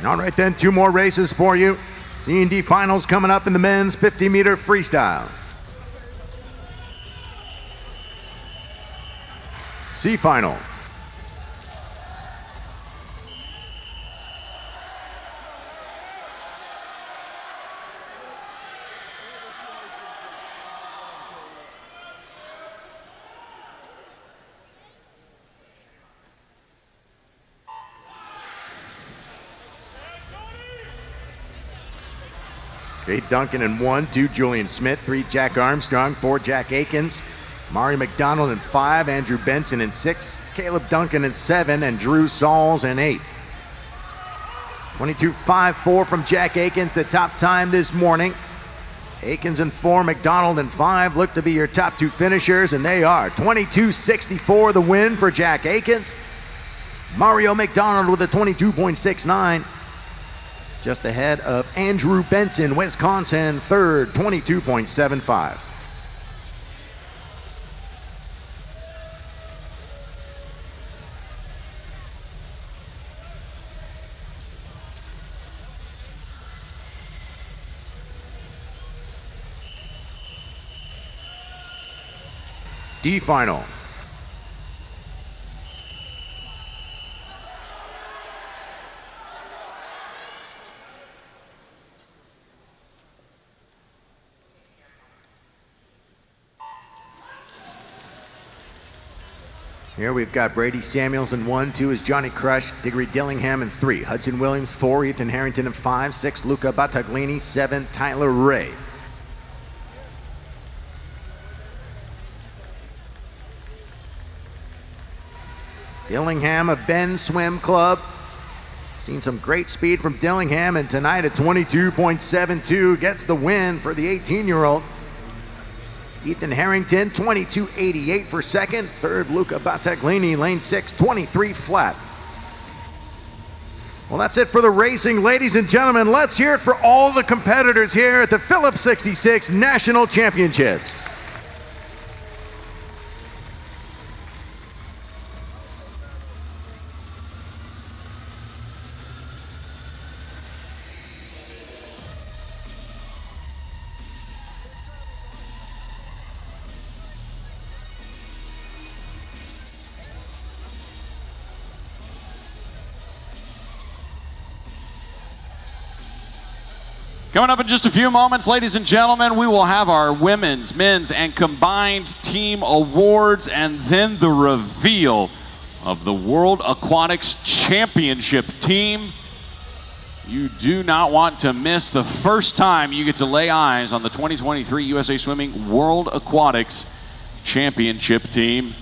Speaker 5: All right then, 2 more races for you. C&D finals coming up in the men's 50-meter freestyle. C final. Kate Duncan in 1, 2 Julian Smith, 3 Jack Armstrong, 4 Jack Akins, Mario McDonald in 5, Andrew Benson in 6, Caleb Duncan in 7, and Drew Sauls in 8. 22.54 from Jack Akins, the top time this morning. Akins in 4, McDonald in 5 look to be your top 2 finishers, and they are. 22.64 the win for Jack Akins. Mario McDonald with a 22.69. Just ahead of Andrew Benson, Wisconsin, third, 22.75. D final. Here we've got Brady Samuels in 1, 2 is Johnny Crush, Diggory Dillingham in 3, Hudson Williams 4, Ethan Harrington in 5, 6 Luca Battaglini, 7 Tyler Ray. Dillingham of Ben Swim Club. Seen some great speed from Dillingham, and tonight at 22.72 gets the win for the 18-year-old. Ethan Harrington, 22.88 for second. Third, Luca Battaglini, lane 6, 23 flat. Well, that's it for the racing, ladies and gentlemen. Let's hear it for all the competitors here at the Phillips 66 National Championships.
Speaker 13: Coming up in just a few moments, ladies and gentlemen, we will have our women's, men's, and combined team awards, and then the reveal of the World Aquatics Championship team. You do not want to miss the first time you get to lay eyes on the 2023 USA Swimming World Aquatics Championship team.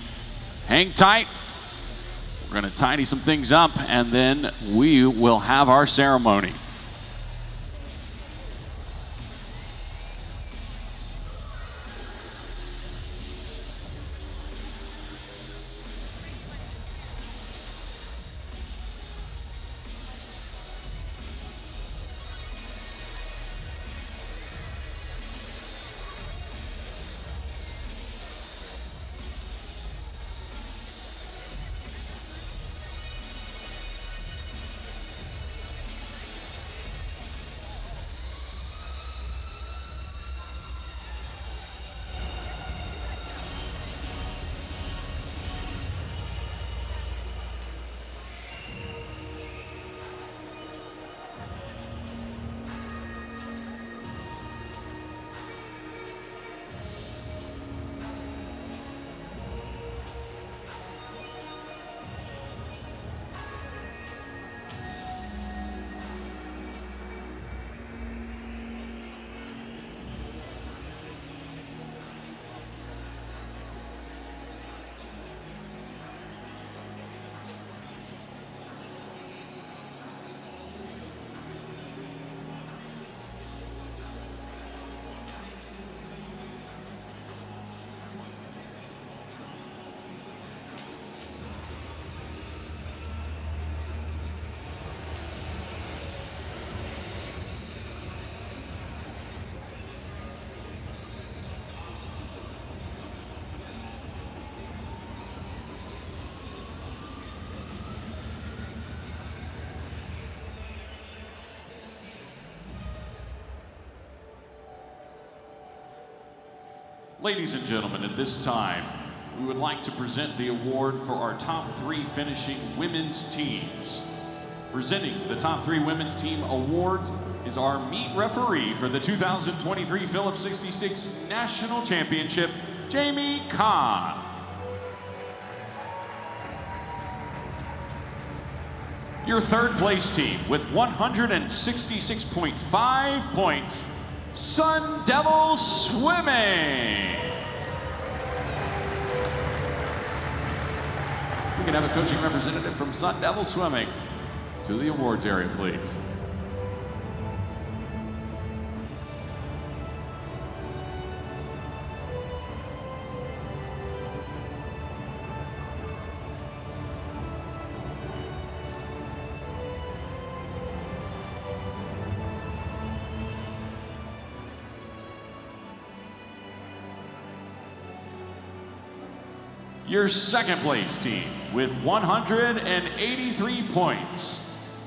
Speaker 13: Hang tight. We're going to tidy some things up, and then we will have our ceremony. Ladies and gentlemen, at this time, we would like to present the award for our top 3 finishing women's teams. Presenting the top 3 women's team awards is our meet referee for the 2023 Phillips 66 National Championship, Jamie Kahn. Your third place team with 166.5 points, Sun Devil Swimming. We can have a coaching representative from Sun Devil Swimming to the awards area, please. Your second place team with 183 points,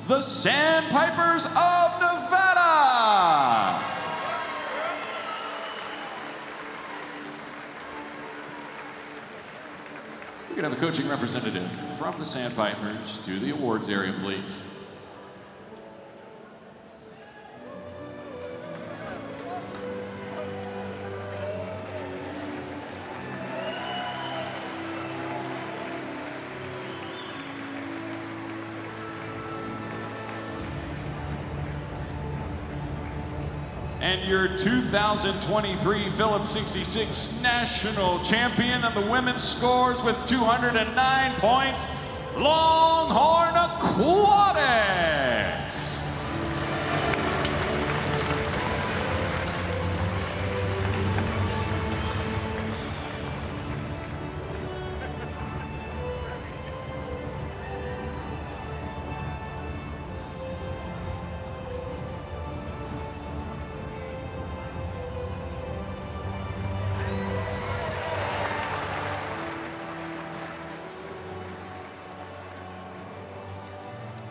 Speaker 13: the Sandpipers of Nevada. We can have a coaching representative from the Sandpipers to the awards area, please. And your 2023 Phillips 66 National Champion of the women's scores with 209 points, Longhorn Aquatics.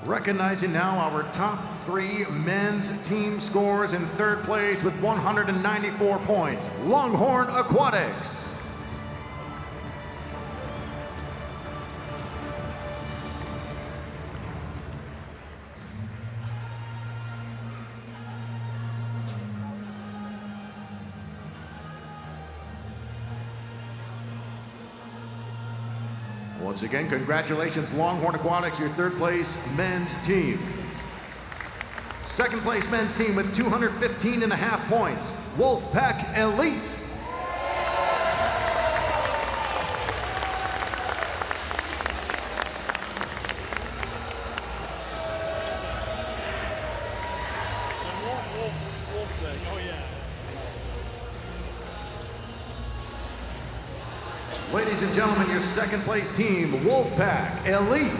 Speaker 5: Recognizing now our top 3 men's team scores. In third place with 194 points, Longhorn Aquatics. Once again, congratulations, Longhorn Aquatics, your third place men's team. Second place men's team with 215.5 points, Wolfpack Elite. Ladies and gentlemen, your second place team, Wolfpack Elite.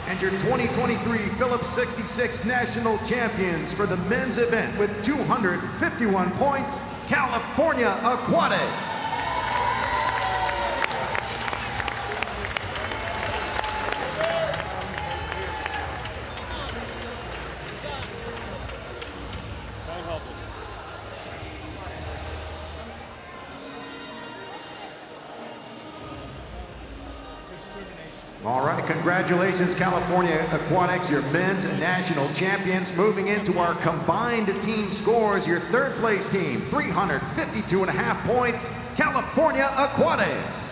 Speaker 5: And your 2023 Phillips 66 National Champions for the men's event with 251 points, California Aquatics. All right, congratulations, California Aquatics, your men's national champions. Moving into our combined team scores, your third place team, 352.5 points, California Aquatics.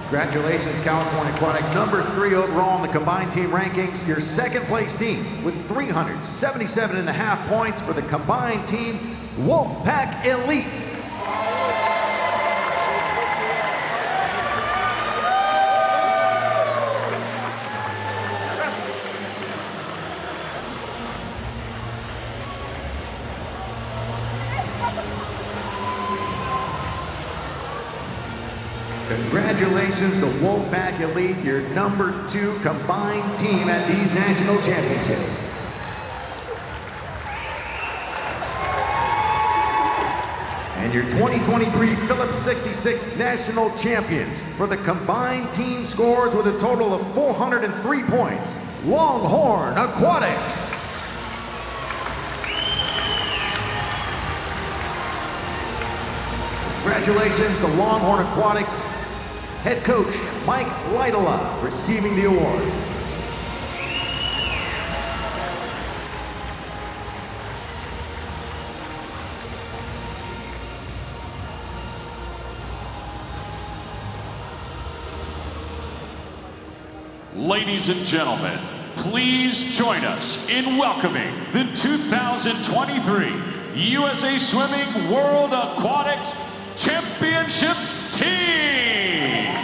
Speaker 5: Congratulations, California Aquatics, number 3 overall in the combined team rankings. Your second place team with 377.5 points for the combined team, Wolfpack Elite. Congratulations to Wolfpack Elite, your number 2 combined team at these national championships. And your 2023 Phillips 66 national champions for the combined team scores with a total of 403 points, Longhorn Aquatics. Congratulations to Longhorn Aquatics head coach Mike Lytala receiving the award.
Speaker 13: Ladies and gentlemen, please join us in welcoming the 2023 USA Swimming World Aquatics Championships team.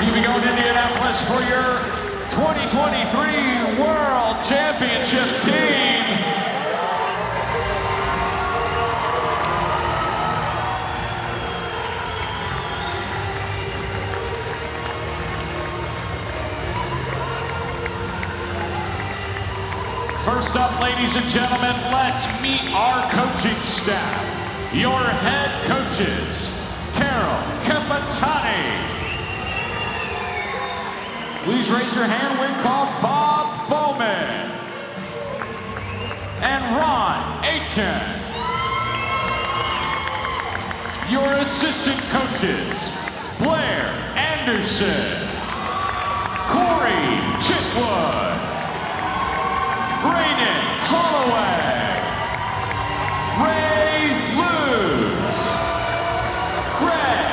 Speaker 13: You'll be going to Indianapolis for your 2023 World Championship team. First up, ladies and gentlemen, let's meet our coaching staff. Your head coaches, Carol Capitani. Please raise your hand when called Bob Bowman and Ron Aitken. Your assistant coaches, Blair Anderson, Corey Chitwood, Brayden Holloway, Ray Luz, Greg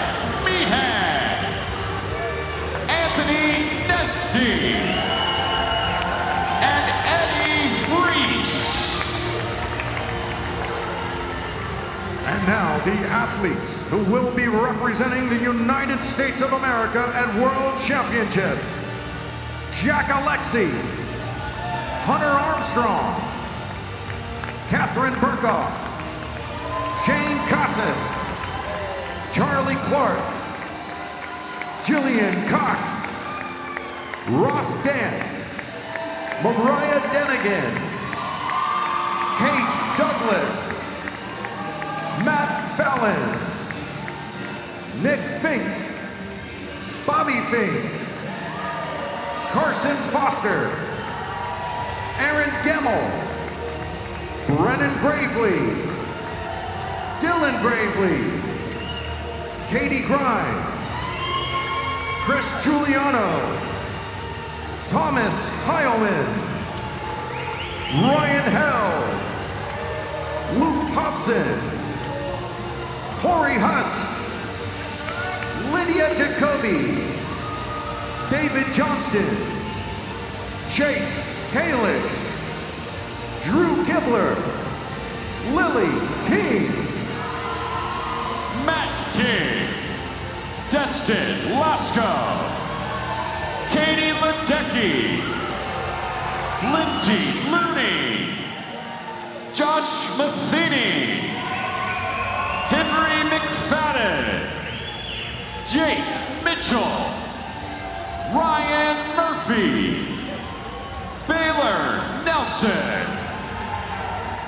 Speaker 13: Meehan, Anthony Nesty, and Eddie Reese.
Speaker 5: And now the athletes who will be representing the United States of America at World Championships. Jack Alexi, Hunter Armstrong, Catherine Burkhoff, Shane Casas, Charlie Clark, Jillian Cox, Ross Dent, Mariah Denigan, Kate Douglas, Matt Fallon, Nick Fink, Bobby Fink, Carson Foster, Aaron Gemmel, Brennan Gravely, Dylan Gravely, Katie Grimes, Chris Giuliano, Thomas Heilman, Ryan Hell, Luke Hobson, Corey Husk, Lydia Jacoby, David Johnston, Chase Kalich, Drew Kibler, Lily King,
Speaker 13: Matt King, Destin Lasco, Katie Ledecky, Lindsay Looney, Josh Matheny, Henry McFadden, Jake Mitchell, Ryan Murphy, Baylor Nelson,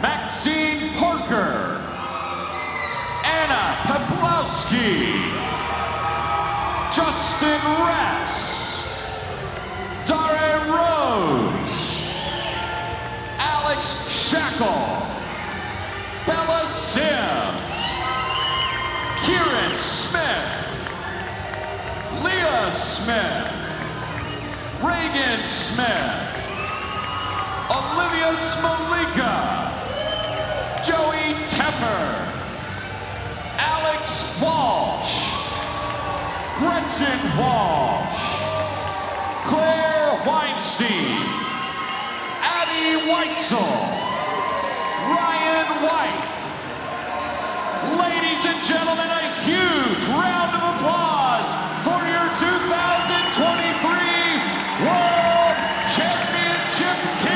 Speaker 13: Maxine Parker, Anna Peplowski, Justin Ress, Dare Rose, Alex Shackle, Bella Sims, Kieran Smith, Leah Smith, Reagan Smith, Olivia Smolika, Joey Tepper, Alex Walsh, Gretchen Walsh, Claire Weinstein, Addie Weitzel, Ryan White. Ladies and gentlemen, a huge round of applause for your 2023 World Championship team.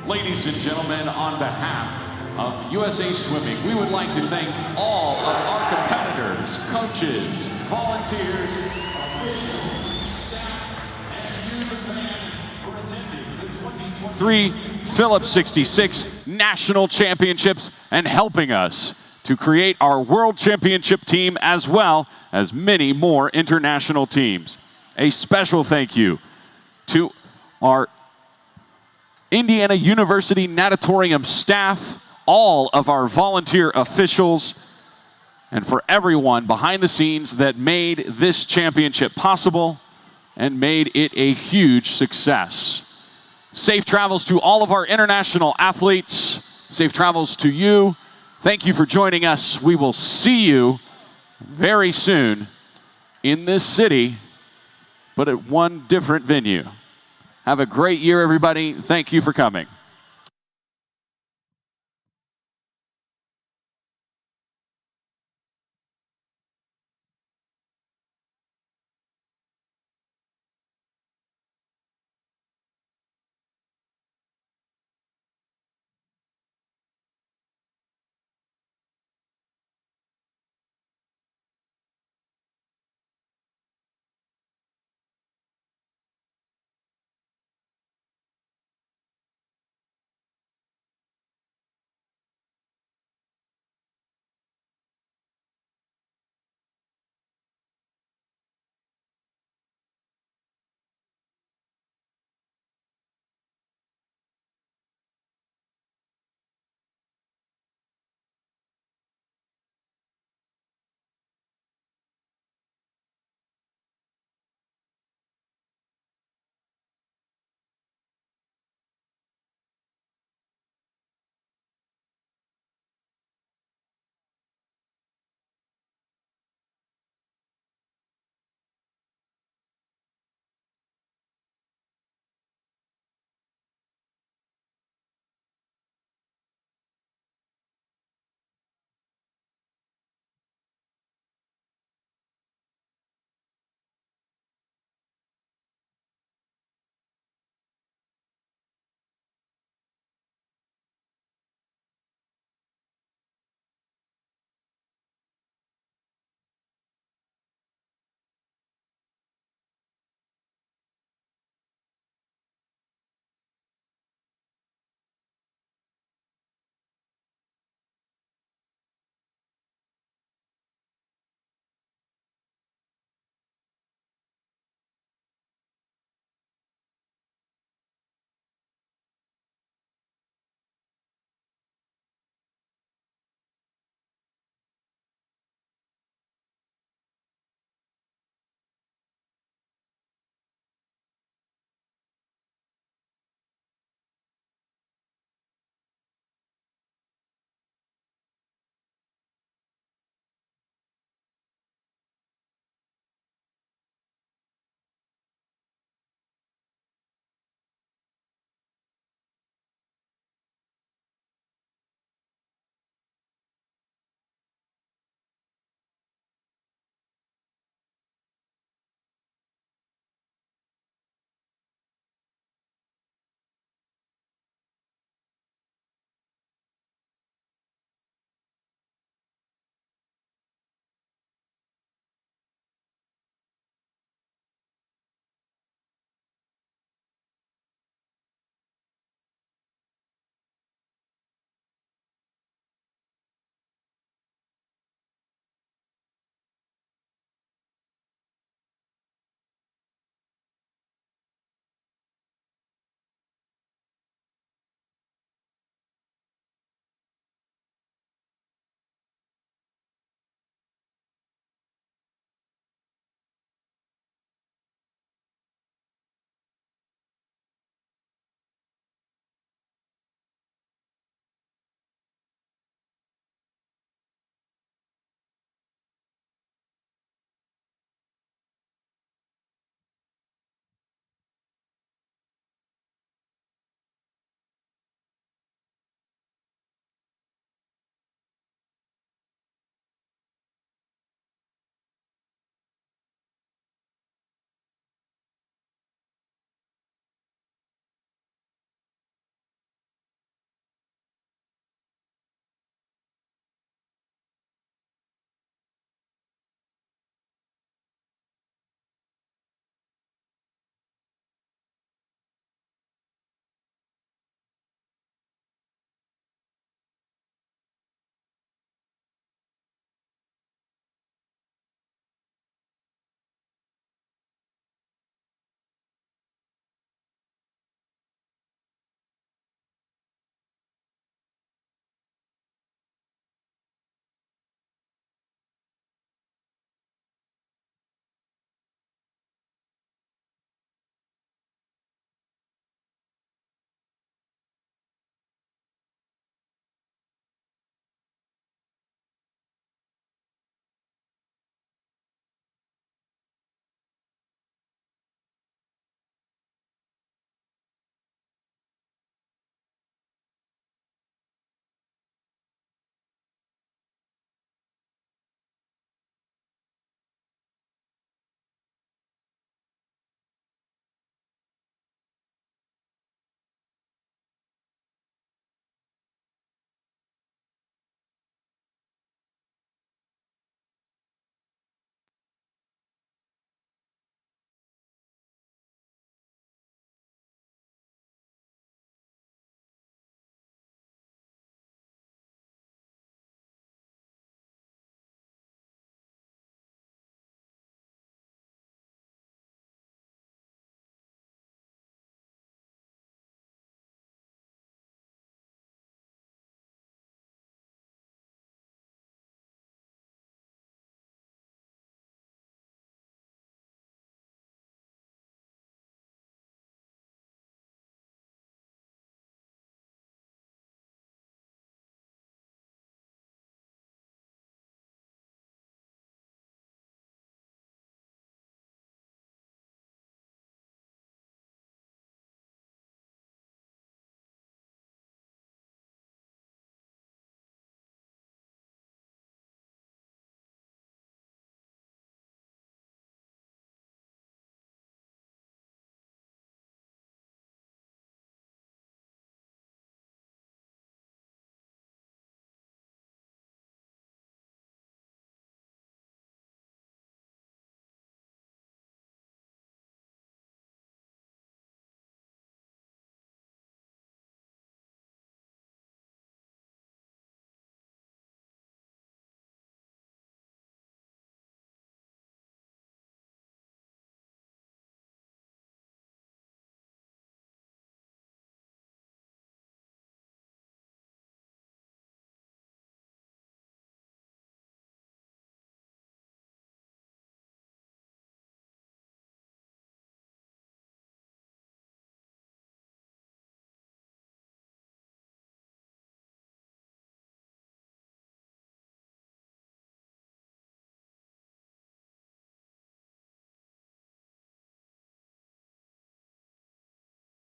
Speaker 13: Ladies and gentlemen, on behalf of USA Swimming, we would like to thank all of our competitors, coaches, volunteers, officials, staff, and you, the fan, for attending the 2023 Phillips 66 National Championships and helping us to create our World Championship team as well as many more international teams. A special thank you to our Indiana University Natatorium staff, all of our volunteer officials, and for everyone behind the scenes that made this championship possible and made it a huge success. Safe travels to all of our international athletes. Safe travels to you. Thank you for joining us. We will see you very soon in this city, but at one different venue. Have a great year, everybody. Thank you for coming.